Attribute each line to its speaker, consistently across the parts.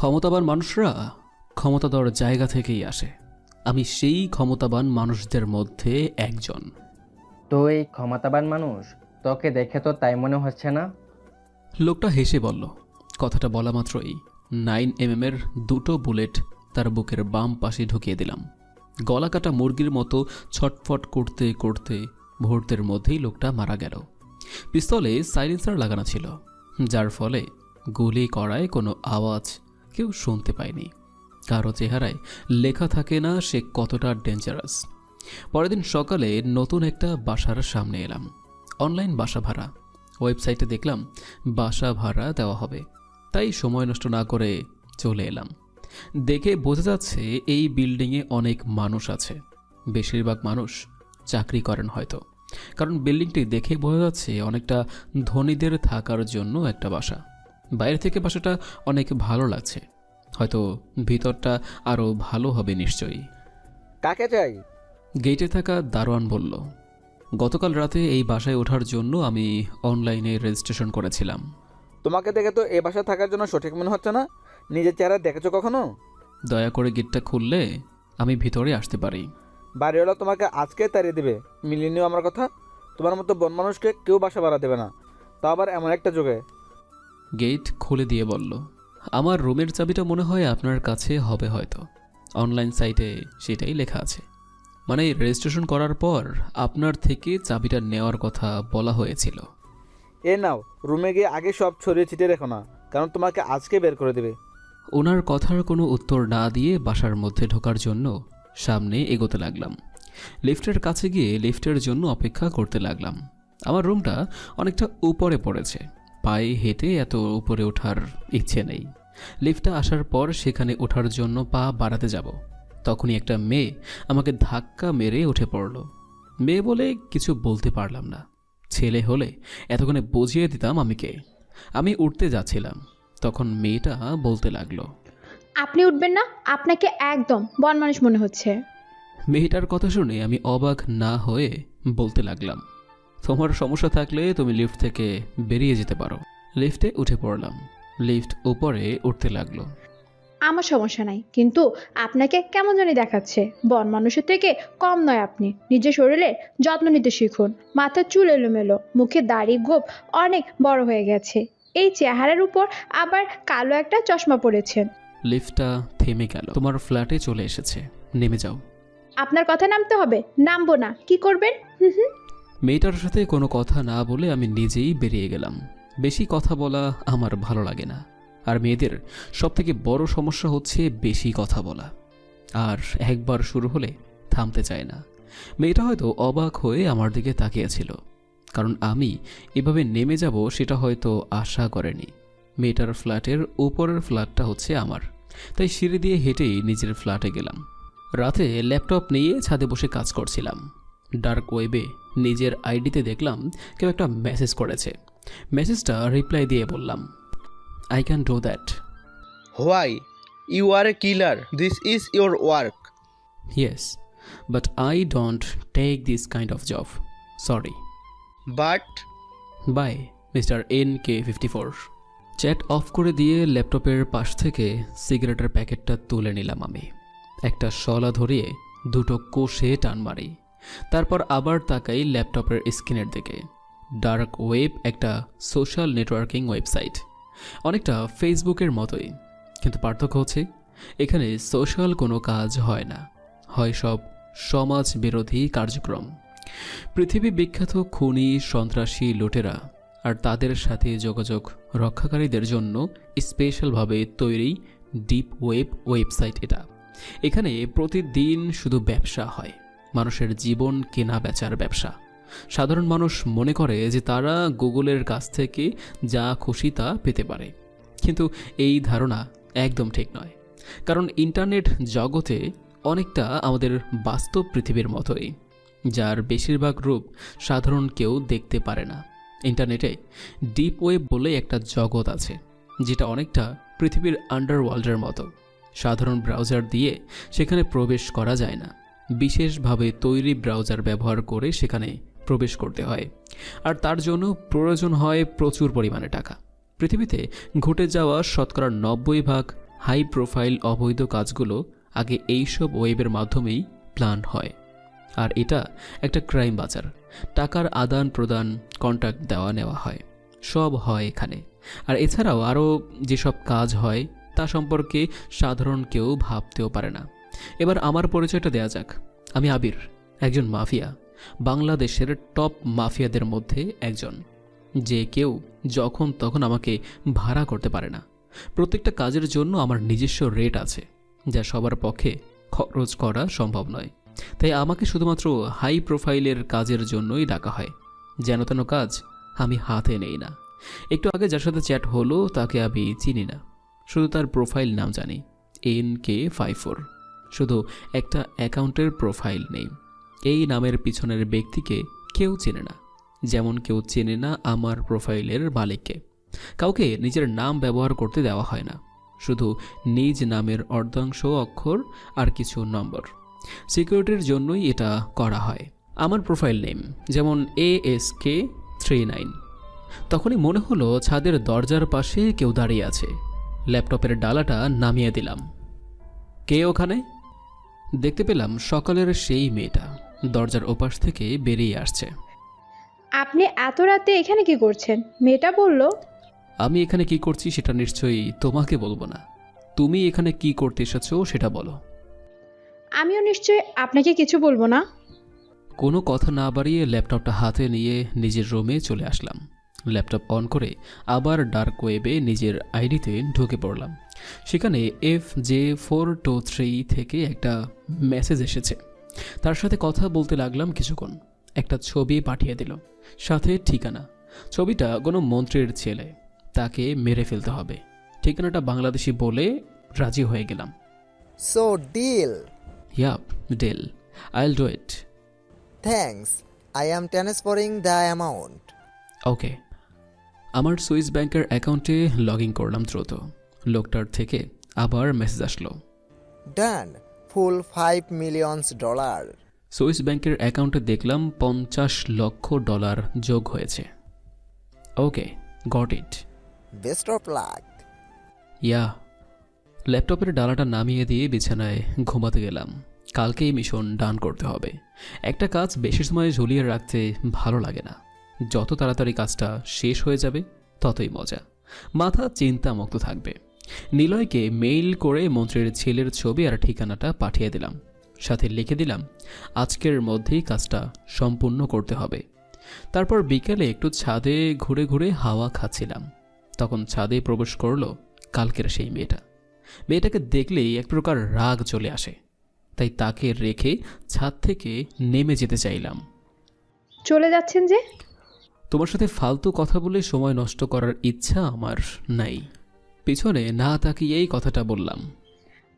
Speaker 1: ক্ষমতাবান মানুষরা ক্ষমতাধর জায়গা থেকেই আসে। আমি সেই ক্ষমতাবান মানুষদের মধ্যে একজন।
Speaker 2: তুই ক্ষমতাবান মানুষ? তোকে দেখে তো তাই মনে হচ্ছে না।
Speaker 1: লোকটা হেসে বলল। কথাটা বলা মাত্রই 9mm এর দুটো বুলেট তার বুকের বাম পাশে ঢুকিয়ে দিলাম। গলা কাটা মুরগির মতো ছটফট করতে করতে মুহূর্তের মধ্যেই লোকটা মারা গেল। পিস্তলে সাইলেন্সার লাগানো ছিল, যার ফলে গুলি করায় কোনো আওয়াজ কেউ শুনতে পায়নি। কারো চেহারায় লেখা থাকে না সে কতটা ডেঞ্জারাস। পরের দিন সকালে নতুন একটা বাসার সামনে এলাম। অনলাইন বাসা ভাড়া ওয়েবসাইটে দেখলাম বাসা ভাড়া দেওয়া হবে, তাই সময় নষ্ট না করে চলে এলাম। দেখে বোঝা যাচ্ছে এই বিল্ডিংয়ে অনেক মানুষ আছে। বেশিরভাগ মানুষ চাকরি করেন হয়তো, কারণ বিল্ডিংটি দেখে বোঝা যাচ্ছে অনেকটা ধনীদের থাকার জন্য একটা বাসা। বাইরে থেকে বাসাটা অনেক ভালো লাগছে, হয়তো ভিতরটা আরও ভালো হবে নিশ্চয়ই।
Speaker 3: কাকে চাই?
Speaker 1: গেটে থাকা দারোয়ান বলল, গতকাল রাতে এই বাসায় ওঠার জন্য আমি অনলাইনে রেজিস্ট্রেশন করেছিলাম।
Speaker 3: তোমাকে দেখে তো এ বাসায় থাকার জন্য সঠিক মনে হচ্ছে না। নিজের চেহারা দেখেছো কখনো?
Speaker 1: দয়া করে গেটটা খুললে আমি ভিতরে আসতে পারি।
Speaker 3: বাড়িওয়ালা তোমাকে আজকে তাড়িয়ে দেবে। মিলিয়ে নিও আমার কথা। তোমার মতো বন মানুষকে কেউ বাসা ভাড়া দেবে না, তা আবার এমন একটা যুগে।
Speaker 1: গেট খুলে দিয়ে বলল, আমার রুমের চাবিটা মনে হয় আপনার কাছে হবে হয়তো। অনলাইন সাইটে সেটাই লেখা আছে। মানে রেজিস্ট্রেশন করার পর আপনার থেকে চাবিটা নেওয়ার কথা বলা হয়েছিল।
Speaker 3: এ নাও, রুমে গিয়ে আগে সব ছড়িয়ে ছিটিয়ে রেখো না, কারণ তোমাকে আজকে বের করে দেবে।
Speaker 1: ওনার কথার কোনো উত্তর না দিয়ে বাসার মধ্যে ঢোকার জন্য সামনে এগোতে লাগলাম। লিফটের কাছে গিয়ে লিফটের জন্য অপেক্ষা করতে লাগলাম। আমার রুমটা অনেকটা উপরে পড়েছে, পায়ে হেঁটে এত উপরে ওঠার ইচ্ছে নেই। লিফটটা আসার পর সেখানে ওঠার জন্য পা বাড়াতে যাব, তখনই একটা মেয়ে আমাকে ধাক্কা মেরে উঠে পড়ল। মেয়ে বলে কিছু বলতে পারলাম না। ছেলে হলে এতক্ষণে বুঝিয়ে দিতাম আমি কে। আমি উঠতে যাচ্ছিলাম, তখন মেয়েটা বলতে লাগলো,
Speaker 4: আপনি উঠবেন না? আপনাকে একদম বন মানুষ মনে হচ্ছে।
Speaker 1: মেয়েটার কথা শুনে আমি অবাক না হয়ে বলতে লাগলাম, তোমার সমস্যা থাকলে তুমি লিফট থেকে বেরিয়ে যেতে পারো। লিফটে উঠে পড়লাম। লিফট উপরে উঠতে লাগলো।
Speaker 4: আমার সমস্যা নাই, কিন্তু আপনাকে কেমন জানি দেখাচ্ছে। বন মানুষের থেকে কম নয় আপনি। নিজের শরীরে যত্ন নিতে শিখুন। মাথার চুল এলোমেলো, মুখে দাড়ি গোঁফ অনেক বড় হয়ে গেছে। এই চেহারার উপর আবার কালো একটা চশমা পরেছেন।
Speaker 1: লিফটটা থেমে গেল। তোমার ফ্ল্যাটে চলে এসেছে, নেমে যাও।
Speaker 4: আপনার কথা নামতে হবে। নামবো না, কি করবেন? হুম।
Speaker 1: মেয়েটার সাথে কোনো কথা না বলে আমি নিজেই বেরিয়ে গেলাম। বেশি কথা বলা আমার ভালো লাগে না, আর মেয়েদের সবথেকে বড় সমস্যা হচ্ছে বেশি কথা বলা, আর একবার শুরু হলে থামতে চায় না। মেয়েটা হয়তো অবাক হয়ে আমার দিকে তাকিয়েছিল, কারণ আমি এভাবে নেমে যাব সেটা হয়তো আশা করেনি। মেয়েটার ফ্ল্যাটের উপরের ফ্ল্যাটটা হচ্ছে আমার, তাই সিঁড়ি দিয়ে হেঁটেই নিজের ফ্ল্যাটে গেলাম। রাতে ল্যাপটপ নিয়ে ছাদে বসে কাজ করছিলাম। ডার্ক ওয়েবে নিজের আইডিতে দেখলাম কেউ একটা মেসেজ করেছে। মেসেজটা রিপ্লাই দিয়ে বললাম, I can do that.
Speaker 3: Why? You are a killer, this is your work.
Speaker 1: Yes, but I don't take this kind of job, sorry.
Speaker 3: But
Speaker 1: bye mister NK54। Chat off করে দিয়ে ল্যাপটপের পাশ থেকে সিগারেটের প্যাকেটটা তুলে নিলাম আমি। একটা শলা ধরিয়ে দুটো কোষে টান মারি, তারপর আবার তাকাই ল্যাপটপের স্ক্রিনের দিকে। ডার্ক ওয়েব একটা সোশ্যাল নেটওয়ার্কিং ওয়েবসাইট, অনেকটা ফেসবুকের মতোই, কিন্তু পার্থক্য হচ্ছে এখানে সোশ্যাল কোনো কাজ হয় না, হয় সব সমাজ বিরোধী কার্যক্রম। পৃথিবী বিখ্যাত খুনি, সন্ত্রাসী, লুটেরা আর তাদের সাথে যোগাযোগ রক্ষাকারীদের জন্য স্পেশালভাবে তৈরি ডিপ ওয়েব ওয়েবসাইট এটা। এখানে প্রতিদিন শুধু ব্যবসা হয়, মানুষের জীবন কেনা বেচার ব্যবসা। সাধারণ মানুষ মনে করে যে তারা গুগলের কাছ থেকে যা খুশি তা পেতে পারে, কিন্তু এই ধারণা একদম ঠিক নয়। কারণ ইন্টারনেট জগতে অনেকটা আমাদের বাস্তব পৃথিবীর মতোই, যার বেশিরভাগ রূপ সাধারণ কেউ দেখতে পারে না। ইন্টারনেটে ডিপ ওয়েব বলে একটা জগৎ আছে, যেটা অনেকটা পৃথিবীর আন্ডারওয়ার্ল্ডের মতো। সাধারণ ব্রাউজার দিয়ে সেখানে প্রবেশ করা যায় না, বিশেষভাবে তৈরি ব্রাউজার ব্যবহার করে সেখানে প্রবেশ করতে হয়, আর তার জন্য প্রয়োজন হয় প্রচুর পরিমাণে টাকা। পৃথিবীতে ঘটে যাওয়া শতকরা 90% হাই প্রোফাইল অবৈধ কাজগুলো আগে এইসব ওয়েবের মাধ্যমেই প্ল্যান হয়। আর এটা একটা ক্রাইম বাজার। টাকার আদান প্রদান, কন্ট্রাক্ট দেওয়া নেওয়া হয়, সব হয় এখানে। আর এছাড়াও আরও যেসব কাজ হয় তা সম্পর্কে সাধারণ কেউ ভাবতেও পারে না। এবার আমার পরিচয়টা দেয়া যাক। আমি আবির, একজন মাফিয়া, বাংলাদেশের টপ মাফিয়াদের মধ্যে একজন, যে কেউ যখন তখন আমাকে ভাড়া করতে পারে না। প্রত্যেকটা কাজের জন্য আমার নিজস্ব রেট আছে, যা সবার পক্ষে খরচ করা সম্ভব নয়। তাই আমাকে শুধুমাত্র হাই প্রোফাইলের কাজের জন্যই ডাকা হয়। যেন তেন কাজ আমি হাতে নেই না। একটু আগে যার সাথে চ্যাট হলো তাকে আমি চিনি না, শুধু তার প্রোফাইল নাম জানি, NK54। শুধু একটা অ্যাকাউন্টের প্রোফাইল নেই। এই নামের পিছনের ব্যক্তিকে কেউ চেনে না, যেমন কেউ চেনে না আমার প্রোফাইলের মালিককে। কাউকে নিজের নাম ব্যবহার করতে দেওয়া হয় না, শুধু নিজ নামের অর্ধাংশ অক্ষর আর কিছু নম্বর। সিকিউরিটির জন্যই এটা করা হয়। আমার প্রোফাইল নেম যেমন ASK39। তখনই মনে হলো ছাদের দরজার পাশে কেউ দাঁড়িয়ে আছে। ল্যাপটপের ডালাটা নামিয়ে দিলাম। কে ওখানে? দেখতে পেলাম সকালের সেই মেয়েটা দরজার ওপাশ থেকে বেরিয়ে আসছে।
Speaker 4: আপনি এত রাতে এখানে কি করছেন? মেয়েটা বলল।
Speaker 1: আমি এখানে কি করছি সেটা নিশ্চয়ই তোমাকে বলবো না। তুমি এখানে কি করতে এসেছো সেটা বলো।
Speaker 4: আমিও নিশ্চয়ই আপনাকে কিছু বলবো না।
Speaker 1: কোনো কথা না বাড়িয়ে ল্যাপটপটা হাতে নিয়ে নিজের রুমে চলে আসলাম। ল্যাপটপ অন করে আবার ডার্ক ওয়েবে নিজের আইডিতে ঢুকে পড়লাম। সেখানে FJ423 থেকে একটা মেসেজ এসেছে। তার সাথে কথা বলতে লাগলাম কিছুক্ষণ। একটা ছবি পাঠিয়ে দিল, সাথে ঠিকানা। ছবিটা কোনো মন্ত্রীর ছেলে, তাকে মেরে ফেলতে হবে। ঠিকানাটা বাংলাদেশি বলে রাজি হয়ে গেলাম।
Speaker 5: So deal.
Speaker 1: Yup, deal, I'll do it.
Speaker 5: Thanks. I am transferring the amount.
Speaker 1: Okay. আমার সুইস ব্যাংকের অ্যাকাউন্টে লগ ইন করলাম দ্রুত। লোকটার থেকে আবার মেসেজ আসলো।
Speaker 5: Done. Full $5 million.
Speaker 1: সুইস ব্যাংকের অ্যাকাউন্টে দেখলাম $50 লক্ষ যোগ হয়েছে। Okay, got it.
Speaker 5: Best of luck.
Speaker 1: Yeah. ল্যাপটপের ডালাটা নামিয়ে দিয়ে বিছানায় ঘুমাতে গেলাম। কালকেই মিশন ডান করতে হবে। একটা কাজ বেশি সময় ঝুলিয়ে রাখতে ভালো লাগে না। যত তাড়াতাড়ি কাজটা শেষ হয়ে যাবে ততই মজা। মাথা চিন্তামুক্ত থাকবে। নিলয়কে মেইল করে মন্ত্রীর ছেলের ছবি আর ঠিকানাটা পাঠিয়ে দিলাম। সাথে লিখে দিলাম আজকের মধ্যেই কাজটা সম্পূর্ণ করতে হবে। তারপর বিকেলে একটু ছাদে ঘুরে ঘুরে হাওয়া খাচ্ছিলাম। তখন ছাদে প্রবেশ করলো কালকের সেই মেয়েটা। মেয়েটাকে দেখলেই এক প্রকার রাগ চলে আসে, তাই তাকে রেখে ছাদ থেকে নেমে যেতে চাইলাম।
Speaker 4: চলে যাচ্ছেন যে?
Speaker 1: তোমার সাথে ফালতু কথা বলে সময় নষ্ট করার ইচ্ছা আমার নাই। পিছনে না তাকিয়েই কথাটা বললাম।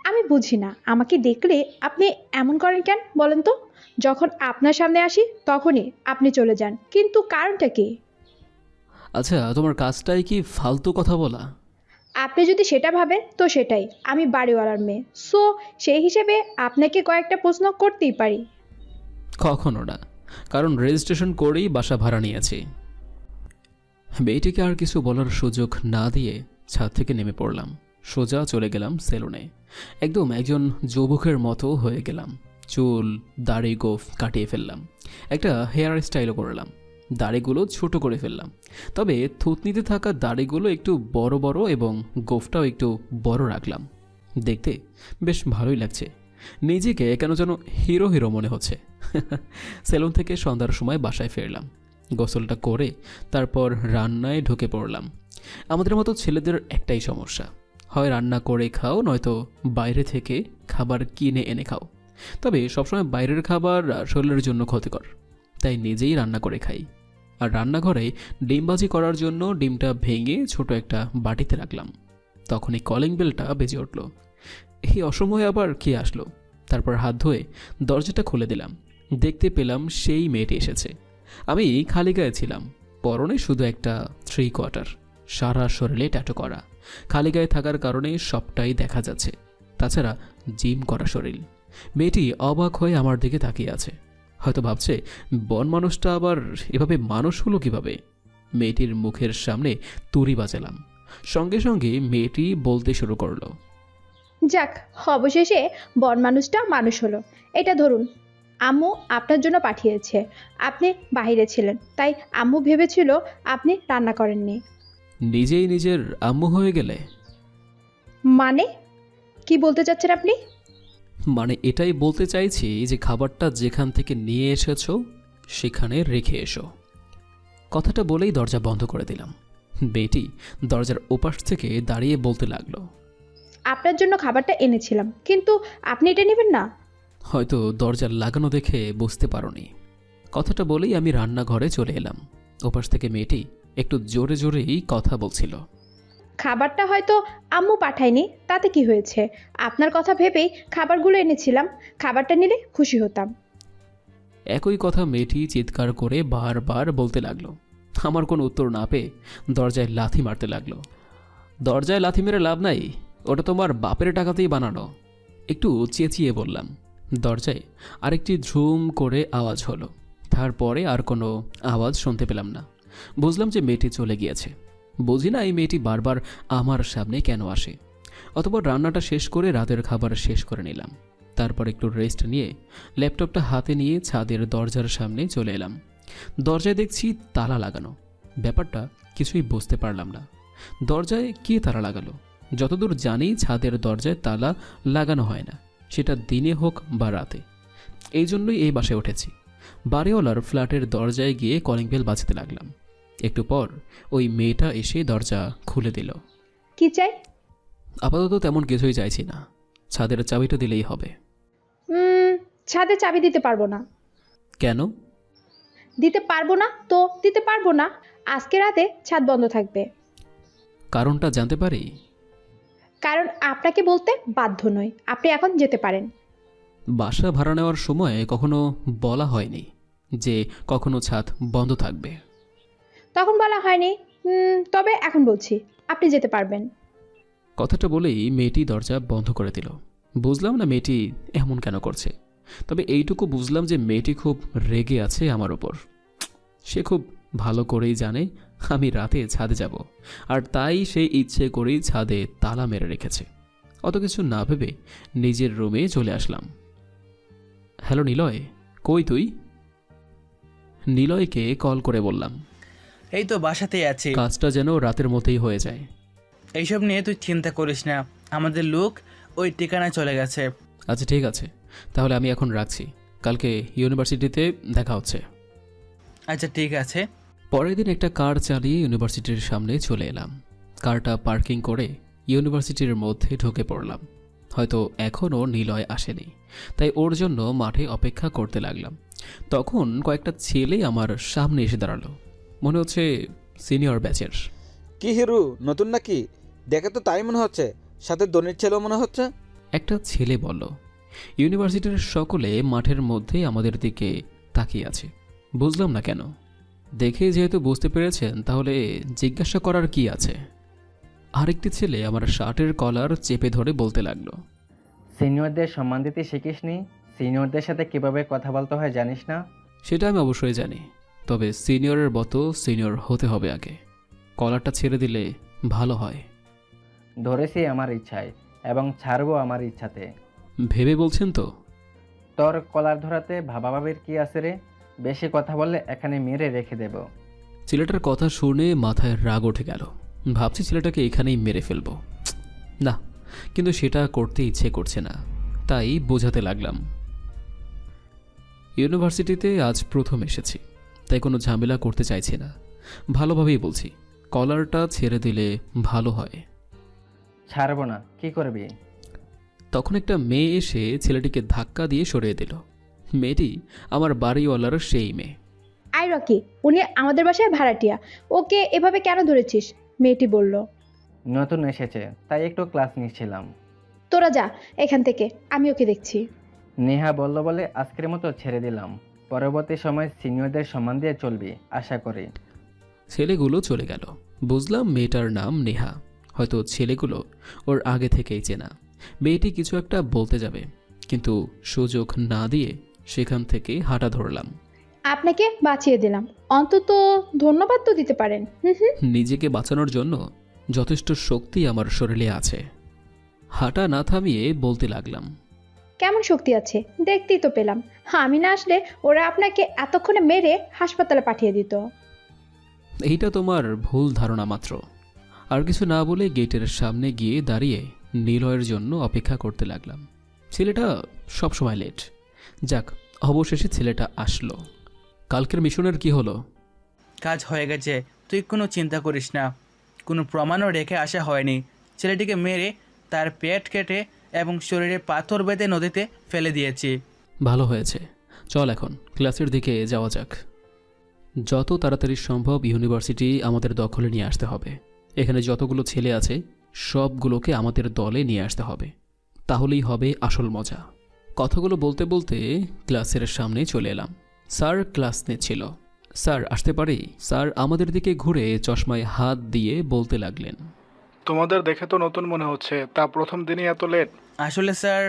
Speaker 4: আমি বুঝি না, আমাকে দেখলে আপনি এমন করেন কেন বলেন তো? যখন আপনার সামনে আসি তখনই আপনি চলে যান, কিন্তু কারণটা কি?
Speaker 1: আচ্ছা, তোমার কাজটাই কি ফালতু কথা বলা?
Speaker 4: আপনি যদি সেটা ভাবেন তো সেটাই। আমি বাড়িওয়ালার মেয়ে, সো সেই হিসেবে আপনাকে কয়েকটা প্রশ্ন করতেই পারি।
Speaker 1: কখনো না, কারণ রেজিস্ট্রেশন করেই বাসা ভাড়া নিয়েছি। মেয়েটিকে আর কিছু বলার সুযোগ না দিয়ে ছাদ থেকে নেমে পড়লাম। সোজা চলে গেলাম সেলুনে। একদম একজন যুবকের মতো হয়ে গেলাম। চুল দাড়ি গোফ কাটিয়ে ফেললাম। একটা হেয়ার স্টাইলও করলাম। দাড়িগুলো ছোট করে ফেললাম, তবে থুতনিতে থাকা দাড়িগুলো একটু বড় বড় এবং গোফটাও একটু বড় রাখলাম। দেখতে বেশ ভালোই লাগছে। নিজেকে কেন যেন হিরো হিরো মনে হচ্ছে। সেলুন থেকে সন্ধ্যার সময় বাসায় ফিরলাম। গোসলটা করে তারপর রান্নায় ঢুকে পড়লাম। আমাদের মতো ছেলেদের একটাই সমস্যা, হয় রান্না করে খাও, নয়তো বাইরে থেকে খাবার কিনে এনে খাও। তবে সবসময় বাইরের খাবার শরীরের জন্য ক্ষতিকর, তাই নিজেই রান্না করে খাই। আর রান্নাঘরে ডিমবাজি করার জন্য ডিমটা ভেঙে ছোট একটা বাটিতে রাখলাম। তখনই কলিং বেলটা বেজে উঠল। এই অসময়ে আবার কে আসলো? তারপর হাত ধুয়ে দরজাটা খুলে দিলাম। দেখতে পেলাম সেই মেয়েটি এসেছে। আমি খালি গায়ে ছিলাম, পরনে শুধু একটা 3 কোয়ার্টার, সারা শরীরে ট্যাটু করা। খালি গায়ে থাকার কারণে সবটাই দেখা যাচ্ছে, তাছাড়া জিম করা শরীর। মেয়েটি অবাক হয়ে আমার দিকে তাকিয়ে আছে। হয়তো ভাবছে বন মানুষটা আবার এভাবে মানুষ হলো কিভাবে। মেয়েটির মুখের সামনে তুড়ি বাজালাম। সঙ্গে সঙ্গে মেয়েটি বলতে শুরু করলো,
Speaker 4: যাক, অবশেষে বন মানুষটা মানুষ হলো। এটা ধরুন, আম্মু আপনার জন্য পাঠিয়েছে। আপনি বাইরে ছিলেন, তাই আম্মু ভেবেছিল আপনি রান্না করেননি।
Speaker 1: নিজেই নিজের আম্মু হয়ে গেলে?
Speaker 4: মানে কি বলতে চাচ্ছেন আপনি?
Speaker 1: মানে এটাই বলতে চাইছি যে খাবারটা যেখান থেকে নিয়ে এসেছো সেখানে রেখে এসো। কথাটা বলেই দরজা বন্ধ করে দিলাম। মেয়েটি দরজার ওপাশ থেকে দাঁড়িয়ে বলতে লাগলো,
Speaker 4: আপনার জন্য খাবারটা এনেছিলাম, কিন্তু আপনি এটা নেবেন না।
Speaker 1: হয়তো দরজা লাগানো দেখে বুঝতে পারোনি। কথাটা বলেই আমি রান্নাঘরে চলে এলাম। ওপাশ থেকে মেয়েটি একটু জোরে জোরেই কথা বলছিল।
Speaker 4: খাবারটা হয়তো আম্মু পাঠায়নি, তাতে কি হয়েছে? আপনার কথা ভেবেই খাবারগুলো এনেছিলাম। খাবারটা নিলে খুশি হতাম।
Speaker 1: একই কথা মেয়েটি চিৎকার করে বারবার বলতে লাগলো। আমার কোনো উত্তর না পেয়ে দরজায় লাথি মারতে লাগলো। দরজায় লাথি মেরে লাভ নাই, ওটা তোমার বাপের টাকাতেই বানানো। একটু চেঁচিয়ে বললাম। দরজায় আরেকটি ঝুম করে আওয়াজ হলো। তারপরে আর কোনো আওয়াজ শুনতে পেলাম না। বুঝলাম যে মেয়েটি চলে গিয়েছে। বুঝি না এই মেয়েটি বারবার আমার সামনে কেন আসে। অতঃপর রান্নাটা শেষ করে রাতের খাবার শেষ করে নিলাম। তারপর একটু রেস্ট নিয়ে ল্যাপটপটা হাতে নিয়ে ছাদের দরজার সামনে চলে এলাম। দরজায় দেখছি তালা লাগানো। ব্যাপারটা কিছুই বুঝতে পারলাম না। দরজায় কে তালা লাগালো? যতদূর জানি ছাদের দরজায় তালা লাগানো হয় না, সেটা দিনে হোক বা রাতে। এই জন্যই এই বাসায় উঠেছি। বাড়িওয়ালার ফ্ল্যাটের দরজায় গিয়ে কলিং বেল বাজাতে লাগলাম। একটু পর ওই মেয়েটা এসে দরজা খুলে দিল।
Speaker 4: কি চাই?
Speaker 1: আপাতত তেমন কিছুই চাইছি না, ছাদের চাবিটা দিলেই হবে।
Speaker 4: ছাদে চাবি দিতে পারবো না।
Speaker 1: কেন?
Speaker 4: দিতে পারবো না তো দিতে পারবো না। আজকে রাতে ছাদ বন্ধ থাকবে।
Speaker 1: কারণটা জানতে পারি?
Speaker 4: কারণ আপনাকে বলতে বাধ্য নই। আপনি এখন যেতে পারেন।
Speaker 1: বাসা ভাড়া নেওয়ার সময় কখনো বলা হয়নি যে কখনো ছাদ বন্ধ থাকবে।
Speaker 4: তখন বলা হয়নি, তবে এখন বলছি আপনি যেতে পারবেন।
Speaker 1: কথাটা বলেই মেয়েটি দরজা বন্ধ করে দিল। বুঝলাম না মেয়েটি এমন কেন করছে, তবে এইটুকু বুঝলাম যে মেয়েটি খুব রেগে আছে আমার ওপর। সে খুব ভালো করেই জানে আমি রাতে ছাদে যাব, আর তাই সে ইচ্ছে করেই ছাদে তালা মেরে রেখেছে। অত কিছু না ভেবে নিজের রুমে চলে আসলাম। হ্যালো নিলয়, কই তুই? নিলয়কে কল করে বললাম,
Speaker 6: এই তো বাসাতেই আছি।
Speaker 1: কাজটা যেন রাতের মধ্যেই হয়ে যায়।
Speaker 6: এইসব নিয়ে তুই চিন্তা করিস না, আমাদের লোক ওই ঠিকানায় চলে গেছে।
Speaker 1: আচ্ছা ঠিক আছে, তাহলে আমি এখন রাখছি। কালকে ইউনিভার্সিটিতে দেখা হচ্ছে।
Speaker 6: আচ্ছা ঠিক আছে।
Speaker 1: পরের দিন একটা কার চালিয়ে ইউনিভার্সিটির সামনে চলে এলাম। কারটা পার্কিং করে ইউনিভার্সিটির মধ্যে ঢুকে পড়লাম। হয়তো এখনও নিলয় আসেনি, তাই ওর জন্য মাঠে অপেক্ষা করতে লাগলাম। তখন কয়েকটা ছেলে আমার সামনে এসে দাঁড়ালো। মনে হচ্ছে সিনিয়র ব্যাচের।
Speaker 3: কি হিরু, নতুন নাকি? দেখে তো তাই মনে হচ্ছে, সাথে ধনির ছেলেও মনে হচ্ছে।
Speaker 1: একটা ছেলে বলল। ইউনিভার্সিটির সকলে মাঠের মধ্যে আমাদের দিকে তাকিয়ে আছে। বুঝলাম না কেন। দেখে যেহেতু বুঝতে পেরেছেন, তাহলে জিজ্ঞাসা করার কি আছে? আরেকটি ছেলে আমার শার্টের কলার চেপে ধরে বলতে লাগলো,
Speaker 2: সিনিয়রদের সম্মান দিতে শিখিসনি? সিনিয়রদের সাথে কিভাবে কথা বলতে হয় জানিস না?
Speaker 1: সেটা আমি অবশ্যই জানি, তবে সিনিয়রের মতো সিনিয়র হতে হবে আগে। কলারটা ছেড়ে দিলে ভালো হয়।
Speaker 2: ধরেছি আমার ইচ্ছায়, এবং ছাড়বো আমার ইচ্ছাতে।
Speaker 1: ভেবে বলছেন তো?
Speaker 2: তোর কলার ধরাতে ভাবাভাবির কি আছে রে? বেশি কথা বললে এখানে মেরে রেখে দেব।
Speaker 1: ছেলেটার কথা শুনে মাথায় রাগ উঠে গেল। ভাবছি ছেলেটাকে এখানেই মেরে ফেলবো। না, কিন্তু সেটা করতে ইচ্ছে করছে না, তাই বোঝাতে লাগলাম। ইউনিভার্সিটিতে আজ প্রথম এসেছি, তাই কোনো ঝামেলা করতে চাইছি না। ভালোভাবেই বলছি, কলারটা ছেড়ে দিলে ভালো হয়।
Speaker 2: ছাড়বো না, কি করবি?
Speaker 1: তখন একটা মেয়ে এসে ছেলেটিকে ধাক্কা দিয়ে সরিয়ে দিল। মেয়েটি আমার বাড়িওয়ালার সেই মেয়ে।
Speaker 4: আই রকি, উনি আমাদের বাসায় ভাড়াটিয়া। ওকে এভাবে কেন ধরেছিস? মেয়েটি বলল।
Speaker 2: নতুন এসেছে, তাই একটু ক্লাস নিচ্ছিলাম।
Speaker 4: তোরা যা এখান থেকে, আমি ওকে দেখছি।
Speaker 2: নেহা বলল বলে আজকের মতো ছেড়ে দিলাম। পরবর্তী সময় সিনিয়রদের সম্মান দিয়ে চলবি, আশা করি।
Speaker 1: ছেলেগুলো চলে গেল। বুঝলাম মেয়েটার নাম নেহা। হয়তো ছেলেগুলো ওর আগে থেকেই চেনা। মেয়েটি কিছু একটা বলতে যাবে, কিন্তু সুযোগ না দিয়ে সেখান থেকে হাঁটা ধরলাম।
Speaker 4: আপনাকে বাঁচিয়ে দিলাম, অন্তত ধন্যবাদ তো দিতে পারেন।
Speaker 1: নিজেকে বাঁচানোর জন্য যথেষ্ট শক্তি আমার শরীরে আছে। হাঁটা না থামিয়ে বলতে লাগলাম,
Speaker 4: কেমন শক্তি আছে দেখতেই তো পেলাম। আমি না আসলে ওরা আপনাকে এতক্ষণে মেরে হাসপাতালে পাঠিয়ে দিত।
Speaker 1: এইটা তোমার ভুল ধারণা মাত্র। আর কিছু না বলে গেটের সামনে গিয়ে দাঁড়িয়ে নিলয়ের জন্য অপেক্ষা করতে লাগলাম। ছেলেটা সবসময় লেট। যাক, অবশেষে ছেলেটা আসলো। কালকের মিশনের কি হলো?
Speaker 6: কাজ হয়ে গেছে, তুই কোনো চিন্তা করিস না। কোনো প্রমাণও রেখে আসা হয়নি। ছেলেটিকে মেরে তার পেট কেটে এবং শরীরে পাথর বেঁধে নদীতে ফেলে দিয়েছি।
Speaker 1: ভালো হয়েছে, চল এখন ক্লাসের দিকে যাওয়া যাক। যত তাড়াতাড়ি সম্ভব ইউনিভার্সিটি আমাদের দখলে নিয়ে আসতে হবে। এখানে যতগুলো ছেলে আছে সবগুলোকে আমাদের দলে নিয়ে আসতে হবে, তাহলেই হবে আসল মজা। কথাগুলো বলতে বলতে ক্লাসের সামনে চলে এলাম। স্যার ক্লাস নিচ্ছিল। স্যার আসতে পারি? স্যার আমাদের দিকে ঘুরে চশমায় হাত দিয়ে বলতে লাগলেন,
Speaker 7: তোমাদের দেখে তো নতুন মনে হচ্ছে, তা প্রথম দিনই এত লেট?
Speaker 6: আসলে স্যার,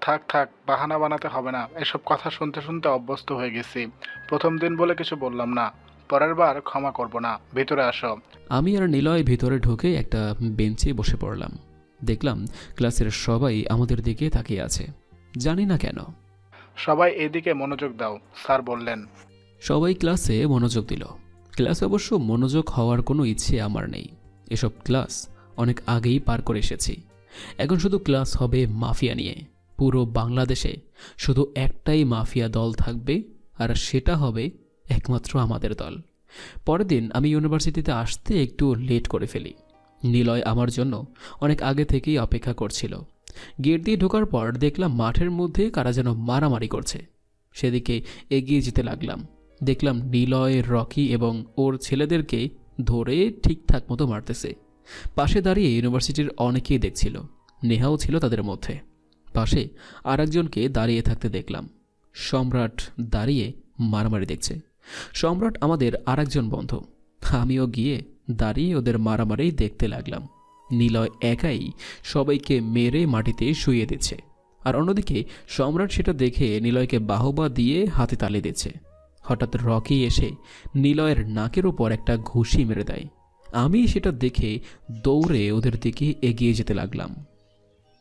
Speaker 7: থাক থাক, বাহানা বানাতে হবে না। এসব কথা শুনতে শুনতে অভ্যস্ত হয়ে গেছি। প্রথম দিন বলে কিছু বললাম না, পরের বার ক্ষমা করব না। ভিতরে আসো।
Speaker 1: আমি আর নিলয় ভিতরে ঢুকে একটা বেঞ্চে বসে পড়লাম। দেখলাম ক্লাসের সবাই আমাদের দিকে তাকিয়ে আছে, জানি না কেন।
Speaker 7: সবাই এদিকে মনোযোগ দাও, স্যার বললেন।
Speaker 1: সবাই ক্লাসে মনোযোগ দিল। ক্লাসে অবশ্য মনোযোগ হওয়ার কোনো ইচ্ছে আমার নেই। এসব ক্লাস অনেক আগেই পার করে এসেছি। এখন শুধু ক্লাস হবে মাফিয়া নিয়ে। পুরো বাংলাদেশে শুধু একটাই মাফিয়া দল থাকবে, আর সেটা হবে একমাত্র আমাদের দল। পরের দিন আমি ইউনিভার্সিটিতে আসতে একটু লেট করে ফেলি। নিলয় আমার জন্য অনেক আগে থেকেই অপেক্ষা করছিল। গেট দিয়ে ঢোকার পর দেখলাম মাঠের মধ্যে কারা যেন মারামারি করছে। সেদিকে এগিয়ে যেতে লাগলাম। দেখলাম নিলয়, রকি এবং ওর ছেলেদেরকে ধরে ঠিকঠাক মতো মারতেছে। পাশে দাঁড়িয়ে ইউনিভার্সিটির অনেকেই দেখছিল। নেহাও ছিল তাদের মধ্যে। পাশে আর একজনকে দাঁড়িয়ে থাকতে দেখলাম। সম্রাট দাঁড়িয়ে মারামারি দেখছে। সম্রাট আমাদের আর একজন বন্ধু। আমিও গিয়ে দাঁড়িয়ে ওদের মারামারি দেখতে লাগলাম। নিলয় একাই সবাইকে মেরে মাটিতে শুইয়ে দিচ্ছে, আর অন্যদিকে সম্রাট সেটা দেখে নিলয়কে বাহবা দিয়ে হাতে তালি দিচ্ছে। হঠাৎ রকি এসে নিলয়ের নাকের ওপর একটা ঘুষি মেরে দেয়। আমি সেটা দেখে দৌড়ে ওদের দিকে এগিয়ে যেতে লাগলাম।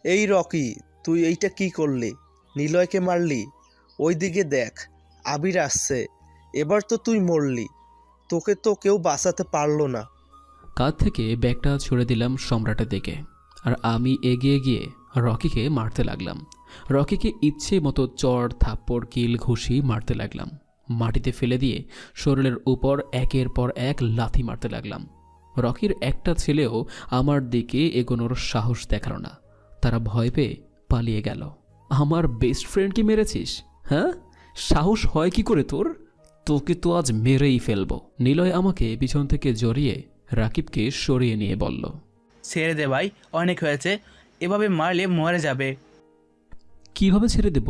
Speaker 8: এই রকি, তুই এইটা কি করলি? নিলয়কে মারলি? ওই দিকে দেখ, আবির আসছে। এবার তো তুই মরলি, তোকে তো কেউ বাঁচাতে পারলো না।
Speaker 1: কাঁধ থেকে ব্যাগটা ছুড়ে দিলাম সম্রাটের দিকে, আর আমি এগিয়ে গিয়ে রকিকে মারতে লাগলাম। রকিকে ইচ্ছে মতো চড়, থাপ্পড়, কিল, ঘুষি মারতে লাগলাম। মাটিতে ফেলে দিয়ে শরীরের উপর একের পর এক লাথি মারতে লাগলাম। রকির একটা ছেলেও আমার দিকে এগোনোর সাহস দেখালো না। তারা ভয় পেয়ে পালিয়ে গেল। আমার বেস্ট ফ্রেন্ডকে মেরেছিস? হ্যাঁ, সাহস হয় কি করে তোর? তোকে তো আজ মেরেই ফেলবো। নিলয় আমাকে পিছন থেকে জড়িয়ে রাকিবকে সরিয়ে নিয়ে বলল,
Speaker 6: ছেড়ে দে ভাই, অনেক হয়েছে। এভাবে মারলে মরে যাবে।
Speaker 1: কিভাবে ছেড়ে দেব?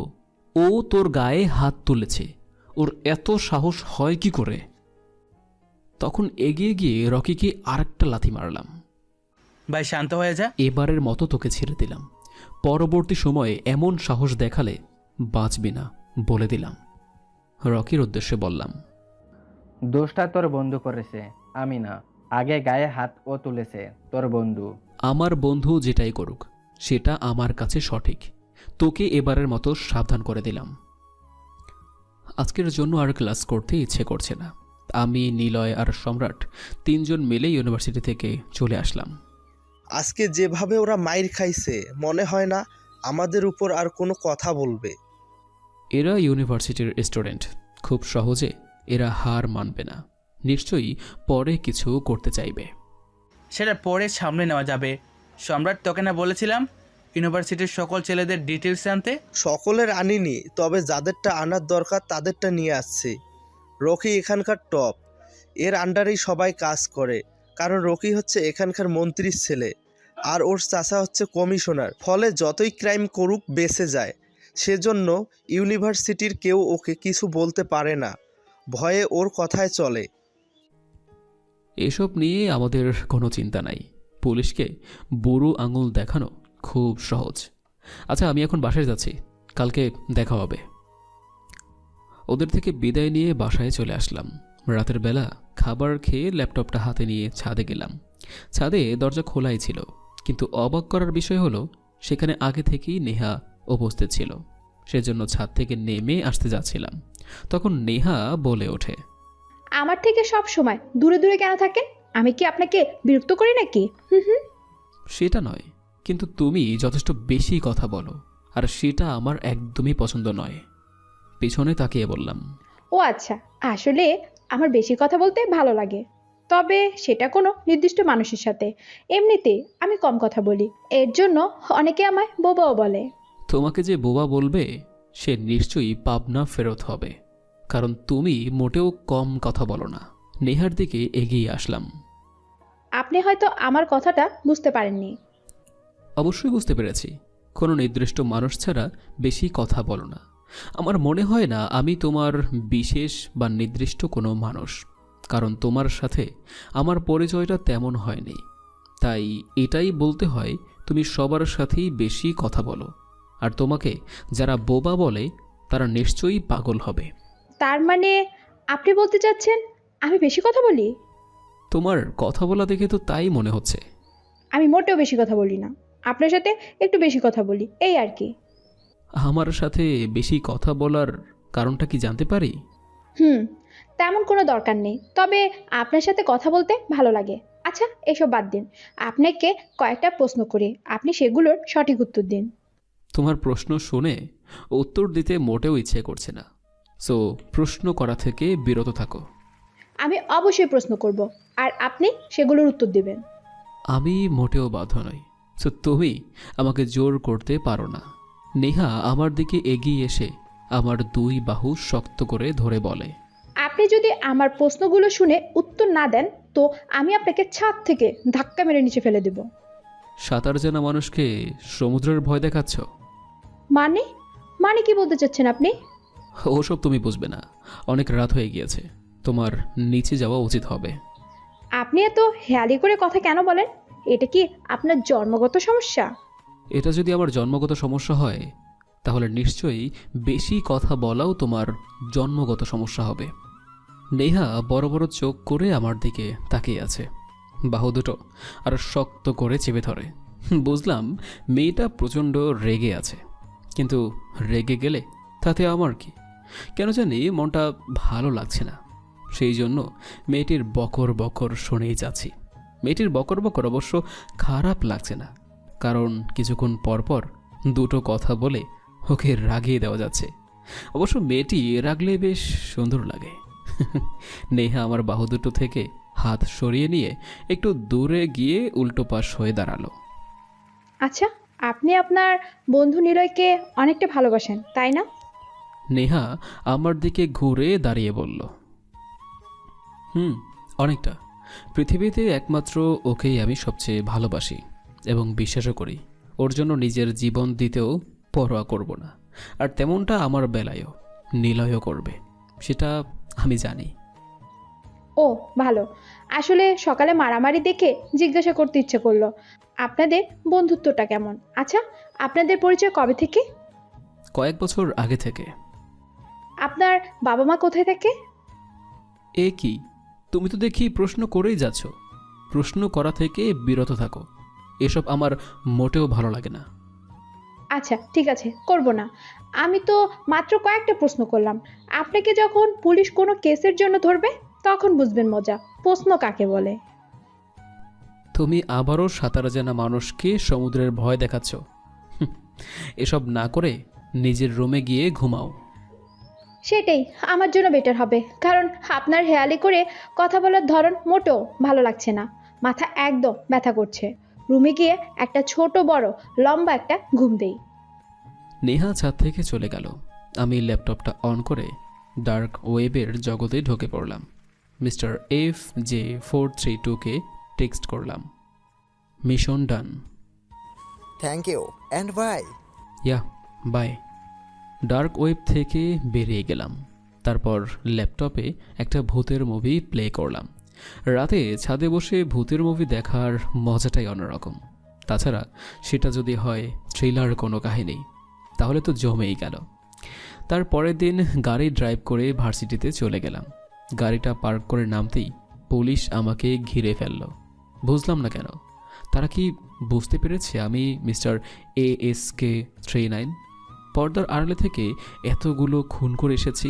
Speaker 1: ও তোর গায়ে হাত তুলেছে, ওর এত সাহস হয় কি করে? তখন এগিয়ে গিয়ে রকিকে আরেকটা লাথি মারলাম।
Speaker 6: ভাই শান্ত হয়ে যা।
Speaker 1: এবারের মতো তোকে ছেড়ে দিলাম। পরবর্তী সময়ে এমন সাহস দেখালে বাঁচবি না, বলে দিলাম। রকির উদ্দেশ্যে বললাম,
Speaker 2: দোষটা তোর বন্ধু করেছে, আমি না। আগে গায়ে হাত ও তুলেছে তোর বন্ধু।
Speaker 1: আমার বন্ধু যেটাই করুক সেটা আমার কাছে সঠিক। তোকে এবারের মতো সাবধান করে দিলাম। আজকের জন্য আর ক্লাস করতে ইচ্ছে করছে না। আমি, নিলয় আর সম্রাট তিনজন মিলে ইউনিভার্সিটি থেকে চলে আসলাম।
Speaker 8: আজকে যেভাবে ওরা মাইর খাইছে, মনে হয় না আমাদের উপর আর কোনো কথা বলবে।
Speaker 1: এরা ইউনিভার্সিটির স্টুডেন্ট, খুব সহজে এরা হার মানবে না। নিশ্চয়ই পরে কিছু করতে চাইবে।
Speaker 6: সেটা পরে সামনে নেওয়া যাবে। সম্রাট, তোকে না বলেছিলাম ইউনিভার্সিটির সকল ছেলেদের ডিটেলস আনতে?
Speaker 8: সকলের আনিনি, তবে যাদেরটা আনার দরকার তাদেরটা নিয়ে আসছি। রকি এখানকার টপ, এর আন্ডারেই সবাই কাজ করে। কারণ রকি হচ্ছে এখানকার মন্ত্রীর ছেলে, আর ওর চাচা হচ্ছে কমিশনার। ফলে যতই ক্রাইম করুক বেঁচে যায়। সেজন্য ইউনিভার্সিটির কেউ ওকে কিছু বলতে পারে না, ভয়ে ওর কথায় চলে।
Speaker 1: এসব নিয়ে আমাদের কোনো চিন্তা নাই। পুলিশকে বুড়ো আঙুল দেখানো খুব সহজ। আচ্ছা, আমি এখন বাসায় যাচ্ছি, কালকে দেখা হবে। ওদের থেকে বিদায় নিয়ে বাসায় চলে আসলাম। রাতের বেলা খাবার খেয়ে ল্যাপটপটা হাতে নিয়ে ছাদে গেলাম। ছাদে দরজা খোলাই ছিল, কিন্তু অবাক করার বিষয় হলো সেখানে আগে থেকেই নেহা উপস্থিত ছিল। সেজন্য ছাদ থেকে নেমে আসতে যাচ্ছিলাম, তখন নেহা বলে ওঠে,
Speaker 4: আমার থেকে সব সময় দূরে দূরে কেন থাকেন? আমি কি আপনাকে বিরক্ত করি নাকি? হুম হুম।
Speaker 1: সেটা নয়, কিন্তু তুমি যথেষ্ট বেশি কথা বলো, আর সেটা আমার একদমই পছন্দ নয়। পিছনে তাকিয়ে বললাম,
Speaker 4: ও আচ্ছা, আসলে আমার বেশি কথা বলতে ভালো লাগে, তবে সেটা কোনো নির্দিষ্ট মানুষের সাথে। এমনিতে আমি কম কথা বলি, এর জন্য অনেকে আমায় বোবাও বলে।
Speaker 1: তোমাকে যে বোবা বলবে সে নিশ্চয়ই পাবনা ফেরত হবে, কারণ তুমি মোটেও কম কথা বলো না। নেহার দিকে এগিয়ে আসলাম।
Speaker 4: আপনি হয়তো আমার কথাটা বুঝতে পারেননি।
Speaker 1: অবশ্যই বুঝতে পেরেছি, কোনো নির্দিষ্ট মানুষ ছাড়া বেশি কথা বলো না। আমার মনে হয় না আমি তোমার বিশেষ বা নির্দিষ্ট কোনো মানুষ, কারণ তোমার সাথে আমার পরিচয়টা তেমন হয়নি। তাই এটাই বলতে হয়, তুমি সবার সাথেই বেশি কথা বলো, আর তোমাকে যারা বোবা বলে তারা নিশ্চয়ই পাগল হবে।
Speaker 4: তার মানে আপনি বলতে চাচ্ছেন আমি বেশি কথা বলি?
Speaker 1: তোমার কথা বলা দেখে তো তাই মনে হচ্ছে।
Speaker 4: আমি মোটেও বেশি কথা বলি না, আপনার সাথে একটু বেশি কথা বলি, এই আর কি।
Speaker 1: আমার সাথে বেশি কথা বলার কারণটা কি জানতে পারি?
Speaker 4: তেমন কোনো দরকার নেই, তবে আপনার সাথে কথা বলতে ভালো লাগে। আচ্ছা, এসব বাদ দিন, আপনাকে কয়েকটা প্রশ্ন করি, আপনি সেগুলোর সঠিক উত্তর দিন।
Speaker 1: তোমার প্রশ্ন শুনে উত্তর দিতে মোটেও ইচ্ছে করছে না, সো প্রশ্ন করা থেকে বিরত থাকো।
Speaker 4: আমি অবশ্যই প্রশ্ন করব, আর আপনি সেগুলোর উত্তর দেবেন।
Speaker 1: আমি মোটেও বাধ্য নই, সো তুমি আমাকে জোর করতে পারো না। নেহা আমার দিকে এগিয়ে এসে আমার দুই বাহু শক্ত করে ধরে বলে,
Speaker 4: আপনি যদি আমার প্রশ্নগুলো শুনে উত্তর না দেন, তো আমি আপনাকে ছাদ থেকে ধাক্কা মেরে নিচে ফেলে দেব।
Speaker 1: সাঁতার জানা মানুষকে সমুদ্রের ভয় দেখাচ্ছ?
Speaker 4: মানে মানে কি বলতে চাচ্ছেন আপনি?
Speaker 1: ওসব তুমি বুঝবে না, অনেক রাত হয়ে গিয়েছে, তোমার নিচে যাওয়া উচিত হবে।
Speaker 4: আপনি এত হেয়ালি করে কথা কেন বলেন? এটা কি আপনার জন্মগত সমস্যা?
Speaker 1: এটা যদি আমার জন্মগত সমস্যা হয়, তাহলে নিশ্চয়ই বেশি কথা বলাও তোমার জন্মগত সমস্যা হবে। নেহা বড় বড় চোখ করে আমার দিকে তাকিয়ে আছে, বাহু দুটো আর শক্ত করে চেপে ধরে। বুঝলাম মেয়েটা প্রচণ্ড রেগে আছে, কিন্তু রেগে গেলে তাতে আমার কি? কেন জানি মনটা ভালো লাগছে না, সেই জন্য মেয়েটির বকর বকর শুনেই যাচ্ছি। মেয়েটির বকর বকর অবশ্য খারাপ লাগছে না, কারণ কিছুক্ষণ পরপর দুটো কথা বলে ওকে রাগিয়ে দেওয়া যাচ্ছে। অবশ্য মেয়েটি রাগলে বেশ সুন্দর লাগে। নেহা আমার বাহু দুটো থেকে হাত সরিয়ে নিয়ে একটু দূরে গিয়ে উল্টো পাশ হয়ে দাঁড়ালো।
Speaker 4: আচ্ছা, আপনি আপনার বন্ধু নিলয়কে অনেকটা ভালোবাসেন, তাই না?
Speaker 1: নেহা আমার দিকে ঘুরে দাঁড়িয়ে বলল, অনেকটা। পৃথিবীতে একমাত্র ওকেই আমি সবচেয়ে ভালোবাসি এবং বিশ্বাসও করি। ওর জন্য নিজের জীবন দিতেও পরোয়া করব না, আর তেমনটা আমার বেলায়ও নিলয়ও করবে, সেটা আমি জানি।
Speaker 4: ও ভালো। আসলে সকালে মারামারি দেখে জিজ্ঞাসা করতে ইচ্ছে করলো, আপনাদের বন্ধুত্বটা কেমন? আচ্ছা, আপনাদের পরিচয় কবে থেকে?
Speaker 1: কয়েক বছর আগে থেকে।
Speaker 4: আপনার বাবা মা কোথায় থাকে?
Speaker 1: এ কি, তুমি তো দেখি প্রশ্ন করেই যাচ্ছ। প্রশ্ন করা থেকে বিরত থাকো, এসব আমার মোটেও ভালো লাগে না।
Speaker 4: আচ্ছা ঠিক আছে, করব না। আমি তো মাত্র কয়েকটা প্রশ্ন করলাম। আপনাকে যখন পুলিশ কোনো কেসের জন্য ধরবে, তখন বুঝবেন মজা, প্রশ্ন কাকে বলে।
Speaker 1: তুমি আবারও সাঁতার জানা মানুষকে সমুদ্রের ভয় দেখাচ্ছ। এসব না করে নিজের রুমে গিয়ে ঘুমাও।
Speaker 4: সেটাই আমার জন্য বেটার হবে, কারণ আপনার হেয়ালি করে কথা বলার ধরন মোটেও ভালো লাগছে না। মাথা একদম ব্যথা করছে। রুমে গিয়ে একটা ছোট বড় লম্বা একটা ঘুম দেই।
Speaker 1: নেহা ছাদ থেকে চলে গেল। আমি ল্যাপটপটা অন করে ডার্ক ওয়েবের জগতে ঢুকে পড়লাম। মিস্টার FJ432কে টেক্সট করলাম, mission done.
Speaker 5: Thank you and bye.
Speaker 1: Yeah bye. Dark web থেকে বেরিয়ে গেলাম। তারপর ল্যাপটপে একটা ভূতের মুভি প্লে করলাম। রাতে ছাদে বসে ভূতের মুভি দেখার মজাটাই অন্যরকম। তাছাড়া সেটা যদি হয় থ্রিলার কোনো কাহিনী, তাহলে তো জমেই গেল। তার পরের দিন গাড়ি ড্রাইভ করে ভার্সিটিতে চলে গেলাম। গাড়িটা পার্ক করে নামতেই পুলিশ আমাকে ঘিরে ফেলল। বুঝলাম না কেন, তারা কি বুঝতে পেরেছে আমি মিস্টার ASK39? পর্দার আড়ালে থেকে এতগুলো খুন করে এসেছি।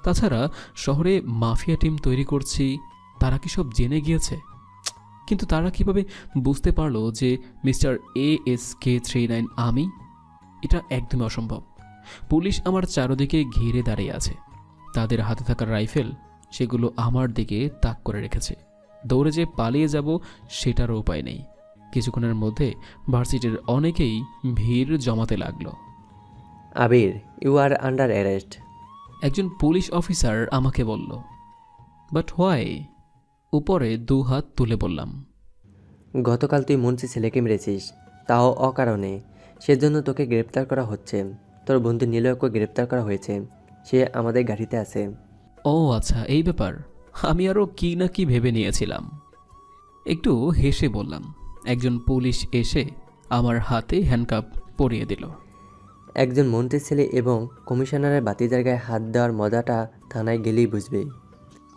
Speaker 1: তাছাড়া শহরে মাফিয়া টিম তৈরি করছি, তারা কি সব জেনে গিয়েছে? কিন্তু তারা কিভাবে বুঝতে পারলো যে মিস্টার ASK39 আমি? এটা একদমই অসম্ভব। পুলিশ আমার চারদিকে ঘিরে দাঁড়িয়ে আছে, তাদের হাতে থাকা রাইফেল সেগুলো আমার দিকে তাক করে রেখেছে। দৌড়ে যে পালিয়ে যাব সেটারও উপায় নেই। কিছুক্ষণের মধ্যে ভার্সিটির অনেকেই ভিড় জমাতে লাগলো।
Speaker 9: আবির, ইউ আর আন্ডার অ্যারেস্ট।
Speaker 1: একজন পুলিশ অফিসার আমাকে বলল। But why? উপরে 2 হাত তুলে বললাম,
Speaker 9: গতকাল তুই মুন্সি ছেলেকে মেরেছিস, তাও অকারণে। সেজন্য তোকে গ্রেপ্তার করা হচ্ছে। তোর বন্ধু নিলয়কে গ্রেপ্তার করা হয়েছে, সে আমাদের গাড়িতে আছে।
Speaker 1: ও আচ্ছা, এই ব্যাপার। আমি আরও কি না কি ভেবে নিয়েছিলাম। একটু হেসে বললাম। একজন পুলিশ এসে আমার হাতে হ্যান্ডকাপ পরিয়ে দিল।
Speaker 9: একজন মন্ত্রীর ছেলে এবং কমিশনারের বাতিজার গায়ে হাত দেওয়ার মজাটা থানায় গেলেই বুঝবে।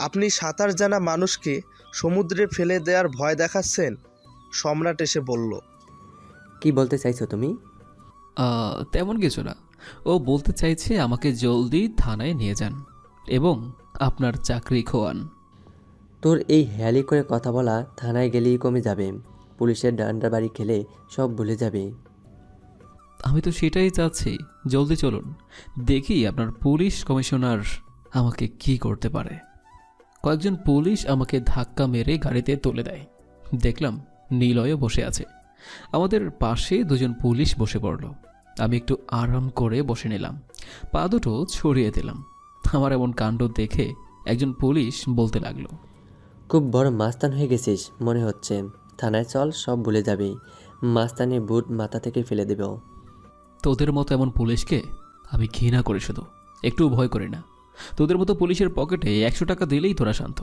Speaker 8: আপনি সাঁতার জানা মানুষকে সমুদ্রে ফেলে দেওয়ার ভয় দেখাচ্ছেন? সম্রাট এসে বলল।
Speaker 9: কি বলতে চাইছো তুমি?
Speaker 1: তেমন কিছু না। ও বলতে চাইছে আমাকে জলদি থানায় নিয়ে যান এবং আপনার চাকরি খোয়ান।
Speaker 9: তোর এই হেয়ালি করে কথা বলা থানায় গেলেই কমে যাবে। পুলিশের ডান্ডা বাড়ি খেলে সব ভুলে যাবে।
Speaker 1: আমি তো সেটাই চাচ্ছি। জলদি চলুন, দেখি আপনার পুলিশ কমিশনার আমাকে কি করতে পারে। কয়েকজন পুলিশ আমাকে ধাক্কা মেরে গাড়িতে তুলে দেয়। দেখলাম নিলয়ও বসে আছে। আমাদের পাশে 2 জন পুলিশ বসে পড়ল। আমি একটু আরাম করে বসে নিলাম, পা দুটো ছড়িয়ে দিলাম। আমার এমন কাণ্ড দেখে একজন পুলিশ বলতে লাগলো,
Speaker 9: খুব বড় মাস্তান হয়ে গেছিস মনে হচ্ছে। থানায় চল, সব ভুলে যাবি। মাস্তানি বুট মাথা থেকে ফেলে দেব।
Speaker 1: তোদের মতো এমন পুলিশকে আমি ঘৃণা করি, শুধু একটু ভয় করি না। তোদের মতো পুলিশের পকেটে 100 টাকা দিলেই তোরা শান্ত।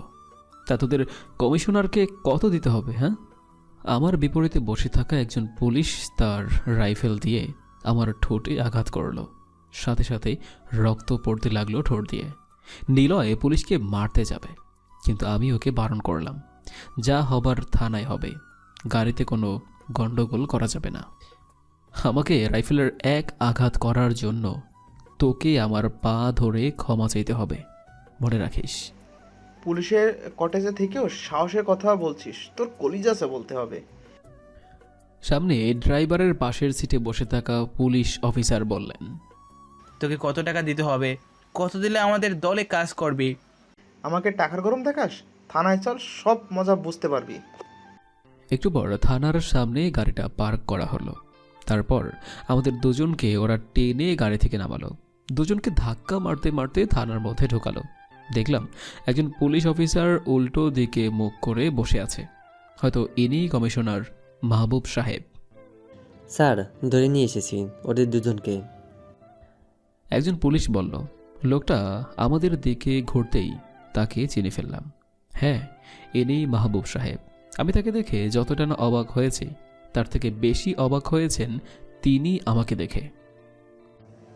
Speaker 1: তা তোদের কমিশনারকে কত দিতে হবে? হ্যাঁ? আমার বিপরীতে বসে থাকা একজন পুলিশ তার রাইফেল দিয়ে আমার ঠোঁটে আঘাত করল। সাথে সাথে রক্ত পড়তে লাগলো ঠোঁট দিয়ে। নিলয় পুলিশকে মারতে যাবে, কিন্তু আমি ওকে বারণ করলাম। যা হবার থানায় হবে, গাড়িতে কোনো গন্ডগোল করা যাবে না। আমাকে রাইফেলের এক আঘাত করার জন্য তোকে আমার পা ধরে ক্ষমা চাইতে হবে, মনে রাখিস।
Speaker 10: পুলিশের কটেজে থেকেও সাহসের কথা বলছিস, তোর কলিজাসে বলতে হবে।
Speaker 1: সামনে ড্রাইভারের পাশের সিটে বসে থাকা পুলিশ অফিসার বললেন,
Speaker 6: তোকে কত টাকা দিতে হবে? কত দিলে আমাদের দলে কাজ করবি?
Speaker 10: আমাকে টাকার গরম দেখাস? থানায় চল, সব মজা বুঝতে পারবি।
Speaker 1: একটু পর থানার সামনে গাড়িটা পার্ক করা হলো। তারপর আমাদের 2 জনকে ওরা টেনে গাড়ি থেকে নামালো। 2 জনকে ধাক্কা মারতে মারতে থানার মধ্যে ঢোকালো। দেখলাম একজন পুলিশ অফিসার উল্টো দিকে মুখ করে বসে আছে। হয়তো ইনি কমিশনার মাহবুব সাহেব।
Speaker 9: স্যার, ধরে নিয়ে এসেছি ওদের 2 জনকে।
Speaker 1: একজন পুলিশ বলল। লোকটা আমাদের দিকে ঘুরতেই তাকে চিনে ফেললাম। হ্যাঁ, ইনি মাহবুব সাহেব। আমি তাকে দেখে যতটা না অবাক হয়েছি, তার থেকে বেশি অবাক হয়েছেন তিনি আমাকে দেখে।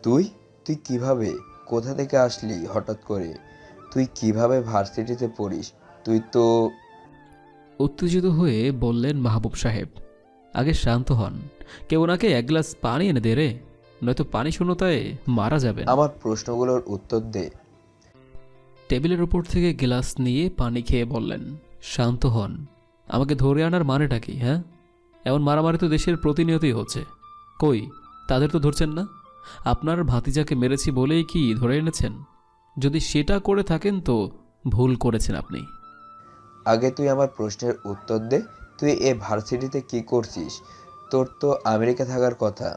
Speaker 11: তুই কিভাবে, কোথা থেকে আসলি হঠাৎ করে? তুই কিভাবে ভার্সিটিতে পড়িস? তুই তো...
Speaker 1: উত্তেজিত হয়ে বললেন মাহবুব সাহেব। আগে শান্ত হন, কেউ ওনাকে 1 গ্লাস পানি এনে দে রে, নয়তো পানি শূন্যতায় মারা যাবে।
Speaker 11: আমার প্রশ্নগুলোর উত্তর দে।
Speaker 1: টেবিলের উপর থেকে গ্লাস নিয়ে পানি খেয়ে বললেন, শান্ত হন। আমাকে ধরে আনার মানেটা কি? হ্যাঁ, এমন মারামারি তো দেশের প্রতিনিয়তই হচ্ছে। কই, তাদের তো ধরছেন না। আপনার ভাতিজাকে মেরেছি বলেই কি ধরে এনেছেন? যদি সেটা করে থাকেন তো ভুল করেছেন আপনি।
Speaker 11: আগে তুই আমার প্রশ্নের উত্তর দে। তুই এ ভার্সিটিতে কি করছিস? তোর তো আমেরিকা থাকার কথা।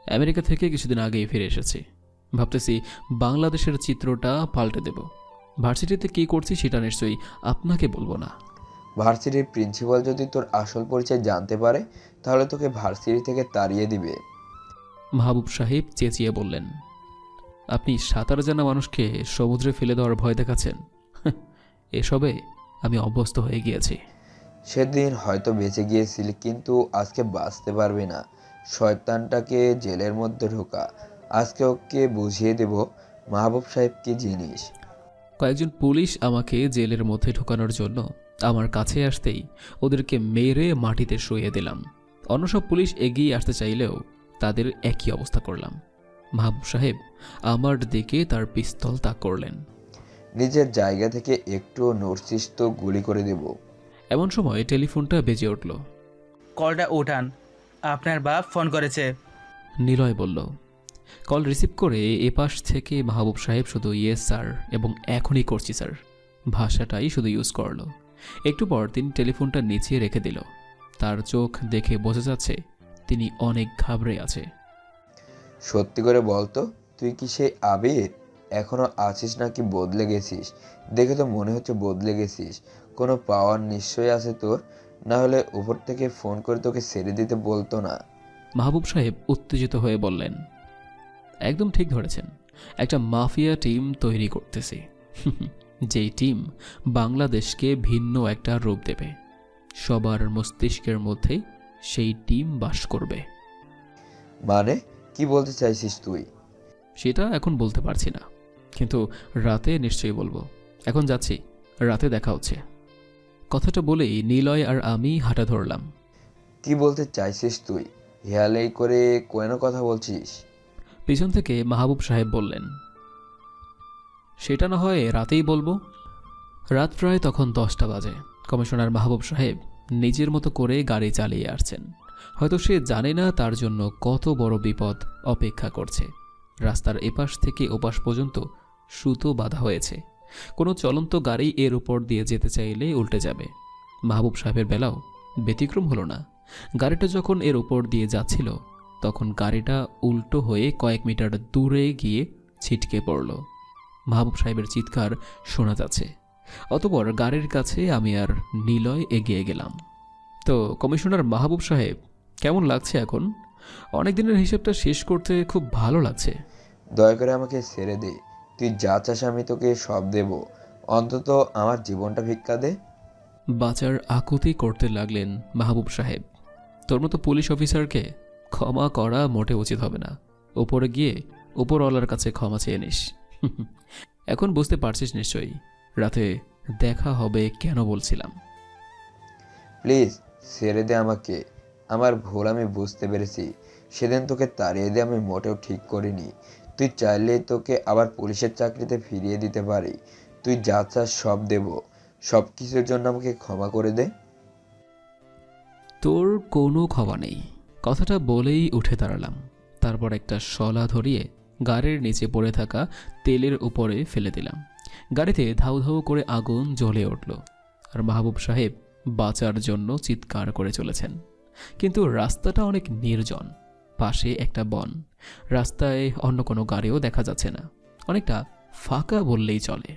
Speaker 1: আমেরিকা থেকে কিছুদিন আগেই ফিরে এসেছি। ভাবতেছি বাংলাদেশের চিত্রটা পাল্টে দেব। ভার্সিটিতে কি করছি সেটা নিশ্চয়ই আপনাকে বলবো না।
Speaker 11: ভার্সিটির প্রিন্সিপাল যদি তোর আসল পরিচয় জানতে পারে, তাহলে তোকে ভার্সিটি থেকে তাড়িয়ে দিবে।
Speaker 1: মাহবুব সাহেব চেঁচিয়ে বললেন, আপনি সাঁতার জানা মানুষকে সমুদ্রে ফেলে দেওয়ার ভয় দেখাচ্ছেন? এসবে আমি অভ্যস্ত হয়ে গিয়েছি।
Speaker 11: সেদিন হয়তো বেঁচে গিয়েছিলি, কিন্তু আজকে বাঁচতে পারবি না। শয়তানটাকে জেলের মধ্যে ঢোকা। আজকে ওকে বুঝিয়ে দেব মাহবুব সাহেব কি জিনিস।
Speaker 1: কয়েকজন পুলিশ আমাকে জেলের মধ্যে ঢোকানোর জন্য আমার কাছে আসতেই ওদেরকে মেরে মাটিতে শুইয়ে দিলাম। অন্য সব পুলিশ এগিয়ে আসতে চাইলেও তাদের একই অবস্থা করলাম। মাহবুব সাহেব আমার দিকে তার পিস্তল তাক করলেন।
Speaker 11: নিজের জায়গা থেকে একটু নড়ছিস তো গুলি করে দেব।
Speaker 1: এমন সময় টেলিফোনটা বেজে উঠল।
Speaker 6: কলটা উঠান, আপনার বাপ ফোন করেছে।
Speaker 1: নিলয় বলল। কল রিসিভ করে এপাশ থেকে মাহবুব সাহেব শুধু ইয়েস স্যার এবং এখনই করছি স্যার ভাষাটাই শুধু ইউজ করল। একটু পর তিনি টেলিফোনটা নিচে রেখে দিল। তার চোখ দেখে বোঝা যাচ্ছে তিনি অনেক ঘাবড়ে আছে।
Speaker 11: সত্যি করে বলতো, তুই কি সেই আবির এখনো আছিস নাকি বদলে গেছিস? দেখে তো মনে হচ্ছে বদলে গেছিস। কোনো পাওয়ার নিশ্চয়ই আছে তোর, না হলে উপর থেকে ফোন করে তোকে ছেড়ে দিতে বলতো না।
Speaker 1: মাহবুব সাহেব উত্তেজিত হয়ে বললেন, একদম ঠিক ধরেছেন, একটা মাফিয়া টিম তৈরি করতেছি, যেই টিম বাংলাদেশকে ভিন্ন একটা রূপ দেবে। সবার মস্তিষ্কের মধ্যে সেই টিম বাস করবে।
Speaker 11: মানে কি বলতে চাইছিস তুই?
Speaker 1: সেটা এখন বলতে পারছি না, কিন্তু রাতে নিশ্চয়ই বলবো। এখন যাচ্ছি, রাতে দেখা হচ্ছে। কথাটা বলেই নিলয় আর আমি হাঁটা ধরলাম।
Speaker 11: কি বলতে চাইছিস তুই? হেয়ালেই করে কেন কথা বলছিস?
Speaker 1: পিছন থেকে মাহবুব সাহেব বললেন, সেটা না হয় রাতেই বলবো। রাত প্রায় তখন 10টা বাজে। কমিশনার মাহবুব সাহেব নিজের মতো করে গাড়ি চালিয়ে আসছেন। হয়তো সে জানে না তার জন্য কত বড় বিপদ অপেক্ষা করছে। রাস্তার এপাশ থেকে ওপাশ পর্যন্ত সুতো বাঁধা হয়েছে। কোনো চলন্ত গাড়ি এর উপর দিয়ে যেতে চাইলে উল্টে যাবে। মাহবুব সাহেবের বেলাও ব্যতিক্রম হলো না। গাড়িটা যখন এর উপর দিয়ে যাচ্ছিল তখন গাড়িটা উল্টো হয়ে কয়েক মিটার দূরে গিয়ে ছিটকে পড়ল। মাহবুব সাহেবের চিৎকার শোনা যাচ্ছে। অতঃপর গাড়ির কাছে আমি আর নিলয় এগিয়ে গেলাম। তো কমিশনার মাহবুব সাহেব, কেমন লাগছে এখন? অনেক দিনের হিসেবটা শেষ করতে খুব ভালো লাগছে।
Speaker 11: দয়া করে আমাকে ছেড়ে দে। তুই যা চাস আমি তোকে সব দেব, অন্তত আমার জীবনটা ভিক্ষা দে।
Speaker 1: বাঁচার আকুতি করতে লাগলেন মাহবুব সাহেব। তোর মতো পুলিশ অফিসারকে ক্ষমা করা মোটে উচিত হবে না। ওপরে গিয়ে উপরওয়ালার কাছে ক্ষমা চেয়ে নিস। এখন বুঝতে পারছিস নিশ্চয়ই রাতে দেখা হবে কেন বলছিলাম।
Speaker 11: প্লিজ ছেড়ে দে আমাকে। আমার ভুল আমি বুঝতে পেরেছি। সেদিন তোকে তাড়িয়ে দিয়ে আমি মোটেও ঠিক করিনি। তুই চাইলে তোকে আবার পুলিশের চাকরিতে ফিরিয়ে দিতে পারি। তুই যা চাস সব দেব। সব কিছুর জন্য আমাকে ক্ষমা করে দে।
Speaker 1: তোর কোনো ক্ষমা নেই। কথাটা বলেই উঠে দাঁড়ালাম। তারপর একটা শলা ধরিয়ে গাড়ির নিচে পড়ে থাকা তেলের উপরে ফেলে দিলাম। গাড়িতে ধাউ ধাউ করে আগুন জ্বলে উঠল আর মাহবুব সাহেব বাঁচার জন্য চিৎকার করে চলেছেন। কিন্তু রাস্তাটা অনেক নির্জন, পাশে একটা বন। রাস্তায় অন্য কোনো গাড়িও দেখা যাচ্ছে না, অনেকটা ফাঁকা বললেই চলে।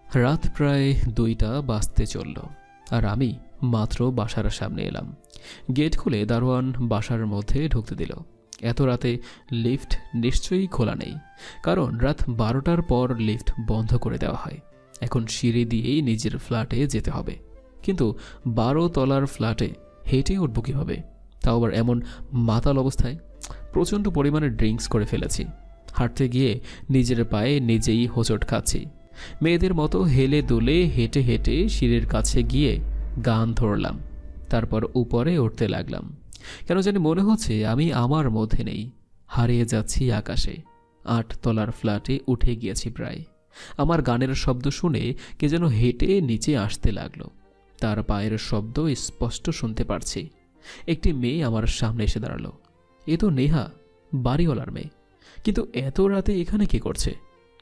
Speaker 1: রাত প্রায় 2টা বাজতে চলল আর আমি মাত্র বাসার সামনে এলাম। গেট খুলে দারোয়ান বাসার মধ্যে ঢুকতে দিল। এত রাতে লিফট নিশ্চয়ই খোলা নেই, কারণ রাত 12টার পর লিফট বন্ধ করে দেওয়া হয়। এখন সিঁড়ি দিয়েই নিজের ফ্ল্যাটে যেতে হবে, কিন্তু 12 তলার ফ্ল্যাটে হেঁটে উঠব কীভাবে? তাও আবার এমন মাতাল অবস্থায়। প্রচণ্ড পরিমাণে ড্রিঙ্কস করে ফেলেছি। হাঁটতে গিয়ে নিজের পায়ে নিজেই হোঁচট খাচ্ছি। মেয়েদের মতো হেলে দুলে হেঁটে হেঁটে সিঁড়ির কাছে গিয়ে গান ধরলাম। তারপর উপরে উঠতে লাগলাম। কেন জানি মনে হচ্ছে আমি আমার মধ্যে নেই, হারিয়ে যাচ্ছি আকাশে। 8 তলার ফ্ল্যাটে উঠে গিয়েছি প্রায়। আমার গানের শব্দ শুনে কে যেন হেঁটে নিচে আসতে লাগলো। তার পায়ের শব্দ স্পষ্ট শুনতে পারছি। একটি মেয়ে আমার সামনে এসে দাঁড়ালো। এ তো নেহা, বাড়িওয়ালার মেয়ে। কিন্তু এত রাতে এখানে কি করছে?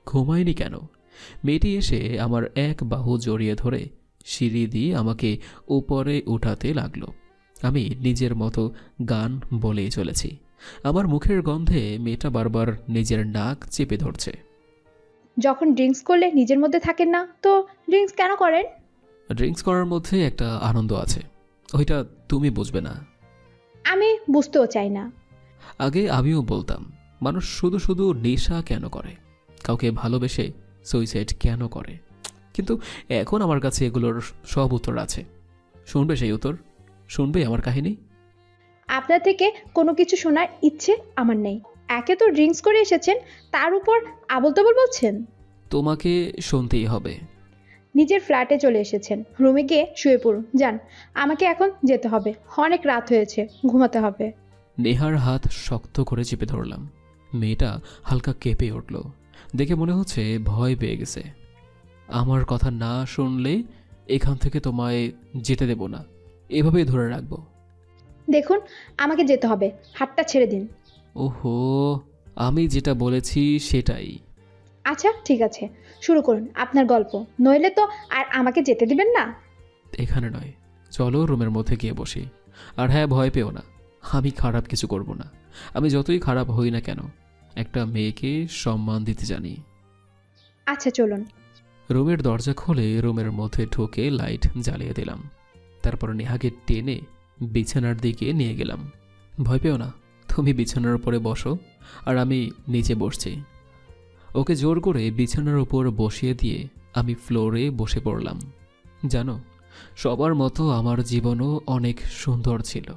Speaker 1: ঘুমায়নি কেন? মেয়েটি এসে আমার এক বাহু জড়িয়ে ধরে সিঁড়ি দিয়ে আমাকে উপরে উঠাতে লাগলো। আমি নিজের মতো গান বলেই চলেছি। আমার মুখের গন্ধে মেয়েটা বারবার নিজের নাক চেপে ধরছে।
Speaker 4: যখন ড্রিঙ্কস করলে নিজের মধ্যে থাকেন না, তো ড্রিঙ্কস কেন করেন?
Speaker 1: ড্রিঙ্কস করার মধ্যে একটা আনন্দ আছে, ওইটা তুমি বুঝবে না।
Speaker 4: আমি বুঝতেও চাই না।
Speaker 1: আগে আমিও বলতাম মানুষ শুধু শুধু নেশা কেন করে, কাউকে ভালোবেসে সুইসাইড কেন করে, কিন্তু এখন আমার কাছে এগুলোর সব উত্তর আছে। শুনবে সেই উত্তর? শুনবে আমার কাহিনী?
Speaker 4: আপনার থেকে কোনো কিছু শোনার ইচ্ছে আমার নেই। একে তো ড্রিঙ্কস করে এসেছেন, তার উপর আবোল তাবোল বলছেন।
Speaker 1: তোমাকে শুনতেই হবে।
Speaker 4: নিজের ফ্ল্যাটে চলে এসেছেন, রুমে গিয়ে শুয়ে পড়ুন। যান, আমাকে এখন যেতে হবে, অনেক রাত হয়েছে, ঘুমাতে হবে।
Speaker 1: নেহার হাত শক্ত করে চেপে ধরলাম। মেয়েটা হালকা কেঁপে উঠল, দেখে মনে হচ্ছে ভয় পেয়ে গেছে। আমার কথা না শুনলে এখান থেকে তোমায় যেতে দেব না, এভাবেই ধরে রাখবো।
Speaker 4: দেখুন, আমাকে যেতে হবে, হাতটা ছেড়ে দিন।
Speaker 1: ওহো, আমি যেটা বলেছি সেটাই।
Speaker 4: আচ্ছা ঠিক আছে, শুরু করুন আপনার গল্প, নইলে তো আর আমাকে যেতে দিবেন না।
Speaker 1: এখানে নয়, চলো রুমের মধ্যে গিয়ে বসি। আর হ্যাঁ, ভয় পেও না, আমি খারাপ কিছু করব না। আমি যতই খারাপ হই না কেন, একটা মেয়েকে সম্মান দিতে জানি।
Speaker 4: আচ্ছা চলুন।
Speaker 1: রুমের দরজা খুলে রুমের মধ্যে ঢুকে লাইট জ্বালিয়ে দিলাম। তারপর নেহাকে টেনে বিছানার দিকে নিয়ে গেলাম। ভয় পেও না, তুমি বিছানার উপরে বসো আর আমি নিচে বসছি। ওকে জোর করে বিছানার উপর বসিয়ে দিয়ে আমি ফ্লোরে বসে পড়লাম। জানো, সবার মতো আমার জীবনও অনেক সুন্দর ছিল।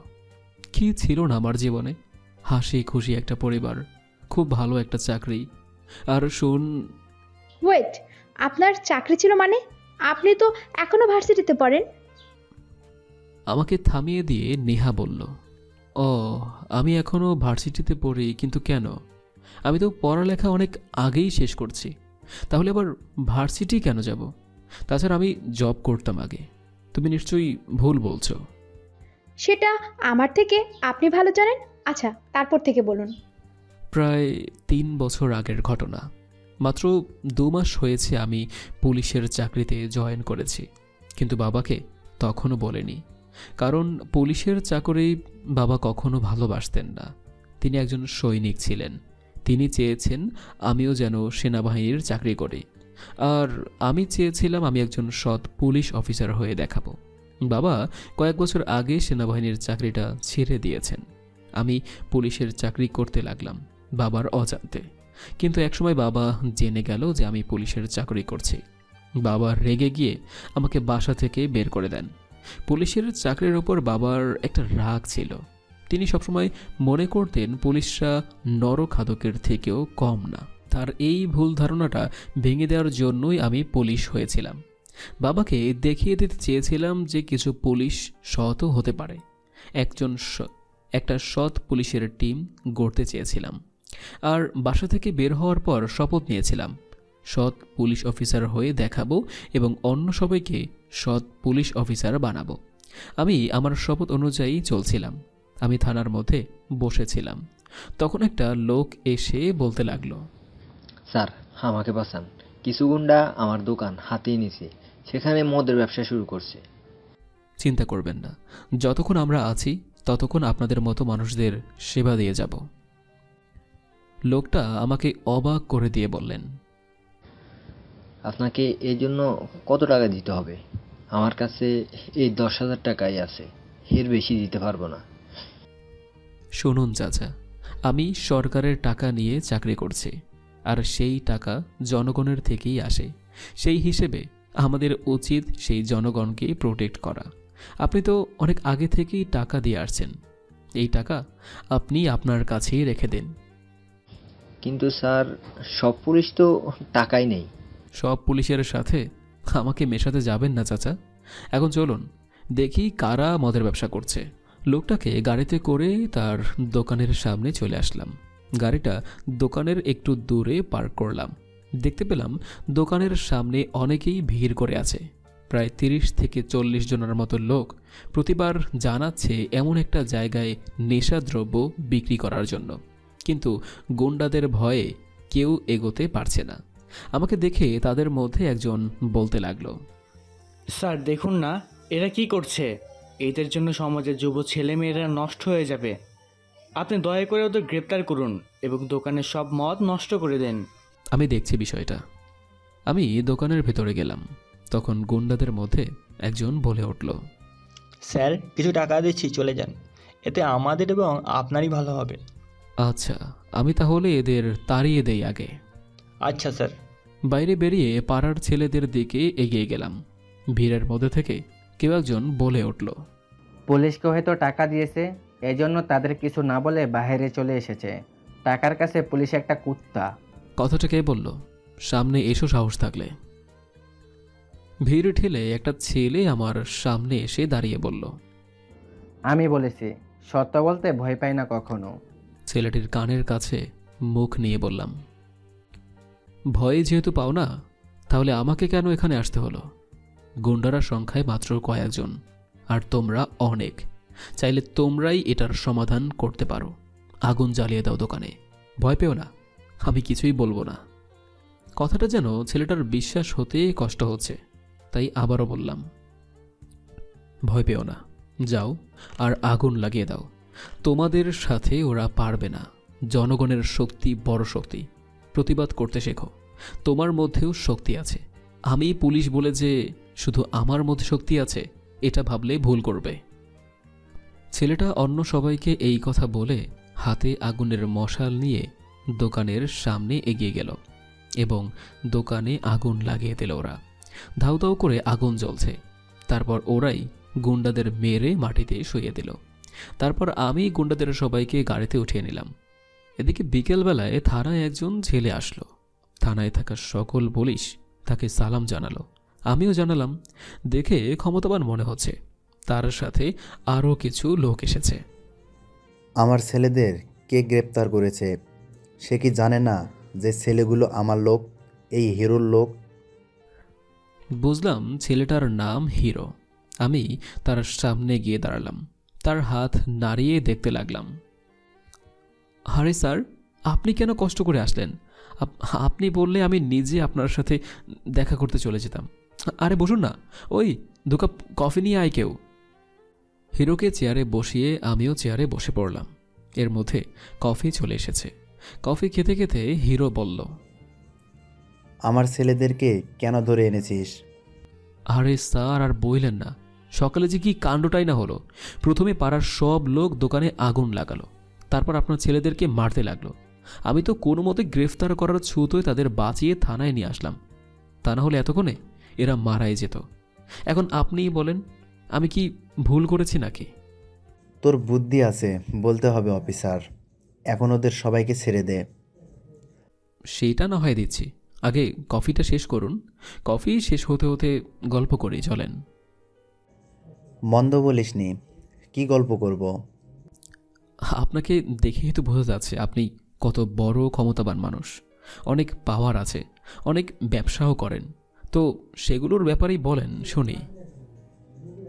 Speaker 1: কি ছিল না আমার জীবনে? হাসি খুশি একটা পরিবার, খুব ভালো একটা চাকরি, আর
Speaker 4: ওয়েট, আপনার চাকরি ছিল মানে? আপনি তো এখনো ভার্সিটিতে পড়েন।
Speaker 1: আমাকে থামিয়ে দিয়ে নেহা বলল, ও আমি এখনও ভার্সিটিতে পড়ি, কিন্তু কেন? আমি তো পড়ালেখা অনেক আগেই শেষ করছি, তাহলে আবার ভার্সিটি কেন যাব? তাছাড়া আমি জব করতাম আগে। তুমি নিশ্চয়ই ভুল বলছো।
Speaker 4: সেটা আমার থেকে আপনি ভালো জানেন। আচ্ছা, তারপর থেকে বলুন।
Speaker 1: প্রায় 3 বছর আগের ঘটনা। মাত্র 2 মাস হয়েছে আমি পুলিশের চাকরিতে জয়েন করেছি, কিন্তু বাবাকে তখনও বলিনি। কারণ পুলিশের চাকরি বাবা কখনো ভালোবাসতেন না। তিনি একজন সৈনিক ছিলেন। তিনি চেয়েছেন আমিও যেন সেনাবাহিনীর চাকরি করি, আর আমি চেয়েছিলাম আমি একজন সৎ পুলিশ অফিসার হয়ে দেখাবো। বাবা কয়েক বছর আগে সেনাবাহিনীর চাকরিটা ছেড়ে দিয়েছেন। আমি পুলিশের চাকরি করতে লাগলাম বাবার অজান্তে। কিন্তু একসময় বাবা জেনে গেল যে আমি পুলিশের চাকরি করছি। বাবা রেগে গিয়ে আমাকে বাসা থেকে বের করে দেন। পুলিশের চাকরির ওপর বাবার একটা রাগ ছিল। তিনি সবসময় মনে করতেন পুলিশরা নরখাদকের থেকেও কম না। তার এই ভুল ধারণাটা ভেঙে দেওয়ার জন্যই আমি পুলিশ হয়েছিলাম। বাবাকে দেখিয়ে দিতে চেয়েছিলাম যে কিছু পুলিশ সৎও হতে পারে। একটা সৎ পুলিশের টিম গড়তে চেয়েছিলাম। আর বাসা থেকে বের হওয়ার পর শপথ নিয়েছিলাম সৎ পুলিশ অফিসার হয়ে দেখাবো এবং অন্য সবাইকে সৎ পুলিশ অফিসার বানাবো। আমি আমার শপথ অনুযায়ী চলছিলাম। আমি থানার মধ্যে বসেছিলাম। তখন একটা লোক এসে বলতে লাগলো,
Speaker 12: স্যার আমাকে বাঁচান, কিছু গুন্ডা আমার দোকান হাতিয়ে নিছে, সেখানে মদের ব্যবসা শুরু করছে।
Speaker 1: চিন্তা করবেন না, যতক্ষণ আমরা আছি ততক্ষণ আপনাদের মতো মানুষদের সেবা দিয়ে যাব। লোকটা আমাকে অবাক করে দিয়ে বললেন,
Speaker 12: আপনাকে এই জন্য কত টাকা দিতে হবে? আমার কাছে এই 10,000 টাকাই আছে, এর বেশি দিতে পারবো না।
Speaker 1: শুনুন চাচা, আমি সরকারের টাকা নিয়ে চাকরি করছি, আর সেই টাকা জনগণের থেকেই আসে। সেই হিসেবে আমাদের উচিত সেই জনগণকে প্রোটেক্ট করা। আপনি তো অনেক আগে থেকেই টাকা দিয়ে আসছেন, এই টাকা আপনি আপনার কাছেই রেখে দিন।
Speaker 12: কিন্তু স্যার, সব পুলিশ তো টাকাই নেই।
Speaker 1: সব পুলিশের সাথে আমাকে মেশাতে যাবেন না চাচা। এখন চলুন দেখি কারা মদের ব্যবসা করছে। লোকটাকে গাড়িতে করে তার দোকানের সামনে চলে আসলাম। গাড়িটা দোকানের একটু দূরে পার্ক করলাম। দেখতে পেলাম দোকানের সামনে অনেকেই ভিড় করে আছে। প্রায় 30 থেকে 40 জনের মতো লোক প্রতিবার জানাচ্ছে এমন একটা জায়গায় নেশাদ্রব্য বিক্রি করার জন্য, কিন্তু গুন্ডাদের ভয়ে কেউ এগোতে পারছে না। আমাকে দেখে তাদের মধ্যে একজন বলতে লাগলো,
Speaker 6: স্যার দেখুন না, এরা কি করছে? এদের জন্য সমাজের যুব ছেলেমেয়েরা নষ্ট হয়ে যাবে। আপনি দয়া করে ওদের গ্রেপ্তার করুন এবং দোকানের সব মদ নষ্ট করে দেন।
Speaker 1: আমি দেখছি বিষয়টা। আমি দোকানের ভেতরে গেলাম। তখন গুন্ডাদের মধ্যে একজন বলে উঠল,
Speaker 13: স্যার কিছু টাকা দিচ্ছি, চলে যান, এতে আমাদের এবং আপনারই ভালো হবে।
Speaker 1: আচ্ছা, আমি তাহলে এদের তাড়িয়ে দেই আগে।
Speaker 13: আচ্ছা স্যার।
Speaker 1: বাইরে বেরিয়ে পাড়ার ছেলেদের দিকে এগিয়ে গেলাম। ভিড়ের মধ্যে থেকে কেউ একজন বলে উঠল,
Speaker 2: পুলিশকে হয়তো টাকা দিয়েছে, এজন্য তাদের কিছু না বলে বাইরে চলে এসেছে। টাকার কাছে পুলিশ একটা কুত্তা।
Speaker 1: কথাটা কে বলল? সামনে এসো সাহস থাকলে। ভিড় ঠেলে একটা ছেলে আমার সামনে এসে দাঁড়িয়ে বলল।
Speaker 2: আমি বলেছি, সত্য বলতে ভয় পাই না কখনো।
Speaker 1: ছেলেটির কানের কাছে মুখ নিয়ে বললাম, ভয়ে যেহেতু পাও না, তাহলে আমাকে কেন এখানে আসতে হলো? গুন্ডারা সংখ্যায় মাত্র কয়েকজন, আর তোমরা অনেক। চাইলে তোমরাই এটার সমাধান করতে পারো। আগুন জ্বালিয়ে দাও দোকানে, ভয় পেও না, আমি কিছুই বলবো না। কথাটা যেন ছেলেটার বিশ্বাস হতে কষ্ট হচ্ছে, তাই আবারও বললাম, ভয় পেও না, যাও আর আগুন লাগিয়ে দাও। তোমাদের সাথে ওরা পারবে না। জনগণের শক্তি বড় শক্তি, প্রতিবাদ করতে শেখো। তোমার মধ্যেও শক্তি আছে। আমি পুলিশ বলে যে শুধু আমার মধ্যে শক্তি আছে, এটা ভাবলে ভুল করবে। ছেলেটা অন্য সবাইকে এই কথা বলে হাতে আগুনের মশাল নিয়ে দোকানের সামনে এগিয়ে গেল এবং দোকানে আগুন লাগিয়ে দিল ওরা। ধাউ ধাউ করে আগুন জ্বলছে। তারপর ওরাই গুন্ডাদের মেরে মাটিতে শুইয়ে দিল। তারপর আমি গুন্ডাদের সবাইকে গাড়িতে উঠিয়ে নিলাম। এদিকে বিকেলবেলায় থানায় একজন ছেলে আসলো। থানায় থাকা সকল পুলিশ তাকে সালাম জানালো, আমিও জানালাম। দেখে ক্ষমতাবান মনে হচ্ছে। তার সাথে আরও কিছু লোক এসেছে।
Speaker 14: আমার ছেলেদের কে গ্রেপ্তার করেছে? সে কি জানে না যে ছেলেগুলো আমার লোক, এই হিরোর লোক?
Speaker 1: বুঝলাম ছেলেটার নাম হিরো। আমি তার সামনে গিয়ে দাঁড়ালাম, তার হাত নাড়িয়ে দেখতে লাগলাম। আরে স্যার, আপনি কেন কষ্ট করে আসলেন? আপনি বললে আমি নিজে আপনার সাথে দেখা করতে চলে যেতাম। আরে বসুন না, ওই 2 কাপ কফি নিয়ে আয় কেউ। হিরোকে চেয়ারে বসিয়ে আমিও চেয়ারে বসে পড়লাম। এর মধ্যে কফি চলে এসেছে। কফি খেতে খেতে হিরো বলল,
Speaker 14: আমার ছেলেদেরকে কেন ধরে এনেছিস?
Speaker 1: আরে স্যার, আর বইলেন না, সকালে যে কি কাণ্ডটাই না হলো। প্রথমে পাড়ার সব লোক দোকানে আগুন লাগালো, তারপর আপনার ছেলেদেরকে মারতে লাগলো। আমি তো কোনো মতে গ্রেফতার করার ছুতোয় তাদের বাঁচিয়ে থানায় নিয়ে আসলাম। তা না হলে এতক্ষণে এরা মারাই যেত। এখন আপনিই বলেন, আমি কি ভুল করেছি নাকি?
Speaker 14: তোর বুদ্ধি আছে বলতে হবে অফিসার। এখন ওদের সবাইকে ছেড়ে দে।
Speaker 1: সেইটা না হয় দিচ্ছি, আগে কফিটা শেষ করুন। কফি শেষ হতে হতে গল্প করি, চলেন।
Speaker 14: মন্দ বলিসনি, কি গল্প করব?
Speaker 1: আপনাকে দেখেই তো বোঝা যাচ্ছে আপনি কত বড় ক্ষমতাবান মানুষ। অনেক পাওয়ার আছে, অনেক ব্যবসাও করেন। তো সেগুলোর ব্যাপারেই বলেন শুনি।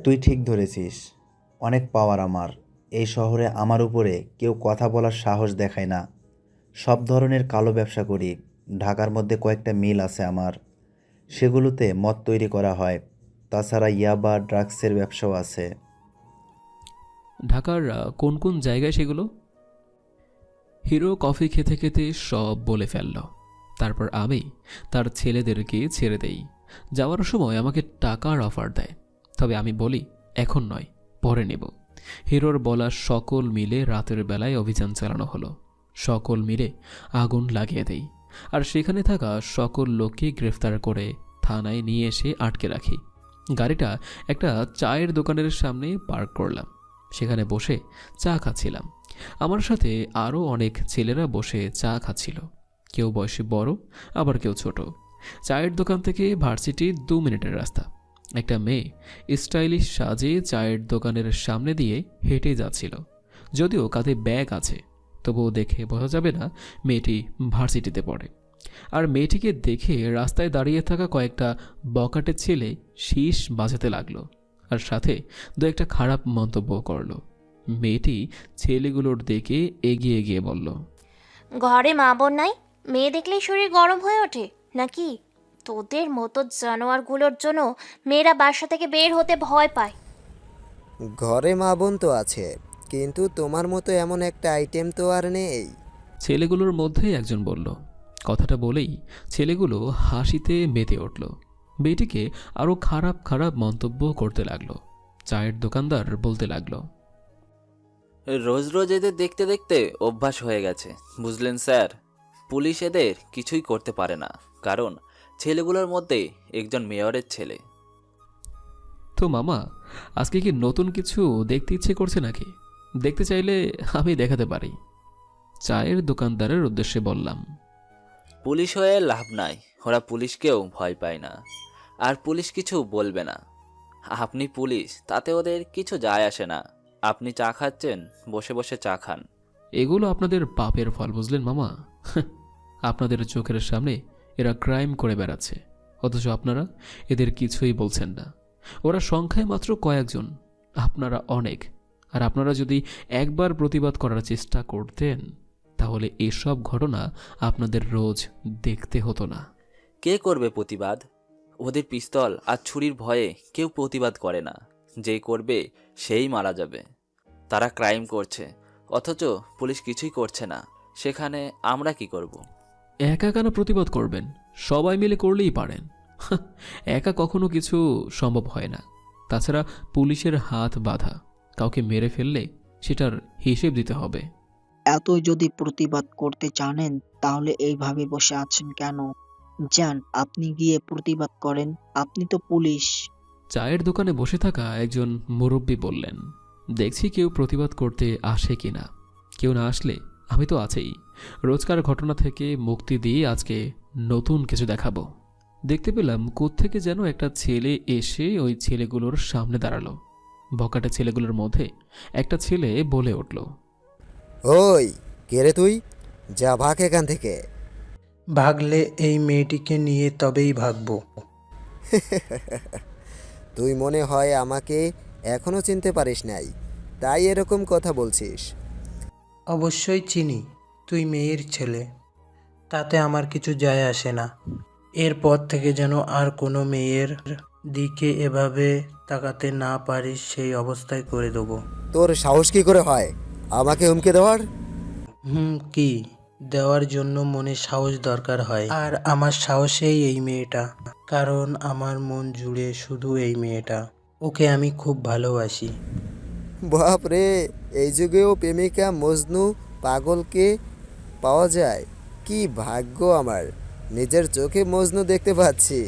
Speaker 14: তুই ঠিক ধরেছিস, অনেক পাওয়ার আমার। এই শহরে আমার উপরে কেউ কথা বলার সাহস দেখায় না। সব ধরনের কালো ব্যবসা করি। ঢাকার মধ্যে কয়েকটা মিল আছে আমার, সেগুলোতে মদ তৈরি করা হয়। তাছাড়া ইয়াবা, ড্রাগসের ব্যবসাও আছে।
Speaker 1: ঢাকার কোন কোন জায়গায় সেগুলো? হিরো কফি খেতে খেতে সব বলে ফেলল। তারপর আমি তার ছেলেদেরকে ছেড়ে দেই। যাওয়ার সময় আমাকে টাকার অফার দেয়, তবে আমি বলি এখন নয়, পরে নেব। হিরোর বলা সকল মিলে রাতের বেলায় অভিযান চালানো হলো। সকল মিলে আগুন লাগিয়ে দেই, আর সেখানে থাকা সকল লোককে গ্রেফতার করে থানায় নিয়ে এসে আটকে রাখি। গাড়িটা একটা চায়ের দোকানের সামনে পার্ক করলাম। সেখানে বসে চা খাচ্ছিলাম। আমার সাথে আরও অনেক ছেলেরা বসে চা খাচ্ছিল। কেউ বয়সে বড়, আবার কেউ ছোট। চায়ের দোকান থেকে ভার্সিটি 2 মিনিটের রাস্তা। একটা মেয়ে স্টাইলিশ সাজে চায়ের দোকানের সামনে দিয়ে হেঁটে যাচ্ছিল। যদিও কাঁধে ব্যাগ আছে, তবুও দেখে বোঝা যাবে না মেয়েটি ভার্সিটিতে পড়ে। আর মেয়েটিকে দেখে রাস্তায় দাঁড়িয়ে থাকা কয়েকটা বকাটে ছেলে শীষ বাজাতে লাগলো, আর সাথে 2-একটা খারাপ মন্তব্য করলো। মেয়েটি ছেলেগুলোর দিকে এগিয়ে গিয়ে বলল,
Speaker 15: ঘরে মা বোন নাই, মেয়ে দেখলেই শরীর গরম হয়ে ওঠে নাকি? তোদের মতো জানোয়ারগুলোর জন্য মেয়েরা বাসা থেকে বের হতে ভয় পায়।
Speaker 5: ঘরে মা বোন তো আছে, কিন্তু তোমার মতো এমন একটা আইটেম তো আর নেই।
Speaker 1: ছেলেগুলোর মধ্যে একজন বলল। কথাটা বলেই ছেলেগুলো হাসিতে মেতে উঠল। মেয়েটিকে আরও খারাপ খারাপ মন্তব্য করতে লাগলো। চায়ের দোকানদার বলতে লাগলো,
Speaker 16: রোজ রোজ এদের দেখতে দেখতে অভ্যাস হয়ে গেছে, বুঝলেন স্যার? পুলিশ এদের কিছুই করতে পারে না, কারণ ছেলেগুলোর মধ্যে একজন মেয়রের ছেলে।
Speaker 1: তো মামা, আজকে কি নতুন কিছু দেখতে ইচ্ছে করছে নাকি? দেখতে চাইলে আমি দেখাতে পারি। চায়ের দোকানদারের উদ্দেশ্যে বললাম,
Speaker 16: পুলিশ হয়ে লাভ নাই, ওরা পুলিশকেও ভয় পায় না। আর পুলিশ কিছু বলবে না। আপনি পুলিশ, তাতে ওদের কিছু যায় আসে না। আপনি চা খাচ্ছেন, বসে বসে চা খান।
Speaker 1: এগুলো আপনাদের পাপের ফল, বুঝলেন মামা? আপনাদের চোখের সামনে এরা ক্রাইম করে বেড়াচ্ছে, অথচ আপনারা এদের কিছুই বলছেন না। ওরা সংখ্যায় মাত্র কয়েকজন, আপনারা অনেক। আর আপনারা যদি একবার প্রতিবাদ করার চেষ্টা করতেন, তাহলে এসব ঘটনা আপনাদের রোজ দেখতে হতো না।
Speaker 16: কে করবে প্রতিবাদ? ওদের পিস্তল আর ছুরির ভয়ে কেউ প্রতিবাদ করে না। যেই করবে সেই মারা যাবে। তারা ক্রাইম করছে, অথচ পুলিশ কিছুই করছে না। সেখানে আমরা কি করব?
Speaker 1: একা কেন প্রতিবাদ করবেন? সবাই মিলে করলেই পারেন। একা কখনো কিছু সম্ভব হয় না। তাছাড়া পুলিশের হাত বাঁধা, কাউকে মেরে ফেললে সেটার হিসেব দিতে হবে।
Speaker 17: এতই যদি প্রতিবাদ করতে জানেন তাহলে এইভাবে বসে আছেন কেন? যান, আপনি গিয়ে প্রতিবাদ করেন, আপনি তো পুলিশ।
Speaker 1: চায়ের দোকানে বসে থাকা একজন মুরব্বী বললেন, দেখছি কেউ প্রতিবাদ করতে আসে কিনা। কেউ না আসলে আমি তো আছেই। রোজকার ঘটনা থেকে মুক্তি দিয়ে আজকে নতুন কিছু দেখাবো। দেখতে পেলাম কোত্থেকে যেন একটা ছেলে এসে ওই ছেলেগুলোর সামনে দাঁড়ালো। বকাটে ছেলেগুলোর মধ্যে একটা ছেলে বলে উঠল,
Speaker 5: ওই কে রে তুই? যা ভাগ এখান থেকে।
Speaker 18: ভাগলে এই মেয়েটিকে নিয়ে তবেই ভাগবো।
Speaker 5: তুই মনে হয় আমাকে এখনো চিনতে পারিস নাই, তাই এরকম কথা বলছিস।
Speaker 18: অবশ্যই চিনি, তুই মেয়ের ছেলে, তাতে আমার কিছু যায় আসে না। এরপর থেকে যেন আর কোনো মেয়ের দিকে এভাবে তাকাতে না পারিস সেই অবস্থায় করে দেবো।
Speaker 5: তোর সাহস কি করে হয় আমাকে হুমকি দেওয়ার?
Speaker 18: কি দেওয়ার জন্য মনে সাহস দরকার হয়, আর আমার সাহসেই এই মেয়েটা। কারণ আমার মন জুড়ে শুধু এই মেয়েটা, ওকে আমি খুব ভালোবাসি।
Speaker 5: বাপ রে, এই যুগেও প্রেমিকা মজনু পাগলকে পাওয়া যায়? কি ভাগ্য আমার, নিজের চোখে মজনু দেখতে পাচ্ছি।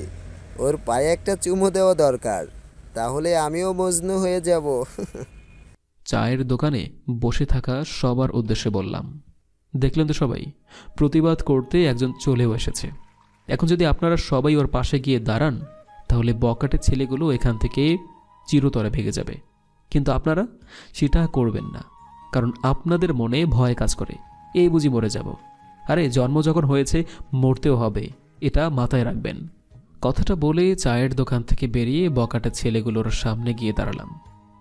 Speaker 5: ওর পায়ে একটা চুমু দেওয়া দরকার, তাহলে আমিও মজনু হয়ে যাব।
Speaker 1: চায়ের দোকানে বসে থাকা সবার উদ্দেশ্যে বললাম, দেখলেন তো সবাই, প্রতিবাদ করতে একজন চলেও এসেছে। এখন যদি আপনারা সবাই ওর পাশে গিয়ে দাঁড়ান, তাহলে বকাটে ছেলেগুলো এখান থেকে চিরতরে ভেঙে যাবে। কিন্তু আপনারা সেটা করবেন না, কারণ আপনাদের মনে ভয় কাজ করে, এই বুঝি মরে যাব। আরে জন্ম যখন হয়েছে মরতেও হবে, এটা মাথায় রাখবেন। কথাটা বলে চায়ের দোকান থেকে বেরিয়ে বকাটে ছেলেগুলোর সামনে গিয়ে দাঁড়ালাম।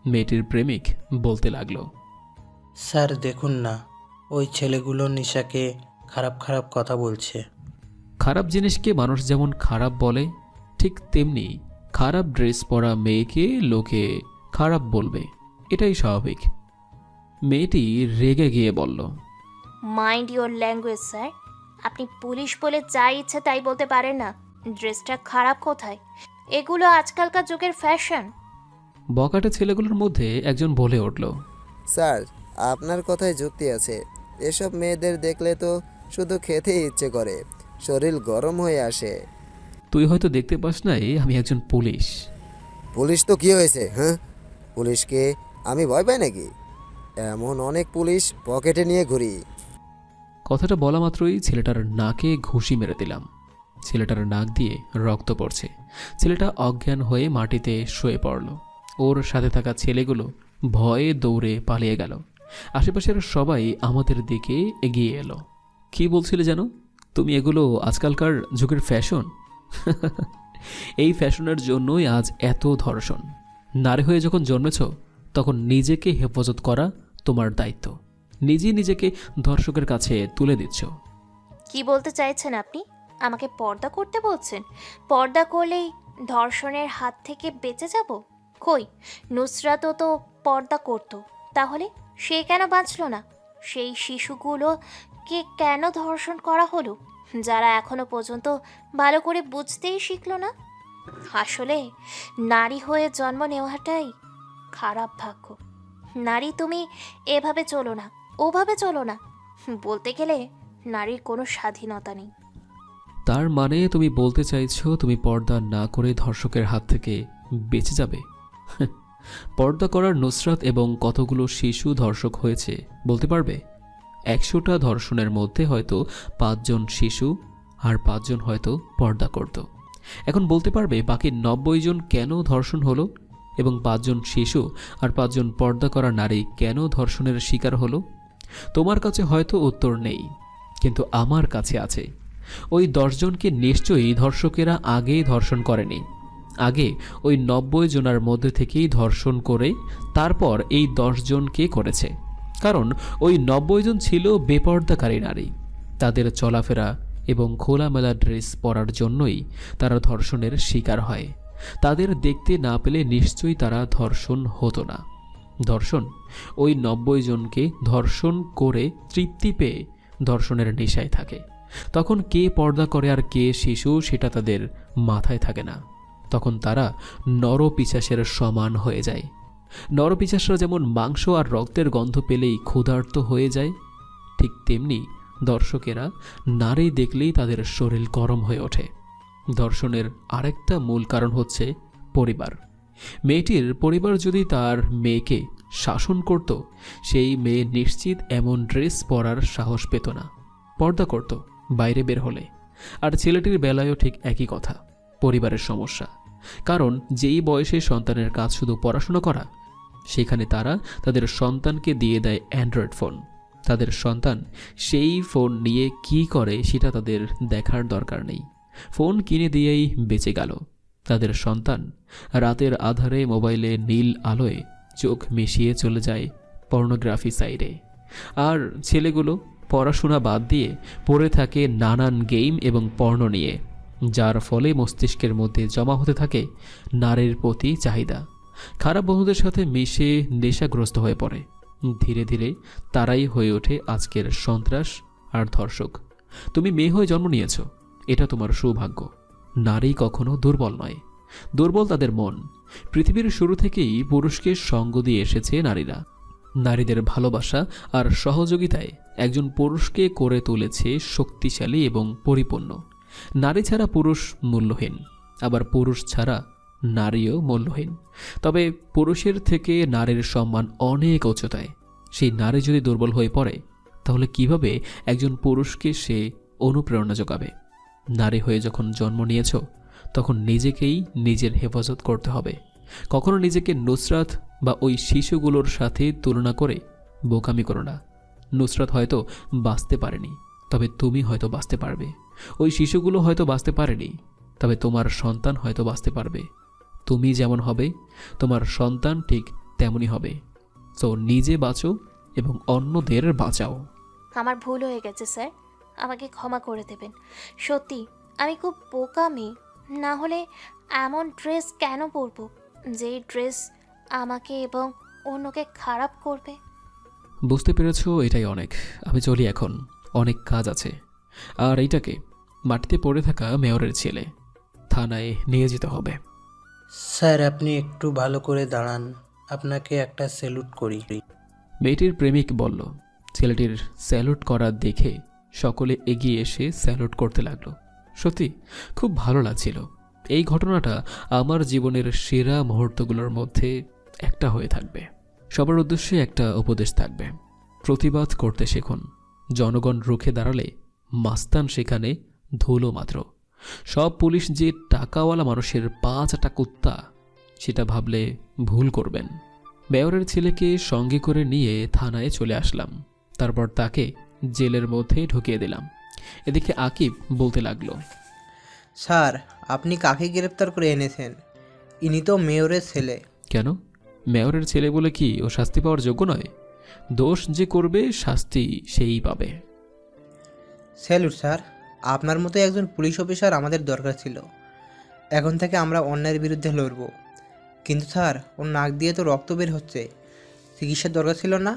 Speaker 1: মেয়েটির প্রেমিক বলতে লাগলো,
Speaker 18: স্যার দেখুন না, ওই ছেলেগুলো নিশাকে খারাপ খারাপ কথা বলছে।
Speaker 1: খারাপ জিনিসকে মানুষ যেমন খারাপ বলে, ঠিক তেমনি খারাপ ড্রেস পরা মেয়েকে লোকে খারাপ বলবে, এটাই স্বাভাবিক। মেয়েটি রেগে গিয়ে বলল,
Speaker 15: মাইন্ড ইওর ল্যাঙ্গুয়েজ স্যার। আপনি পুলিশ বলে যা ইচ্ছে তাই বলতে পারেন না। ড্রেসটা খারাপ কোথায়? এগুলো আজকালকার যুগের ফ্যাশন।
Speaker 1: বকাটে ছেলেগুলোর মধ্যে একজন বলে উঠল,
Speaker 5: স্যার, আপনার কথায় যুক্তি আছে। এসব মেয়েদের দেখলে তো শুধু খেতেই ইচ্ছে করে, শরীর গরম হয়ে আসে।
Speaker 1: তুই হয়তো দেখতে পাস নাই আমি একজন পুলিশ।
Speaker 5: পুলিশ তো কি হয়েছে? হ্যাঁ, পুলিশকে আমি ভয় পাই নাকি? এমন অনেক পুলিশ পকেটে নিয়ে ঘুরি।
Speaker 1: কথাটা বলা মাত্রই ছেলেটার নাকে ঘুষি মেরে দিলাম। ছেলেটার নাক দিয়ে রক্ত পড়ছে। ছেলেটা অজ্ঞান হয়ে মাটিতে শুয়ে পড়ল। ওর সাথে থাকা ছেলেগুলো ভয়ে দৌড়ে পালিয়ে গেল। আশেপাশের সবাই আমাদের দিকে এগিয়ে এলো। কি বলছিলে যেন তুমি? এগুলো আজকালকার যুগের ফ্যাশন। এই ফ্যাশনের জন্যই আজ এত ধর্ষণ। নারী হয়ে যখন জন্মেছ, তখন নিজেকে হেফাজত করা তোমার দায়িত্ব। নিজেই নিজেকে ধর্ষকের কাছে তুলে দিচ্ছ।
Speaker 15: কি বলতে চাইছেন আপনি? আমাকে পর্দা করতে বলছেন? পর্দা করলেই ধর্ষণের হাত থেকে বেঁচে যাব? কই, নুসরাতও তো পর্দা করতো, তাহলে সে কেন বাঁচল না? সেই শিশুগুলোকে কেন ধর্ষণ করা হলো, যারা এখনো পর্যন্ত ভালো করে বুঝতেই শিখল না? আসলে নারী হয়ে জন্ম নেওয়াটাই খারাপ ভাগ্য। নারী, তুমি এভাবে চলো না, ওভাবে চলো না। বলতে গেলে নারীর কোনো স্বাধীনতা নেই।
Speaker 1: তার মানে তুমি বলতে চাইছো তুমি পর্দা না করে ধর্ষকের হাত থেকে বেঁচে যাবে? পর্দা করার নুসরাত এবং কতগুলো শিশু ধর্ষক হয়েছে বলতে পারবে? 100টা ধর্ষণের মধ্যে হয়তো 5 জন শিশু আর 5 জন হয়তো পর্দা করত। এখন বলতে পারবে বাকি 90 জন কেন ধর্ষণ হলো এবং 5 জন শিশু আর 5 জন পর্দা করা নারী কেন ধর্ষণের শিকার হলো? তোমার কাছে হয়তো উত্তর নেই, কিন্তু আমার কাছে আছে। ওই 10 জনকে নিশ্চয়ই ধর্ষকেরা আগেই ধর্ষণ করেনি। আগে ওই 90 জনের মধ্যে থেকেই ধর্ষণ করে তারপর এই 10 জনকে করেছে। কারণ ওই 90 জন ছিল বেপর্দাকারী নারী। তাদের চলাফেরা এবং খোলামেলা ড্রেস পরার জন্যই তারা ধর্ষণের শিকার হয়। তাদের দেখতে না পেলে নিশ্চয়ই তারা ধর্ষণ হতো না। ধর্ষণ ওই 90 জনকে ধর্ষণ করে তৃপ্তি পেয়ে ধর্ষণের নেশায় থাকে। তখন কে পর্দা করে আর কে শিশু সেটা তাদের মাথায় থাকে না। তখন তারা নরপিশাচের সমান হয়ে যায়। নরপিশাচরা যেমন মাংস আর রক্তের গন্ধ পেলেই ক্ষুধার্ত হয়ে যায়, ঠিক তেমনি দর্শকেরা নারী দেখলেই তাদের শরীর গরম হয়ে ওঠে। ধর্ষণের আরেকটা মূল কারণ হচ্ছে পরিবার। মেয়েটির পরিবার যদি তার মেয়েকে শাসন করত, সেই মেয়ে নিশ্চিত এমন ড্রেস পরার সাহস পেত না, পর্দা করত বাইরে বের হলে। আর ছেলেটির বেলায়ও ঠিক একই কথা, পরিবারের সমস্যা। কারণ যেই বয়সে সন্তানের কাজ শুধু পড়াশোনা করা, সেখানে তারা তাদের সন্তানকে দিয়ে দেয় অ্যান্ড্রয়েড ফোন। তাদের সন্তান সেই ফোন নিয়ে কি করে সেটা তাদের দেখার দরকার নেই, ফোন কিনে দিয়েই বেঁচে গেল। তাদের সন্তান রাতের আধারে মোবাইলে নীল আলোয় চোখ মিশিয়ে চলে যায় পর্নোগ্রাফি সাইডে। আর ছেলেগুলো পড়াশোনা বাদ দিয়ে পড়ে থাকে নানান গেম এবং পর্নো নিয়ে, যার ফলে মস্তিষ্কের মধ্যে জমা হতে থাকে নারীর প্রতি চাহিদা। খারাপ বন্ধুদের সাথে মিশে নেশাগ্রস্ত হয়ে পড়ে। ধীরে ধীরে তারাই হয়ে ওঠে আজকের সন্ত্রাস আর ধর্ষক। তুমি মেয়ে হয়ে জন্ম নিয়েছ, এটা তোমার সৌভাগ্য। নারী কখনো দুর্বল নয়, দুর্বল তাদের মন। পৃথিবীর শুরু থেকেই পুরুষকে সঙ্গ দিয়ে এসেছে নারীরা। নারীদের ভালোবাসা আর সহযোগিতায় একজন পুরুষকে করে তুলেছে শক্তিশালী এবং পরিপূর্ণ। নারী ছাড়া পুরুষ মূল্যহীন, আবার পুরুষ ছাড়া নারীও মূল্যহীন। তবে পুরুষের থেকে নারীর সম্মান অনেক উচ্চতায়। সেই নারী যদি দুর্বল হয়ে পড়ে, তাহলে কিভাবে একজন পুরুষকে সে অনুপ্রেরণা যোগাবে? নারী হয়ে যখন জন্ম নিয়েছ, তখন নিজেকেই নিজের হেফাজত করতে হবে। কখনো নিজেকে নুসরাত বা ওই শিশুগুলোর সাথে তুলনা করে বোকামি করো না। নুসরাত হয়তো বাঁচতে পারেনি, তবে তুমি হয়তো বাঁচতে পারবে। ওই শিশুগুলো হয়তো বাঁচতে পারেনি, তবে তোমার সন্তান হয়তো বাঁচতে পারবে। তুমি যেমন হবে, তোমার সন্তান ঠিক তেমনই হবে। তো নিজে বাঁচো এবং অন্যদের বাঁচাও।
Speaker 15: আমার ভুল হয়ে গেছে স্যার, আমাকে ক্ষমা করে দেবেন। সত্যি আমি খুব বোকা মেয়ে, না হলে এমন ড্রেস কেন পরবো যেই ড্রেস আমাকে এবং অন্যকে খারাপ করবে।
Speaker 1: বুঝতে পেরেছ, এটাই অনেক। আমি চলি এখন, অনেক কাজ আছে। আর এইটাকে মাটিতে পড়ে থাকা মেয়রের ছেলে, থানায় নিয়ে যেতে হবে।
Speaker 18: স্যার আপনি একটু ভালো করে দাঁড়ান, আপনাকে একটা স্যালুট করি।
Speaker 1: মেয়েটির প্রেমিক বলল। ছেলেটির স্যালুট করা দেখে সকলে এগিয়ে এসে স্যালুট করতে লাগলো। সত্যি খুব ভালো লাগছিল। এই ঘটনাটা আমার জীবনের সেরা মুহূর্তগুলোর মধ্যে একটা হয়ে থাকবে। সবার উদ্দেশ্যে একটা উপদেশ থাকবে, প্রতিবাদ করতে শেখুন। জনগণ রুখে দাঁড়ালে মাস্তান সেখানে ধুলো মাত্র। সব পুলিশ যে টাকাওয়ালা মানুষের 5টা কুত্তা, সেটা ভাবলে ভুল করবেন। মেয়রের ছেলেকে সঙ্গে করে নিয়ে থানায় চলে আসলাম। তারপর তাকে জেলের মধ্যে ঢুকিয়ে দিলাম। এদিকে আকিব বলতে লাগলো,
Speaker 19: স্যার আপনি কাকে গ্রেপ্তার করে এনেছেন? ইনি তো মেয়রের ছেলে।
Speaker 1: কেন? মেয়রের ছেলে বলে কি ও শাস্তি পাওয়ার যোগ্য নয়? দোষ যে করবে শাস্তি সেই পাবে।
Speaker 19: স্যালুট স্যার, আপনার মতো একজন পুলিশ অফিসার আমাদের দরকার ছিল। এখন থেকে আমরা অন্যায়ের বিরুদ্ধে লড়ব। কিন্তু স্যার ওর নাক দিয়ে তো রক্ত বের হচ্ছে, চিকিৎসার দরকার ছিল না?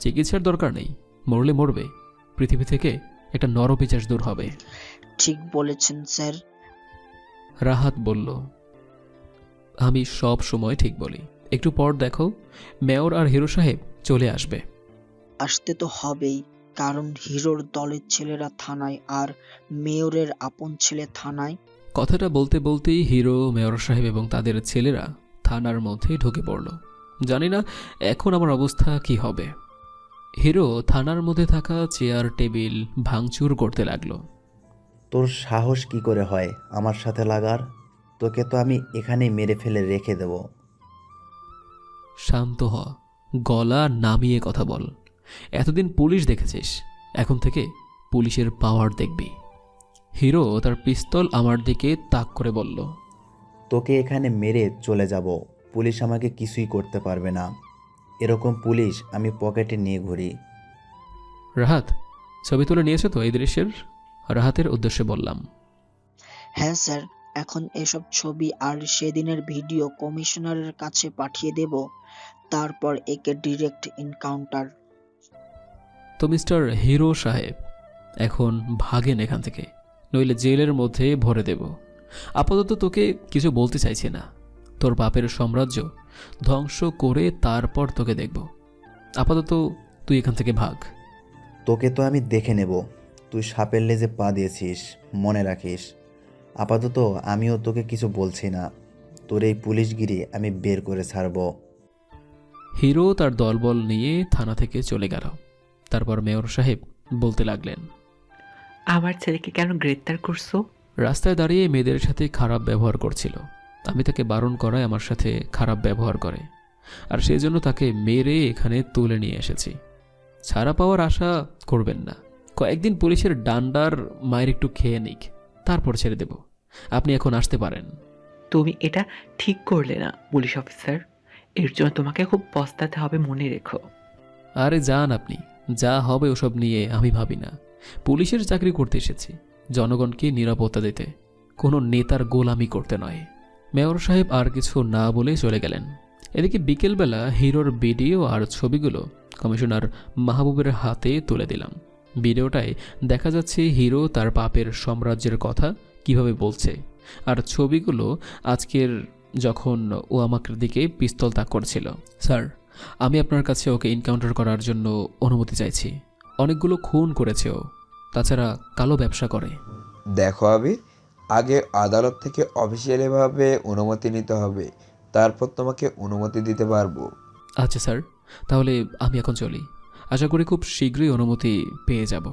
Speaker 1: চিকিৎসার দরকার নেই, মরলে মরবে। পৃথিবী থেকে একটা নরপিশাচ দূর হবে।
Speaker 17: ঠিক বলেছেন স্যার।
Speaker 1: রাহাত বলল, আমি সব সময় ঠিক বলি। একটু পর দেখো মেয়র আর হিরো সাহেব চলে আসবে।
Speaker 17: আসতে তো হবেই, কারণ হিরোর দলের ছেলেরা থানায় আর মেয়রের আপন ছেলে থানায়।
Speaker 1: কথাটা বলতে বলতেই হিরো, মেয়র সাহেব এবং তাদের ছেলেরা থানার মধ্যে ঢুকে পড়ল। জানি না এখন আমার অবস্থা কি হবে। হিরো থানার মধ্যে থাকা চেয়ার টেবিল ভাঙচুর করতে লাগলো।
Speaker 14: তোর সাহস কি করে হয় আমার সাথে লাগার? তোকে তো আমি এখানেই মেরে ফেলে রেখে দেব।
Speaker 1: শান্ত হ, গলা নামিয়ে কথা বল। এতদিন পুলিশ দেখেছিস, এখন থেকে পুলিশের পাওয়ার দেখবি। হিরো তার পিস্তল আমার দিকে তাক করে বলল,
Speaker 14: তোকে এখানে মেরে চলে যাব, পুলিশ আমাকে কিছুই করতে পারবে না। এরকম পুলিশ আমি পকেটে নিয়ে ঘুরি।
Speaker 1: রাহাত, ছবি তুলে নিয়েছো তো এই দৃশ্যের? রাহাতের উদ্দেশ্যে বললাম।
Speaker 17: হ্যাঁ স্যার, এখন এসব ছবি আর সেদিনের ভিডিও কমিশনারের কাছে পাঠিয়ে দেব, তারপর একে ডিরেক্ট এনকাউন্টার।
Speaker 1: তো মিস্টার হিরো সাহেব, এখন ভাগেন এখান থেকে, নইলে জেলের মধ্যে ভরে দেব। আপাতত তোকে কিছু বলতে চাইছি না। তোর বাপের সাম্রাজ্য ধ্বংস করে তারপর তোকে দেখব। আপাতত তুই এখান থেকে ভাগ।
Speaker 14: তোকে তো আমি দেখে নেব, তুই সাপের লেজে পা দিয়েছিস, মনে রাখিস। আপাতত আমিও তোকে কিছু বলছি না, তোর এই পুলিশগিরি আমি বের করে ছাড়ব।
Speaker 1: হিরো তার দলবল নিয়ে থানা থেকে চলে গেল। তারপর মেয়র সাহেব বলতে লাগলেন,
Speaker 20: আমার ছেলেকে কেন গ্রেপ্তার করছো?
Speaker 1: রাস্তায় দাঁড়িয়ে মেয়েদের সাথে খারাপ ব্যবহার করছিল। আমি তাকে বারণ করায় আমার সাথে খারাপ ব্যবহার করে, আর সেই জন্য তাকে মেরে এখানে তুলে নিয়ে এসেছি। ছাড়া পাওয়ার আশা করবেন না, কয়েকদিন পুলিশের ডান্ডার মায়ের একটু খেয়ে নিক, তারপর ছেড়ে দেব। আপনি এখন আসতে পারেন।
Speaker 20: তুমি এটা ঠিক করলে না পুলিশ অফিসার, এর জন্য তোমাকে খুব পস্তাতে হবে, মনে রেখো।
Speaker 1: আরে যান আপনি, যা হবে ওসব নিয়ে আমি ভাবি না। পুলিশের চাকরি করতে এসেছি জনগণকে নিরাপত্তা দিতে, কোনো নেতার গোলামি করতে নয়। মেয়র সাহেব আর কিছু না বলে চলে গেলেন। এদিকে বিকেলবেলা হিরোর ভিডিও আর ছবিগুলো কমিশনার মাহবুবের হাতে তুলে দিলাম। ভিডিওটায় দেখা যাচ্ছে হিরো তার বাপের সাম্রাজ্যের কথা কিভাবে বলছে, আর ছবিগুলো আজকের যখন ও আমাকে দিকে পিস্তল তাক করছিল। স্যার, আমি আপনার কাছে ওকে এনকাউন্টার করার জন্য অনুমতি চাইছি। অনেকগুলো খুন করেছে ও, তাছাড়া কালো ব্যবসা করে।
Speaker 11: দেখো আবির, আগে আদালত থেকে অফিসিয়ালিভাবে অনুমতি নিতে হবে, তারপর তোমাকে অনুমতি দিতে পারবো।
Speaker 1: আচ্ছা স্যার, তাহলে আমি এখন চলি। আশা করি খুব শীঘ্রই অনুমতি পেয়ে যাব।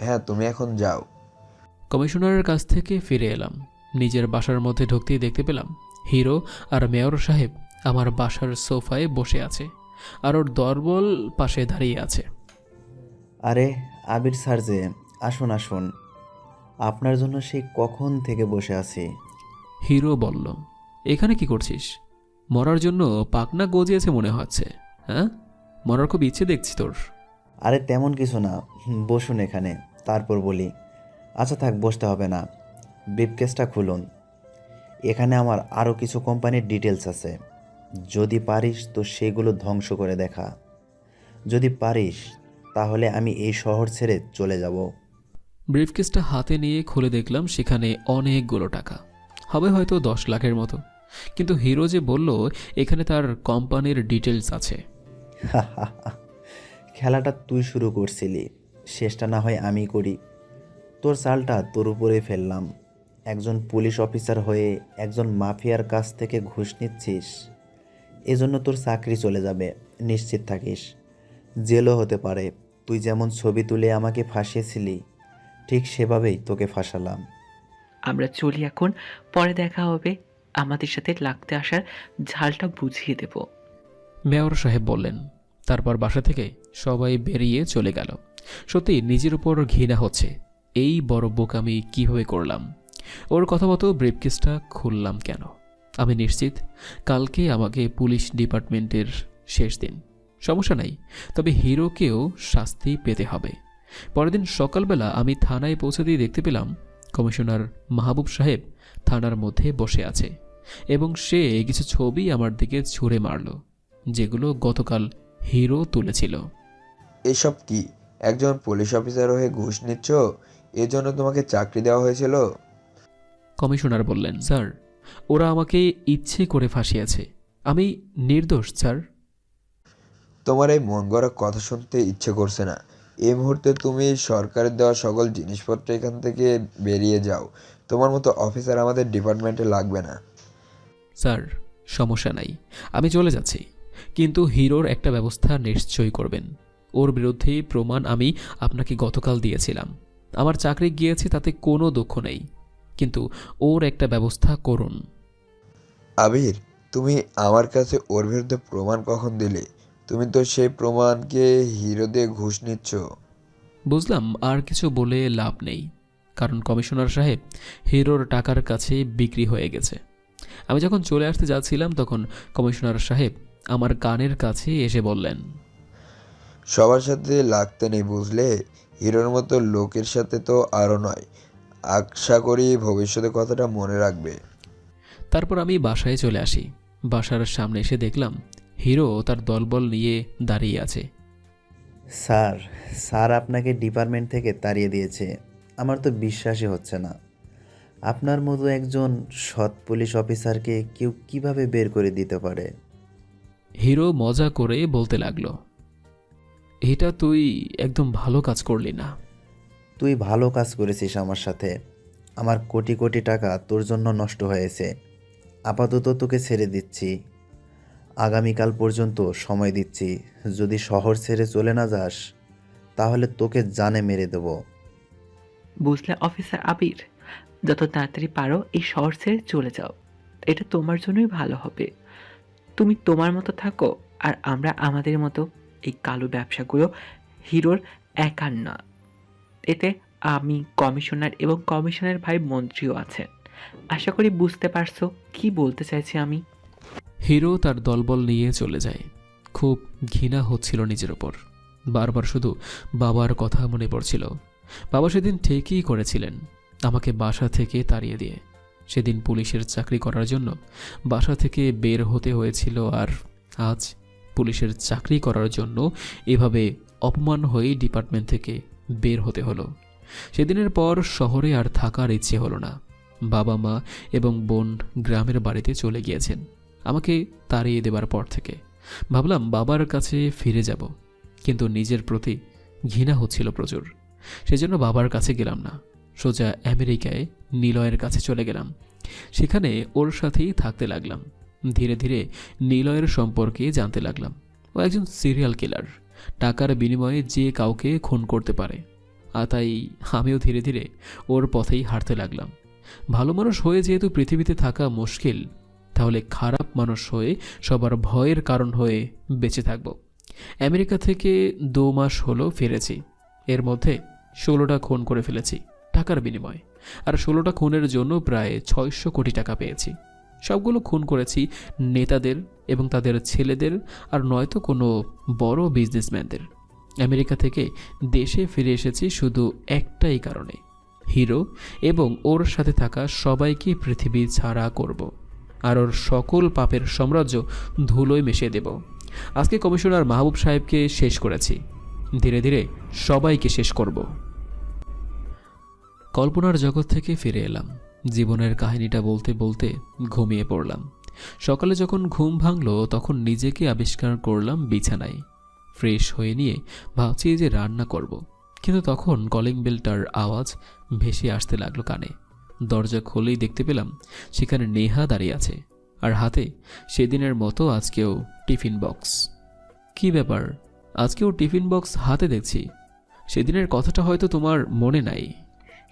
Speaker 11: হ্যাঁ, তুমি এখন যাও।
Speaker 1: কমিশনারের কাছ থেকে ফিরে এলাম। নিজের বাসার মধ্যে ঢুকতেই দেখতে পেলাম হিরো আর মেয়র সাহেব আমার বাসার সোফায় বসে আছে, আর ওর দলবল পাশে দাঁড়িয়ে আছে।
Speaker 14: আরে আবির স্যার যে, আসুন আসুন, আপনার জন্য সেই কখন থেকে বসে আছি।
Speaker 1: হিরো বলল, এখানে কি করছিস? মরার জন্য পাকনা গজিয়েছে মনে হচ্ছে। হ্যাঁ, মরার খুব ইচ্ছে দেখছি তোর।
Speaker 14: আরে তেমন কিছু না, বসুন এখানে, তারপর বলি। আচ্ছা থাক, বসতে হবে না, ব্রিফকেসটা খুলুন। এখানে আমার আরও কিছু কোম্পানির ডিটেলস আছে, যদি পারিস তো সেগুলো ধ্বংস করে দেখা। যদি পারিস তাহলে আমি এই শহর ছেড়ে চলে যাব।
Speaker 1: ব্রিফকেসটা হাতে নিয়ে খুলে দেখলাম সেখানে অনেকগুলো টাকা, হবে হয়তো 10 লাখের মতো। কিন্তু হিরো যে বলল এখানে তার কোম্পানির ডিটেলস আছে।
Speaker 14: খেলাটা তুই শুরু করছিলি, শেষটা না হয় আমি করি। তোর চালটা তোর উপরে ফেললাম। একজন পুলিশ অফিসার হয়ে একজন মাফিয়ার কাছ থেকে ঘুষ নিচ্ছিস, এজন্য তোর চাকরি চলে যাবে, নিশ্চিত থাকিস। জেলও হতে পারে। তুই যেমন ছবি তুলে আমাকে ফাঁসিয়েছিলি, ঠিক সেভাবেই তোকে ফাঁসালাম।
Speaker 20: আমরা চলি এখন, পরে দেখা হবে। আমাদের সাথে লাগতে আসার ঝালটা বুঝিয়ে দেব।
Speaker 1: মেয়র সাহেব বললেন। তারপর বাসা থেকে সবাই বেরিয়ে চলে গেল। সত্যি নিজের উপর ঘৃণা হচ্ছে, এই বড় বোক আমি কীভাবে করলাম। ওর কথা মতো ব্রিফকেসটা খুললাম কেন? আমি নিশ্চিত কালকে আমাকে পুলিশ ডিপার্টমেন্টের শেষ দিন। সমস্যা নাই, তবে হিরোকেও শাস্তি পেতে হবে। পরের দিন সকালবেলা আমি থানায় পৌঁছাতেই দেখতে পেলাম কমিশনার মাহবুব সাহেব থানার মধ্যে বসে আছে, এবং সে কিছু ছবি আমার দিকে ছুঁড়ে মারল, যেগুলো গতকাল হিরো তুলেছিল।
Speaker 11: এসব কি? একজন পুলিশ অফিসার হয়ে ঘুষ নিচ্ছ? এজন্য তোমাকে চাকরি দেওয়া হয়েছিল?
Speaker 1: কমিশনার বললেন, স্যার, ওরা আমাকে ইচ্ছে করে ফাঁসিয়েছে, আমি নির্দোষ স্যার।
Speaker 11: তোমার এই মন গড়া কথা শুনতে ইচ্ছে করছে না। এই মুহূর্তে তুমি সরকারের দেওয়া সকল জিনিসপত্র এখান থেকে বেরিয়ে যাও। তোমার মতো অফিসার আমাদের ডিপার্টমেন্টে লাগবে না।
Speaker 1: স্যার, সমস্যা নাই, আমি চলে যাচ্ছি, কিন্তু হিরোর একটা ব্যবস্থা নিশ্চয়ই করবেন। ওর বিরুদ্ধে প্রমাণ আমি আপনাকে গতকাল দিয়েছিলাম, আমার চাকরি গিয়েছে তাতে কোনো দুঃখ নেই, কিন্তু ওর একটা ব্যবস্থা করুন।
Speaker 11: আবির, তুমি আমার কাছে ওর বিরুদ্ধে প্রমাণ কখন দিলে? তুমি তো সেই প্রমাণকে হিরো দিয়ে ঘুষ নিচ্ছ।
Speaker 1: বুঝলাম আর কিছু বলে লাভ নেই, কারণ কমিশনার সাহেব হিরোর টাকার কাছে বিক্রি হয়ে গেছে। আমি যখন চলে আসতে যাচ্ছিলাম তখন কমিশনার সাহেব আমার কানের কাছে এসে বললেন,
Speaker 11: সবার সাথে লাগতে নেই বুঝলে, হিরোর মতো লোকের সাথে তো আরও নয়। আশা করি ভবিষ্যতে কথাটা মনে রাখবে।
Speaker 1: তারপর আমি বাসায় চলে আসি। বাসার সামনে এসে দেখলাম হিরো তার দলবল নিয়ে দাঁড়িয়ে আছে।
Speaker 14: স্যার, স্যার আপনাকে ডিপার্টমেন্ট থেকে তাড়িয়ে দিয়েছে। আমার তো বিশ্বাসই হচ্ছে না। আপনার মতো একজন সৎ পুলিশ অফিসারকে কেউ কিভাবে বের করে দিতে পারে?
Speaker 1: হিরো মজা করে বলতে লাগলো, এটা তুই একদম ভালো কাজ করলি না।
Speaker 14: তুই ভালো কাজ করেছিস আমার সাথে। আমার কোটি কোটি টাকা তোর জন্য নষ্ট হয়েছে। আপাতত তোকে ছেড়ে দিচ্ছি, আগামীকাল পর্যন্ত সময় দিচ্ছি। যদি শহর ছেড়ে চলে না যাস তাহলে তোকে জানে মেরে দেব।
Speaker 20: বুঝলে অফিসার আবির, যত তাড়াতাড়ি পারো এই শহর ছেড়ে চলে যাও, এটা তোমার জন্যই ভালো হবে। তুমি তোমার মতো থাকো আর আমরা আমাদের মতো। এই কালো ব্যবসাগুলো হিরোর একার না, এতে আমি, কমিশনার এবং কমিশনার ভাই মন্ত্রীও আছেন। আশা করি বুঝতে পারছো কি বলতে চাইছি আমি।
Speaker 1: হিরো তার দলবল নিয়ে চলে যায়। খুব ঘৃণা হচ্ছিল নিজের ওপর। বারবার শুধু বাবার কথা মনে পড়ছিল। বাবা সেদিন ঠিকই করেছিলেন আমাকে বাসা থেকে তাড়িয়ে দিয়ে। সেদিন পুলিশের চাকরি করার জন্য বাসা থেকে বের হতে হয়েছিল, আর আজ পুলিশের চাকরি করার জন্য এভাবে অপমান হয়ে ডিপার্টমেন্ট থেকে বের হতে হলো। সেদিনের পর শহরে আর থাকার ইচ্ছে হলো না। বাবা মা এবং বোন গ্রামের বাড়িতে চলে গিয়েছেন আমাকে তাড়িয়ে দেবার পর থেকে। ভাবলাম বাবার কাছে ফিরে যাব, কিন্তু নিজের প্রতি ঘৃণা হচ্ছিল প্রচুর। সেজন্য বাবার কাছে গেলাম না, সোজা আমেরিকায় নিলয়ের কাছে চলে গেলাম। সেখানে ওর সাথেই থাকতে লাগলাম। ধীরে ধীরে নিলয়ের সম্পর্কে জানতে লাগলাম। ও একজন সিরিয়াল কিলার, টাকার বিনিময়ে যে কাউকে খুন করতে পারে। আর তাই আমিও ধীরে ধীরে ওর পথেই হাঁটতে লাগলাম। ভালো মানুষ হয়ে যেহেতু পৃথিবীতে থাকা মুশকিল, তাহলে খারাপ মানুষ হয়ে সবার ভয়ের কারণ হয়ে বেঁচে থাকব। আমেরিকা থেকে 2 মাস হলো ফিরেছি। এর মধ্যে 16টা খুন করে ফেলেছি টাকার বিনিময়ে, আর 16টা খুনের জন্য প্রায় 600 কোটি টাকা পেয়েছি। সবগুলো খুন করেছি নেতাদের এবং তাদের ছেলেদের, আর নয়তো কোনো বড় বিজনেসম্যানদের। আমেরিকা থেকে দেশে ফিরে এসেছি শুধু একটাই কারণে, হিরো এবং ওর সাথে থাকা সবাইকে পৃথিবী ছাড়া করব, আর ওর সকল পাপের সাম্রাজ্য ধুলোয় মিশিয়ে দেব। আজকে কমিশনার মাহবুব সাহেবকে শেষ করেছি, ধীরে ধীরে সবাইকে শেষ করব। কল্পনার জগৎ থেকে ফিরে এলাম। জীবনের কাহিনীটা বলতে বলতে ঘুমিয়ে পড়লাম। সকালে যখন ঘুম ভাঙলো তখন নিজেকে আবিষ্কার করলাম বিছানায়। ফ্রেশ হয়ে নিয়ে ভাবছি যে রান্না করব, কিন্তু তখন কলিং বেলটার আওয়াজ ভেসে আসতে লাগলো কানে। দরজা খুলেই দেখতে পেলাম সেখানে নেহা দাঁড়িয়ে আছে, আর হাতে সেদিনের মতো আজকেও টিফিন বক্স। কি ব্যাপার, আজকেও টিফিন বক্স হাতে দেখছি? সেদিনের কথাটা হয়তো তোমার মনে নাই।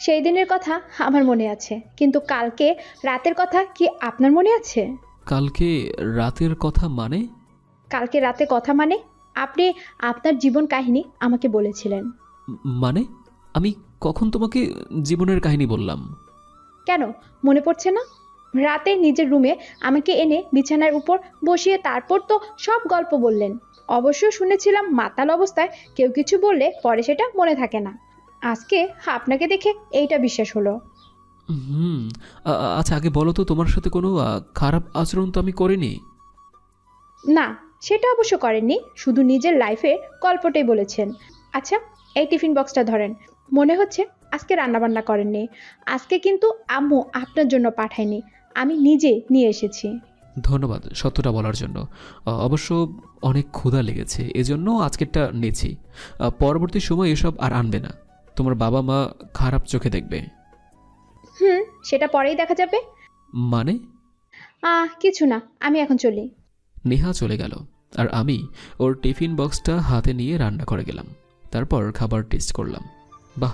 Speaker 4: সেই দিনের কথা আমার মনে আছে, কিন্তু কালকে রাতের কথা কি আপনার মনে আছে?
Speaker 1: কালকে রাতের কথা মানে?
Speaker 4: কালকে রাতে কথা মানে আপনি আপনার জীবন কাহিনী আমাকে বলেছিলেন।
Speaker 1: মানে আমি কখন তোমাকে জীবনের কাহিনী বললাম?
Speaker 4: কেন মনে পড়ছে না? রাতে নিজের রুমে আমাকে এনে বিছানার উপর বসিয়ে তারপর তো সব গল্প বললেন। অবশ্য শুনেছিলাম মাতাল অবস্থায় কেউ কিছু বললে পরে সেটা মনে থাকে না। আজকে আপনাকে দেখে এইটা বিশ্বাস হলো।
Speaker 1: আচ্ছা আগে বলো তো, তোমার সাথে কোনো খারাপ আচরণ তো আমি করিনি?
Speaker 4: না, সেটা অবশ্য করেননি, শুধু নিজের লাইফের গল্পটাই বলেছেন। আচ্ছা, এই টিফিন বক্সটা ধরেন। মনে হচ্ছে আজকে রান্নাবান্না করেননি। আজকে কিন্তু আম্মু আপনার জন্য পাঠায়নি, আমি নিজে নিয়ে এসেছি।
Speaker 1: ধন্যবাদ সত্যটা বলার জন্য। অবশ্য অনেক ক্ষুধা লেগেছে, এজন্য আজকেরটা নিয়েছি। পরবর্তী সময় এসব আর আনবে না, তোমার বাবা মা খারাপ চোখে দেখবে।
Speaker 4: সেটা পরেই দেখা যাবে।
Speaker 1: মানে?
Speaker 4: কিছু না, আমি এখন চলি।
Speaker 1: নেহা চলে গেল, আর আমি ওর টিফিন বক্সটা হাতে নিয়ে রান্না করে গেলাম। তারপর খাবার টেস্ট করলাম। বাহ,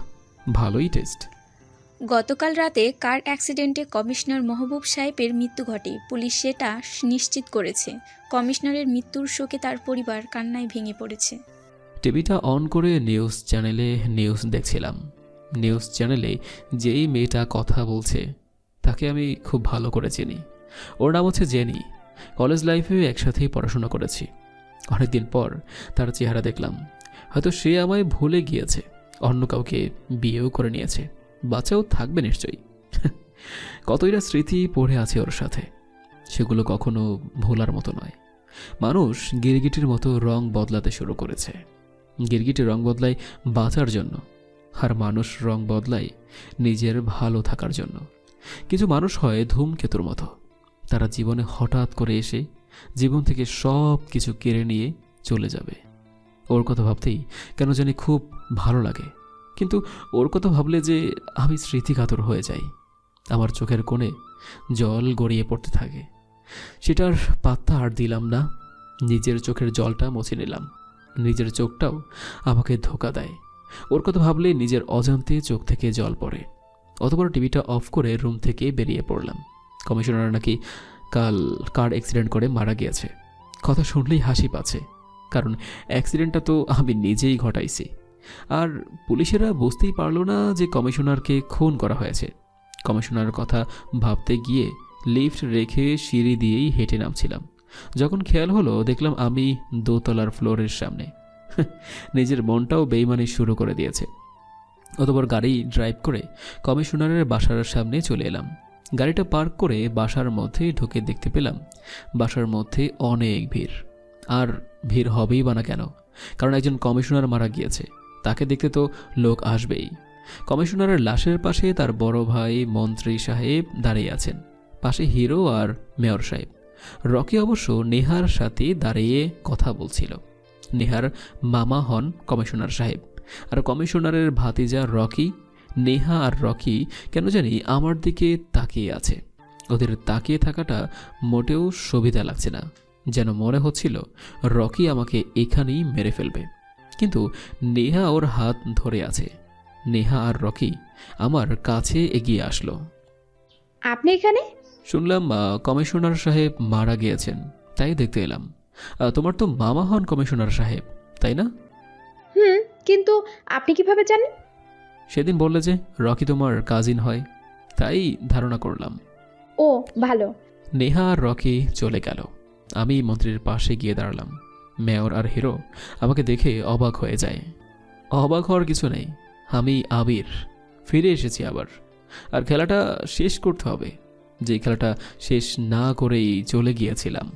Speaker 1: ভালোই টেস্ট।
Speaker 21: গতকাল রাতে কার অ্যাক্সিডেন্টে কমিশনার মাহবুব সাহেবের মৃত্যু ঘটে, পুলিশ সেটা নিশ্চিত করেছে। কমিশনারের মৃত্যুর শোকে তার পরিবার কান্নায় ভেঙে পড়েছে।
Speaker 1: টিভিটা অন করে নিউজ চ্যানেলে নিউজ দেখছিলাম। নিউজ চ্যানেলে যেই মেয়েটা কথা বলছে তাকে আমি খুব ভালো করে চিনি। ওর নাম হচ্ছে জেনি। কলেজ লাইফে একসাথেই পড়াশোনা করেছি। অনেকদিন পর তার চেহারা দেখলাম। হয়তো সে আমায় ভুলে গিয়েছে, অন্য কাউকে বিয়েও করে নিয়েছে, বাচ্চাও থাকবে নিশ্চয়ই। কতই না স্মৃতি পড়ে আছে ওর সাথে, সেগুলো কখনো ভোলার মতো নয়। মানুষ গিরগিটির মতো রং বদলাতে শুরু করেছে। গিরগিটি রং বদলায় বাঁচার জন্য, আর মানুষ রং বদলায় নিজের ভালো থাকার জন্য। কিছু মানুষ হয় ধূমকেতুর মতো, তারা জীবনে হঠাৎ করে এসে জীবন থেকে সব কিছু কেড়ে নিয়ে চলে যাবে। ওর কথা ভাবতেই কেন জানি খুব ভালো লাগে, কিন্তু ওর কথা ভাবলে যে আমি স্মৃতিকাতর হয়ে যাই। আমার চোখের কোণে জল গড়িয়ে পড়তে থাকে। সেটার পাত্তা আর দিলাম না, নিজের চোখের জলটা মুছে নিলাম। নিজের চোখটাও আমাকে ধোঁকা দেয়। ওর কথা ভাবলে নিজের অজান্তে চোখ থেকে জল পড়ে। অতবার টিভিটা অফ করে রুম থেকে বেরিয়ে পড়লাম। কমিশনার নাকি কাল কার অ্যাক্সিডেন্ট করে মারা গিয়েছে। কথা শুনলেই হাসি পাচ্ছে, কারণ অ্যাক্সিডেন্টটা তো আমি নিজেই ঘটাইছি। আর পুলিশেরা বুঝতেই পারল না যে কমিশনারকে খুন করা হয়েছে। কমিশনারের কথা ভাবতে গিয়ে লিফট রেখে সিঁড়ি দিয়েই হেঁটে নামছিলাম। যখন খেয়াল হলো দেখলাম আমি দোতলার ফ্লোরের সামনে। নিজের মনটাও বেইমানি শুরু করে দিয়েছে। অতবার গাড়ি ড্রাইভ করে কমিশনারের বাসার সামনে চলে এলাম। গাড়িটা পার্ক করে বাসার মধ্যে ঢুকে দেখতে পেলাম বাসার মধ্যে অনেক ভিড়। আর ভিড় হবেই বা না কেন, কারণ একজন কমিশনার মারা গিয়েছে, তাকে দেখতে তো লোক আসবেই। কমিশনারের লাশের পাশে তার বড় ভাই মন্ত্রী সাহেব দাঁড়িয়ে আছেন, পাশে হিরো আর মেয়র সাহেব। রকি অবশ্য নেহার সাথে দাঁড়িয়ে কথা বলছিল। নেহার মামা হন কমিশনার সাহেব, আর কমিশনারের ভাতিজা রকি। নেহা আর রকি কেন জানি আমার দিকে তাকিয়ে আছে। ওদের তাকিয়ে থাকাটা মোটেও সুবিধা লাগছে না, যেন মনে হচ্ছিল রকি আমাকে এখানেই মেরে ফেলবে। কিন্তু নেহা ওর হাত ধরে আছে। নেহা আর রকি আমার কাছে এগিয়ে আসলো।
Speaker 4: আপনি এখানে?
Speaker 1: শুনলাম কমিশনার সাহেব মারা গিয়েছেন, তাই দেখতে এলাম। তোমার তো মামা হন কমিশনার সাহেব, তাই না?
Speaker 4: কিন্তু আপনি কিভাবে জানেন?
Speaker 1: সেদিন বললে যে রকি তোমার কাজিন হয়, তাই ধারণা করলাম।
Speaker 4: ও ভালো।
Speaker 1: নেহা আর রকি চলে গেল। আমি মন্ত্রীর পাশে গিয়ে দাঁড়ালাম। মেয়র আর হিরো আমাকে দেখে অবাক হয়ে যায়। অবাক হওয়ার কিছু নেই, আমি আবির, ফিরে এসেছি আবার। আর খেলাটা শেষ করতে হবে, যে খেলাটা শেষ না করেই চলে গিয়েছিলাম।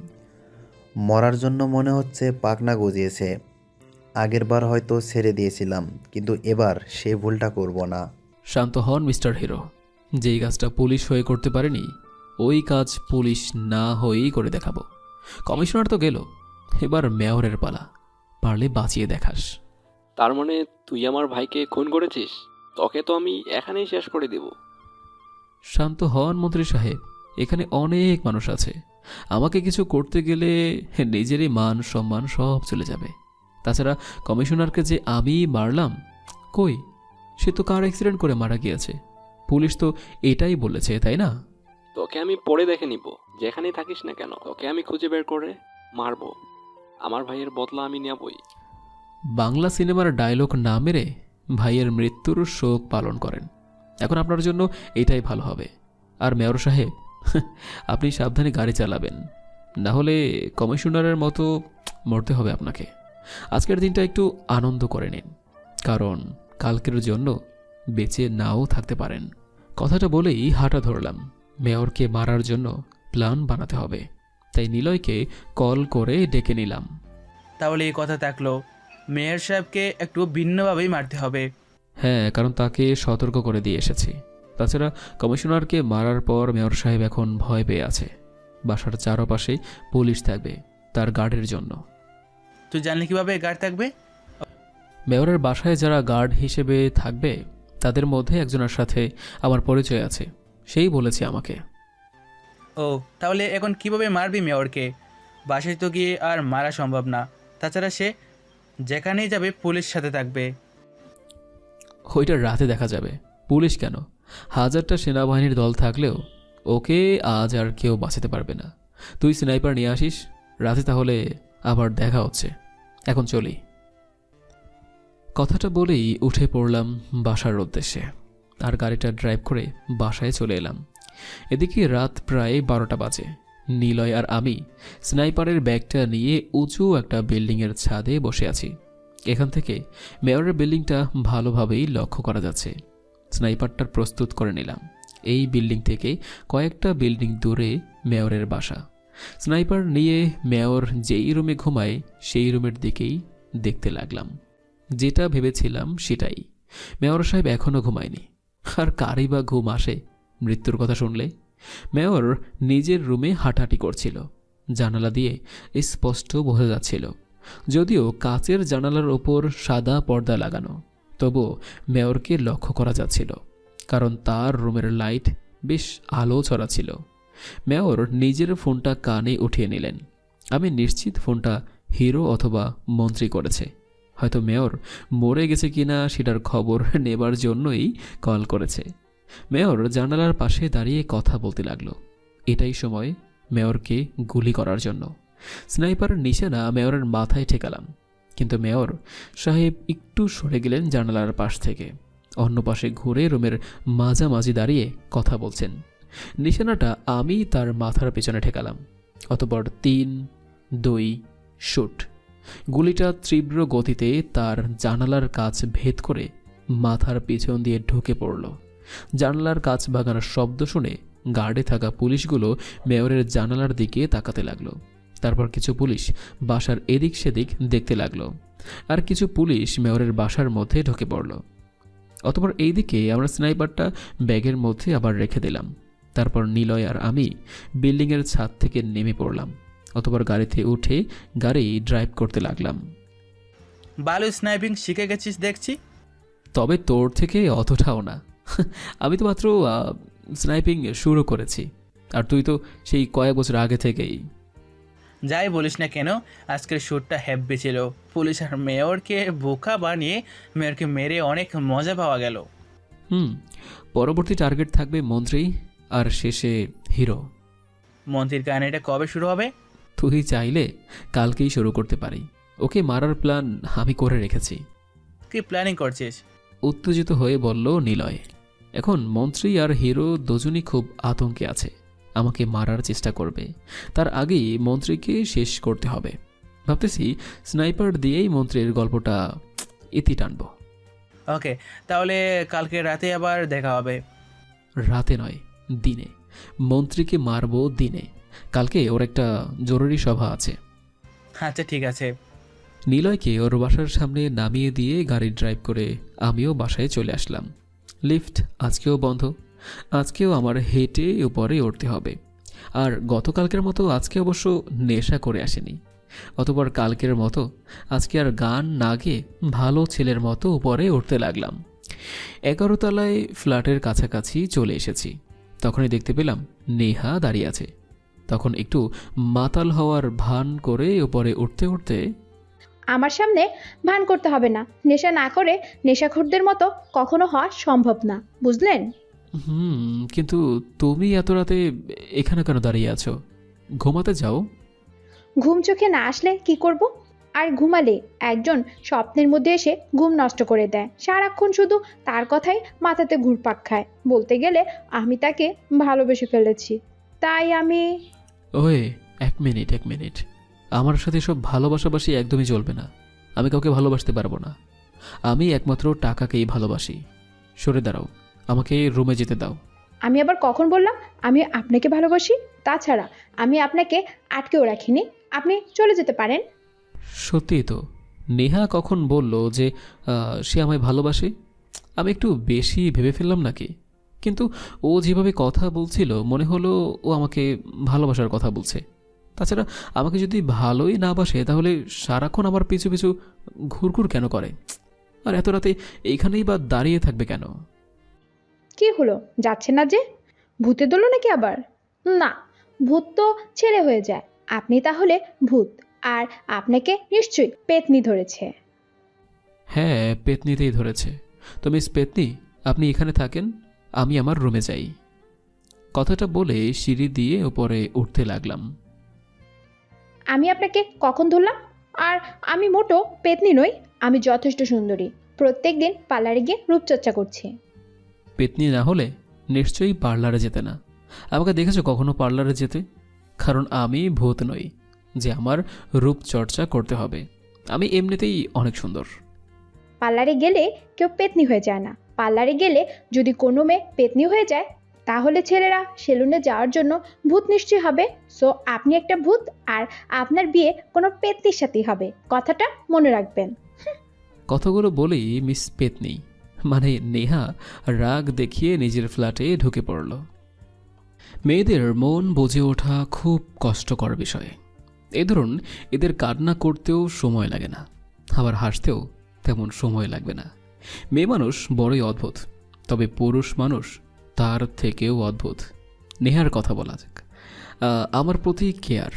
Speaker 14: মরার জন্য মনে হচ্ছে পাখনা গজিয়েছে। আগের বার হয়তো ছেড়ে দিয়েছিলাম, কিন্তু এবার সেই ভুলটা করব না।
Speaker 1: শান্ত হন মিস্টার হিরো। যেই কাজটা পুলিশ হয়ে করতে পারেনি, ওই কাজ পুলিশ না হয়েই করে দেখাবো। কমিশনার তো গেল, এবার মেয়রের পালা, পারলে বাঁচিয়ে দেখাস।
Speaker 22: তার মানে তুই আমার ভাইকে খুন করেছিস? তোকে তো আমি এখানেই শেষ করে দেব।
Speaker 1: শান্ত হন মন্ত্রী সাহেব, এখানে অনেক মানুষ আছে। আমাকে কিছু করতে গেলে নিজেরই মান সম্মান সব চলে যাবে। তাছাড়া কমিশনারকে যে আমি মারলাম, কই, সে তো কার অ্যাক্সিডেন্ট করে মারা গিয়েছে। পুলিশ তো এটাই বলেছে, তাই না?
Speaker 22: তোকে আমি পরে দেখে নিব, যেখানেই থাকিস না কেন তোকে আমি খুঁজে বের করে মারবো। আমার ভাইয়ের বদলা আমি নেবই।
Speaker 1: বাংলা সিনেমার ডায়লগ না মেরে ভাইয়ের মৃত্যুর শোক পালন করেন। এখন আপনার জন্য এটাই ভালো হবে। আর মেয়র সাহেব, আপনি সাবধানে গাড়ি চালাবেন, না হলে কমিশনারের মতো মরতে হবে আপনাকে। আজকের দিনটা একটু আনন্দ করে নিন, কারণ কালকের জন্য বেঁচে নাও থাকতে পারেন। কথাটা বলেই হাঁটা ধরলাম। মেয়রকে মারার জন্য প্ল্যান বানাতে হবে, তাই নিলয়কে কল করে ডেকে নিলাম।
Speaker 6: তাহলে এই কথা থাকলো, মেয়র সাহেবকে একটু ভিন্নভাবেই মারতে হবে।
Speaker 1: হ্যাঁ, কারণ তাকে সতর্ক করে দিয়ে এসেছি। তাছাড়া কমিশনারকে মারার পর মেয়র সাহেব এখন ভয় পেয়ে আছে। বাসার চারপাশে পুলিশ থাকবে তার গার্ডের জন্য।
Speaker 6: তুই জানলি কিভাবে গার্ড থাকবে?
Speaker 1: মেয়রের বাসায় যারা গার্ড হিসেবে থাকবে তাদের মধ্যে একজনের সাথে আমার পরিচয় আছে, সেই বলেছে আমাকে।
Speaker 6: ও, তাহলে এখন কিভাবে মারবি মেয়রকে? বাসায় তো গিয়ে আর মারা সম্ভব না। তাছাড়া সে যেখানেই যাবে পুলিশ সাথে থাকবে।
Speaker 1: ওইটা রাতে দেখা যাবে। পুলিশ কেন, হাজারটা সেনাবাহিনীর দল থাকলেও ওকে আজ আর কেউ বাঁচাতে পারবে না। তুই স্নাইপার নিয়ে আসিস রাতে, তাহলে আবার দেখা হচ্ছে। এখন চলি। কথাটা বলেই উঠে পড়লাম বাসার উদ্দেশ্যে, আর গাড়িটা ড্রাইভ করে বাসায় চলে এলাম। এদিকে রাত প্রায় 12টা বাজে। নিলয় আর আমি স্নাইপারের ব্যাগটা নিয়ে উঁচু একটা বিল্ডিংয়ের ছাদে বসে আছি। এখান থেকে মেয়রের বিল্ডিংটা ভালোভাবেই লক্ষ্য করা যাচ্ছে। স্নাইপারটা প্রস্তুত করে নিলাম। এই বিল্ডিং থেকে কয়েকটা বিল্ডিং দূরে মেয়রের বাসা। স্নাইপার নিয়ে মেয়র যেই রুমে ঘুমায় সেই রুমের দিকেই দেখতে লাগলাম। যেটা ভেবেছিলাম সেটাই, মেয়র সাহেব এখনও ঘুমায়নি। আর কারই বা ঘুম আসে মৃত্যুর কথা শুনলে? মেয়র নিজের রুমে হাঁটাহাঁটি করছিল। জানালা দিয়ে স্পষ্ট বোঝা যাচ্ছিল, যদিও কাচের জানালার ওপর সাদা পর্দা লাগানো, তবুও মেয়রকে লক্ষ্য করা যাচ্ছিল, কারণ তার রুমের লাইট বেশ আলো ছড়াচ্ছিল। মেয়র নিজের ফোনটা কানে উঠিয়ে নিলেন। আমি নিশ্চিত ফোনটা হিরো অথবা মন্ত্রী করেছে। হয়তো মেয়র মরে গেছে কিনা সেটার খবর নেবার জন্যই কল করেছে। মেয়র জানালার পাশে দাঁড়িয়ে কথা বলতে লাগলো। এটাই সময় মেয়রকে গুলি করার জন্য। স্নাইপার নিশানা মেয়রের মাথায় ঠেকালাম, কিন্তু মেয়র সাহেব একটু সরে গেলেন জানালার পাশ থেকে। অন্য পাশে ঘুরে রুমের মাঝামাঝি দাঁড়িয়ে কথা বলছেন। নিশানাটা আমি তার মাথার পেছনে ঠেকালাম। অতঃপর 3, 2 শুট। গুলিটা তীব্র গতিতে তার জানালার কাচ ভেদ করে মাথার পিছন দিয়ে ঢুকে পড়ল। জানালার কাচ ভাঙার শব্দ শুনে গার্ডে থাকা পুলিশগুলো মেয়রের জানালার দিকে তাকাতে লাগলো। তারপর কিছু পুলিশ বাসার এদিক সেদিক দেখতে লাগলো, আর কিছু পুলিশ মেয়রের বাসার মধ্যে ঢুকে পড়ল। অতঃপর এইদিকে আমরা স্নাইপারটা ব্যাগের মধ্যে আবার রেখে দিলাম। তারপর নিলয় আর আমি বিল্ডিংয়ের ছাদ থেকে নেমে পড়লাম। অতঃপর গাড়িতে উঠে গাড়ি ড্রাইভ করতে লাগলাম।
Speaker 6: ভালো স্নাইপিং শিখে গেছিস দেখছি।
Speaker 1: তবে তোর থেকে অতটাও না। আমি তো মাত্র স্নাইপিং শুরু করেছি, আর তুই তো সেই কয়েক বছর আগে থেকেই।
Speaker 6: যাই বলিস না কেন, আজকের শ্যুটটা হ্যাপি ছিল। পুলিশ আর মেয়রকে বোকা বানিয়ে মেয়রকে মেরে অনেক মজা পাওয়া গেল।
Speaker 1: পরবর্তী টার্গেট থাকবে মন্ত্রী, আর শেষে হিরো।
Speaker 6: মন্ত্রীর কাহিনীটা কবে শুরু হবে?
Speaker 1: তুই চাইলে কালকেই শুরু করতে পারি। ওকে মারার প্ল্যান আমি করে রেখেছি।
Speaker 6: কি প্ল্যানিং করছিস?
Speaker 1: উত্তেজিত হয়ে বলল নিলয়। এখন মন্ত্রী আর হিরো দুজনই খুব আতঙ্কে আছে। আমাকে মারার চেষ্টা করবে, তার আগেই মন্ত্রীকে শেষ করতে হবে। ভাবতেছি স্নাইপার দিয়েই মন্ত্রীর গল্পটা ইতি টানব।
Speaker 6: ওকে, তাহলে কালকে রাতে আবার দেখা হবে।
Speaker 1: রাতে নয়, দিনে। মন্ত্রীকে মারব দিনে। কালকে ওর একটা জরুরি সভা আছে।
Speaker 6: আচ্ছা ঠিক আছে।
Speaker 1: নিলয়কে ওর বাসার সামনে নামিয়ে দিয়ে গাড়ি ড্রাইভ করে আমিও বাসায় চলে আসলাম। লিফট আজকেও বন্ধ। আজকেও আমার হেঁটে উপরে উঠতে হবে। আর গতকালকের মতো আজকে অবশ্য নেশা করে আসেনি। অতঃপর কালকের মতো আজকে আর গান না গেয়ে ভালো ছেলের মতো উপরে উঠতে লাগলাম। 11 তলায় ফ্ল্যাটের কাছাকাছি চলে এসেছি। তখনই দেখতে পেলাম নেহা দাঁড়িয়ে আছে। তখন একটু মাতাল হওয়ার ভান করে উপরে উঠতে উঠতে,
Speaker 4: আমার সামনে ভান করতে হবে না। নেশা না করে নেশাখোরদের মতো কখনো হওয়া সম্ভব না, বুঝলেন?
Speaker 1: কিন্তু তুমি এত রাতে এখানে কেন দাঁড়িয়ে আছো? ঘুমাতে যাও।
Speaker 4: ঘুম চোখে না আসলে কি করব? আর ঘুমালে একজন স্বপ্নের মধ্যে এসে ঘুম নষ্ট করে দেয়। সারাক্ষণ শুধু তার কথাই মাথাতে ঘুরপাক খায়। বলতে গেলে আমি তাকে ভালোবেসে ফেলেছি, তাই আমি।
Speaker 1: ওয়ে, এক মিনিট। আমার সাথে সব ভালোবাসাবাসি একদমই চলবে না। আমি কাউকে ভালোবাসতে পারবো না। আমি একমাত্র টাকাকেই ভালোবাসি। সরে দাঁড়াও, আমাকে রুমে যেতে দাও।
Speaker 4: আমি আবার কখন বললাম আমি আপনাকে ভালোবাসি? তাছাড়া আমি আপনাকে আটকেও রাখিনি, আপনি চলে যেতে পারেন।
Speaker 1: সত্যিই তো, নেহা কখন বলল যে সে আমায় ভালোবাসে? আমি একটু বেশি ভেবে ফেললাম নাকি? কিন্তু ও যেভাবে কথা বলছিল মনে হলো ও আমাকে ভালোবাসার কথা বলছে। তাছাড়া আমাকে যদি ভালোই না বাসে তাহলে সারাক্ষণ আমার পিছু পিছু ঘুরঘুর কেন করে? আর এত রাতে এইখানেই বা দাঁড়িয়ে থাকবে কেন?
Speaker 4: কি হলো, যাচ্ছে না যে? ভূতে দোলো নাকি আবার? না, ভূত তো ছেলে হয়ে যায়। আপনি তাহলে ভূত, আর আপনাকে নিশ্চয়ই পেতনি ধরেছে।
Speaker 1: হ্যাঁ, পেতনিতেই ধরেছে। তো মিস পেতনি, আপনি এখানে থাকেন, আমি আমার রুমে যাই। কথাটা বলে সিঁড়ি দিয়ে উপরে উঠতে লাগলাম।
Speaker 4: আমি আপনাকে কখন ধরলাম? আর আমি মোটো পেতনি নই, আমি যথেষ্ট সুন্দরী, প্রত্যেক দিন পার্লারে গিয়ে রূপচর্চা করছি।
Speaker 1: পেতনি না হলে নিশ্চয়ই পার্লারে যেতে না। আমাকে দেখেছো কখনো পার্লারে যেতে? কারণ আমি ভূত নই যে আমার রূপচর্চা করতে হবে। আমি এমনিতেই অনেক সুন্দর।
Speaker 4: পার্লারে গেলে কেউ পেতনি হয়ে যায় না। পার্লারে গেলে যদি কোনো মেয়ে পেতনি হয়ে যায়, তাহলে ছেলেরা সেলুনে যাওয়ার জন্য ভূত নিশ্চয়ই হবে। সো আপনি একটা ভূত, আর আপনার বিয়ে কোনো পেতনির সাথেই হবে, কথাটা মনে রাখবেন।
Speaker 1: কথাগুলো বলেই মিস পেতনি মানে নেহা রাগ দেখিয়ে নিজের ফ্ল্যাটে ঢুকে পড়ল। মেয়েদের মন বুঝে ওঠা খুব কষ্টকর বিষয়। এ ধরুন, এদের কান্না করতেও সময় লাগে না, আবার হাসতেও তেমন সময় লাগবে না। মেয়ে মানুষ বড়ই অদ্ভুত, তবে পুরুষ মানুষ তার থেকেও অদ্ভুত। নেহার কথা বলা যাক। আমার প্রতি কেয়ার,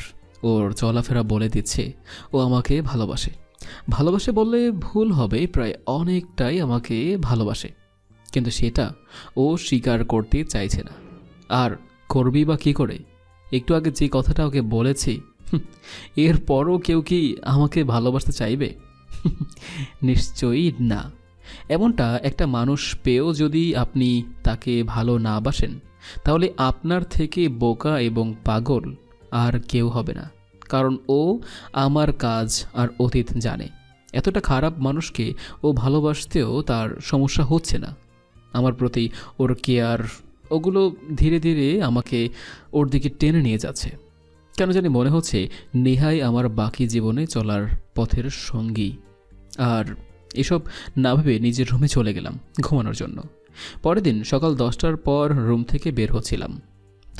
Speaker 1: ওর চলাফেরা বলে দিচ্ছে ও আমাকে ভালোবাসে। ভালোবাসে বললে ভুল হবে, প্রায় অনেকটাই আমাকে ভালোবাসে, কিন্তু সেটা ও স্বীকার করতে চাইছে না। আর করবি বা কী করে? একটু আগে যে কথাটা ওকে বলেছি, এরপরও কেউ কি আমাকে ভালোবাসতে চাইবে? নিশ্চয়ই না। এমনটা একটা মানুষ পেয়েও যদি আপনি তাকে ভালো না বাসেন, তাহলে আপনার থেকে বোকা এবং পাগল আর কেউ হবে না। কারণ ও আমার কাজ আর অতীত জানে। এতটা খারাপ মানুষকে ও ভালোবাসতেও তার সমস্যা হচ্ছে না। আমার প্রতি ওর কেয়ার, ওগুলো ধীরে ধীরে আমাকে ওর দিকে টেনে নিয়ে যাচ্ছে। কেন জানি মনে হচ্ছে নেহাই আমার বাকি জীবনে চলার পথের সঙ্গী। আর এসব না ভেবে নিজের রুমে চলে গেলাম ঘুমানোর জন্য। পরের দিন সকাল 10টার পর রুম থেকে বের হচ্ছিলাম,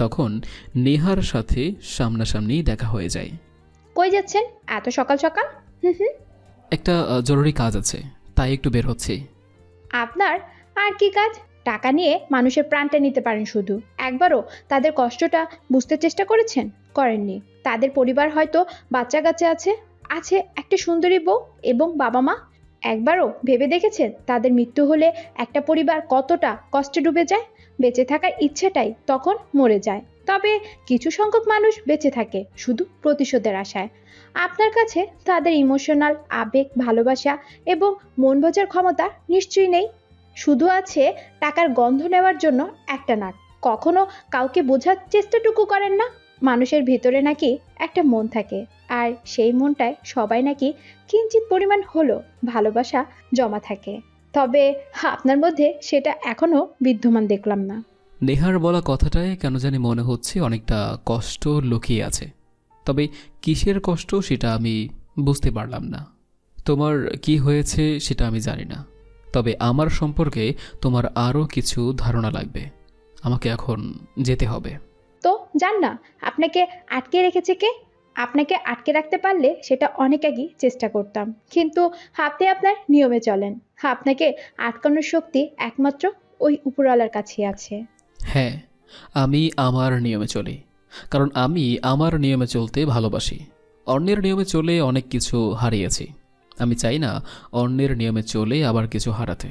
Speaker 1: তখন নেহার সাথে সামনাসামনি দেখা হয়ে যায়।
Speaker 4: কই যাচ্ছেন এত সকাল সকাল?
Speaker 1: একটা জরুরি কাজ আছে, তাই একটু বের হচ্ছি।
Speaker 4: আপনার আর কি কাজ? টাকা নিয়ে মানুষের প্রাণটা নিতে পারেন, শুধু একবারও তাদের কষ্টটা বুঝতে চেষ্টা করেছেন? করেননি। তাদের পরিবার হয়তো বাচ্চা কাচ্চা আছে একটা সুন্দরী বউ এবং বাবা মা। একবারও ভেবে দেখেছেন তাদের মৃত্যু হলে একটা পরিবার কতটা কষ্টে ডুবে যায়? বেঁচে থাকার ইচ্ছেটাই তখন মরে যায়। তবে কিছু সংখ্যক মানুষ বেঁচে থাকে শুধু প্রতিশোধের আশায়। আপনার কাছে তাদের ইমোশনাল আবেগ, ভালোবাসা এবং মন বোঝার ক্ষমতা নিশ্চয়ই নেই। শুধু আছে টাকার গন্ধ নেওয়ার জন্য একটা নাক। কখনো কাউকে বোঝার চেষ্টাটুকু করেন না। মানুষের ভিতরে নাকি একটা মন থাকে, আর সেই মনটায় সবাই নাকি কিঞ্চিত পরিমাণ হলো ভালোবাসা জমা থাকে। তবে আপনার মধ্যে সেটা এখনো বিদ্যমান দেখলাম না।
Speaker 1: নেহার বলা কথাটায় কেন জানি মনে হচ্ছে অনেকটা কষ্ট লুকিয়ে আছে, তবে কিসের কষ্ট সেটা আমি বুঝতে পারলাম না। তোমার কি হয়েছে সেটা আমি জানি না, তবে আমার সম্পর্কে তোমার আরও কিছু ধারণা লাগবে। আমাকে এখন যেতে হবে।
Speaker 4: তো যান না, আপনাকে আটকে রেখেছে কে? আপনাকে আটকে রাখতে পারলে সেটা অনেক আগেই চেষ্টা করতাম, কিন্তু আপনি আপনার নিয়মে চলেন। আপনাকে আটকানোর শক্তি একমাত্র ওই উপরওয়ালার কাছেই আছে।
Speaker 1: হ্যাঁ, আমি আমার নিয়মে চলি, কারণ আমি আমার নিয়মে চলতে ভালোবাসি। অন্যের নিয়মে চলে অনেক কিছু হারিয়েছি। আমি চাই না অন্যের নিয়মে চলে আবার কিছু হারাতে।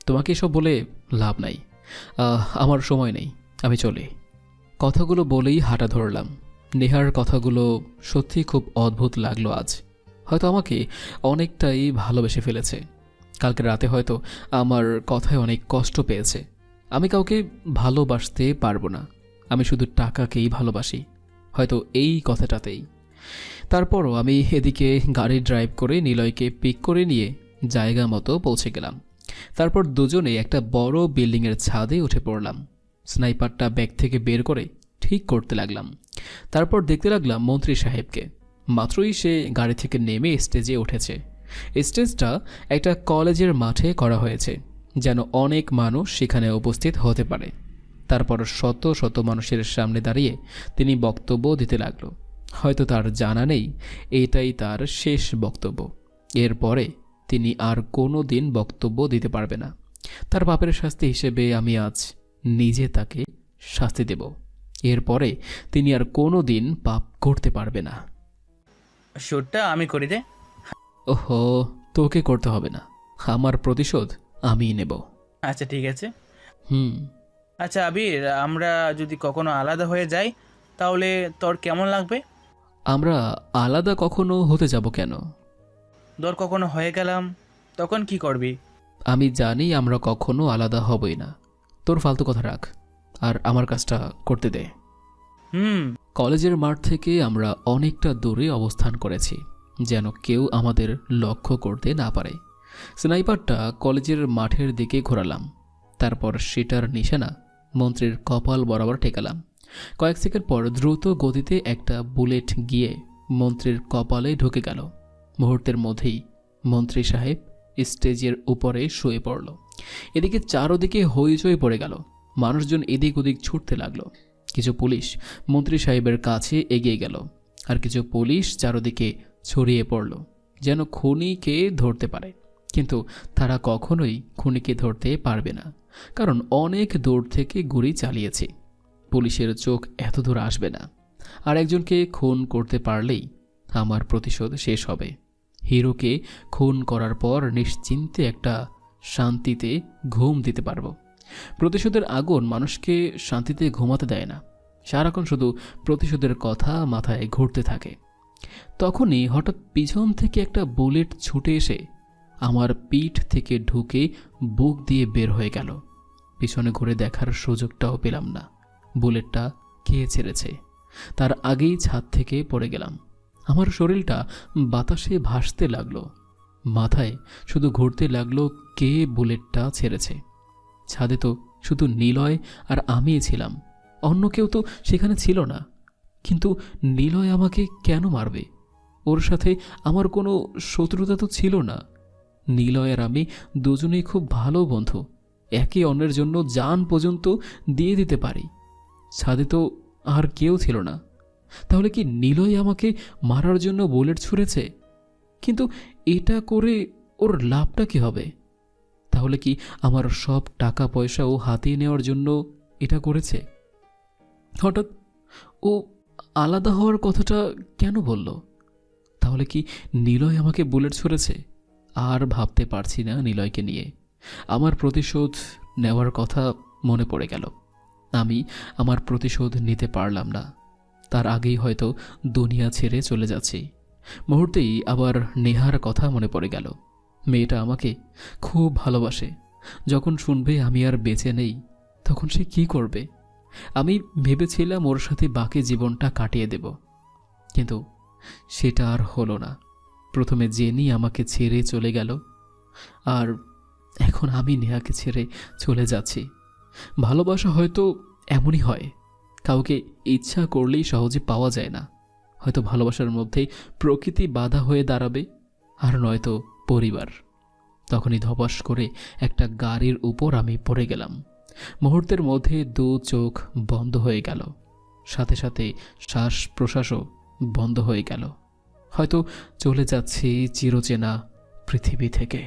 Speaker 1: তোমাকে এসব বলে লাভ নাই, আমার সময় নেই, আমি চলি। কথাগুলো বলেই হাঁটা ধরলাম। নেহার কথাগুলো সত্যি খুব অদ্ভুত লাগলো আজ। হয়তো আমাকে অনেকটাই ভালোবেসে ফেলেছে। কালকে রাতে হয়তো আমার কথায় অনেক কষ্ট পেয়েছে। আমি কাউকে ভালোবাসতে পারবো না, আমি শুধু টাকাকেই ভালোবাসি, হয়তো এই কথাটাতেই। তারপরও আমি এদিকে গাড়ি ড্রাইভ করে নিলয়কে পিক করে নিয়ে জায়গা মতো পৌঁছে গেলাম। তারপর দুজনে একটা বড় বিল্ডিংয়ের ছাদে উঠে পড়লাম। স্নাইপারটা ব্যাগ থেকে বের করে ঠিক করতে লাগলাম। তারপর দেখতে লাগলাম মন্ত্রী সাহেবকে। মাত্রই সে গাড়ি থেকে নেমে স্টেজে উঠেছে। স্টেজটা একটা কলেজের মাঠে করা হয়েছে, যেন অনেক মানুষ সেখানে উপস্থিত হতে পারে। তারপর শত শত মানুষের সামনে দাঁড়িয়ে তিনি বক্তব্য দিতে লাগলো। হয়তো তার জানা নেই এটাই তার শেষ বক্তব্য। এরপরে তিনি আর কোনো দিন বক্তব্য দিতে পারবে না। তার পাপের শাস্তি হিসেবে আমি আজ নিজে তাকে শাস্তি দেব। এরপরে তিনি আর কোনো দিন পাপ করতে পারবে না।
Speaker 6: শুটটা আমি করি দে।
Speaker 1: ওহো, তোকে করতে হবে না, আমার প্রতিশোধ আমিই নেব।
Speaker 6: আচ্ছা ঠিক আছে।
Speaker 1: হুম।
Speaker 6: আচ্ছা আবির, আমরা যদি কখনো আলাদা হয়ে যাই তাহলে তোর কেমন লাগবে?
Speaker 1: আমরা আলাদা কখনো হতে যাব কেন?
Speaker 6: ধর কখনো হয়ে গেলাম, তখন কি করবি?
Speaker 1: আমি জানি আমরা কখনো আলাদা হবই না। তোর ফালতু কথা রাখ আর আমার কাজটা করতে দে। কলেজের মাঠ থেকে আমরা অনেকটা দূরে অবস্থান করেছি, যেন কেউ আমাদের লক্ষ্য করতে না পারে। স্নাইপারটা কলেজের মাঠের দিকে ঘোরালাম, তারপর সেটার নিশানা মন্ত্রীর কপাল বরাবর ঠেকালাম। কয়েক সেকেন্ড পর দ্রুত গতিতে একটা বুলেট গিয়ে মন্ত্রীর কপালে ঢুকে গেল। মুহূর্তের মধ্যেই মন্ত্রী সাহেব স্টেজের উপরে শুয়ে পড়ল। এদিকে চারদিকে হইচই পড়ে গেল, মানুষজন এদিক ওদিক ছুটতে লাগলো। কিছু পুলিশ মন্ত্রী সাহেবের কাছে এগিয়ে গেল, আর কিছু পুলিশ চারদিকে ছড়িয়ে পড়ল যেন খুনিকে ধরতে পারে। কিন্তু তারা কখনোই খুনিকে ধরতে পারবে না, কারণ অনেক দূর থেকে গুলি চালিয়েছে। পুলিশের চোখ এত দূর আসবে না, আর একজনকে খুন করতে পারলেই আমার প্রতিশোধ শেষ হবে। হিরোকে খুন করার পর নিশ্চিন্তে একটা শান্তিতে ঘুম দিতে পারবো। প্রতিশোধের আগুন মানুষকে শান্তিতে ঘুমাতে দেয় না, সারাক্ষণ শুধু প্রতিশোধের কথা মাথায় ঘুরতে থাকে। তখনই হঠাৎ পিছন থেকে একটা বুলেট ছুটে এসে আমার পিঠ থেকে ঢুকে বুক দিয়ে বের হয়ে গেল। পিছনে ঘুরে দেখার সুযোগটাও পেলাম না বুলেটটা কে ছেড়েছে। তার আগেই ছাদ থেকে পড়ে গেলাম। আমার শরীরটা বাতাসে ভাসতে লাগলো, মাথায় শুধু ঘুরতে লাগলো কে বুলেটটা ছেড়েছে। ছাদে তো শুধু নিলয় আর আমিই ছিলাম, অন্য কেউ তো সেখানে ছিল না। কিন্তু নিলয় আমাকে কেন মারবে? ওর সাথে আমার কোনো শত্রুতা তো ছিল না। নিলয় আর আমি দুজনেই খুব ভালো বন্ধু, একে অন্যের জন্য জান পর্যন্ত দিয়ে দিতে পারি। ছাদে তো আর কেউ ছিল না, তাহলে কি নিলয় আমাকে মারার জন্য বুলেট ছুঁড়েছে? কিন্তু এটা করে ওর লাভটা কি হবে? তাহলে কি আমার সব টাকা পয়সাও হাতিয়ে নেওয়ার জন্য এটা করেছে? হঠাৎ ও আলাদা হওয়ার কথাটা কেন বলল? তাহলে কি নিলয় আমাকে বুলেট ছুঁড়েছে? আর ভাবতে পারছি না নিলয়কে নিয়ে। আমার প্রতিশোধ নেওয়ার কথা মনে পড়ে গেল। আমি আমার প্রতিশোধ নিতে পারলাম না, তার আগেই হয়তো দুনিয়া ছেড়ে চলে যাচ্ছি। মুহূর্তেই আবার নেহার কথা মনে পড়ে গেল। মেয়েটা আমাকে খুব ভালোবাসে। যখন শুনবে আমি আর বেঁচে নেই, তখন সে কি করবে? আমি ভেবেছিলাম ওর সাথে বাকি জীবনটা কাটিয়ে দেব, কিন্তু সেটা আর হলো না। প্রথমে জেনি আমাকে ছেড়ে চলে গেল, আর এখন আমি নেহাকে ছেড়ে চলে যাচ্ছি। ভালোবাসা হয়তো এমনই হয়, কাউকে ইচ্ছা করলেই সহজে পাওয়া যায় না। হয়তো ভালোবাসার মধ্যেই প্রকৃতি বাধা হয়ে দাঁড়াবে, আর নয়তো পরিবার। তখনই ধপাস করে একটা গাড়ির উপর আমি পড়ে গেলাম। মুহূর্তের মধ্যে দু চোখ বন্ধ হয়ে গেল, সাথে সাথে শ্বাস প্রশ্বাসও বন্ধ হয়ে গেল। হয়তো চলে যাচ্ছি চিরচেনা পৃথিবী থেকে।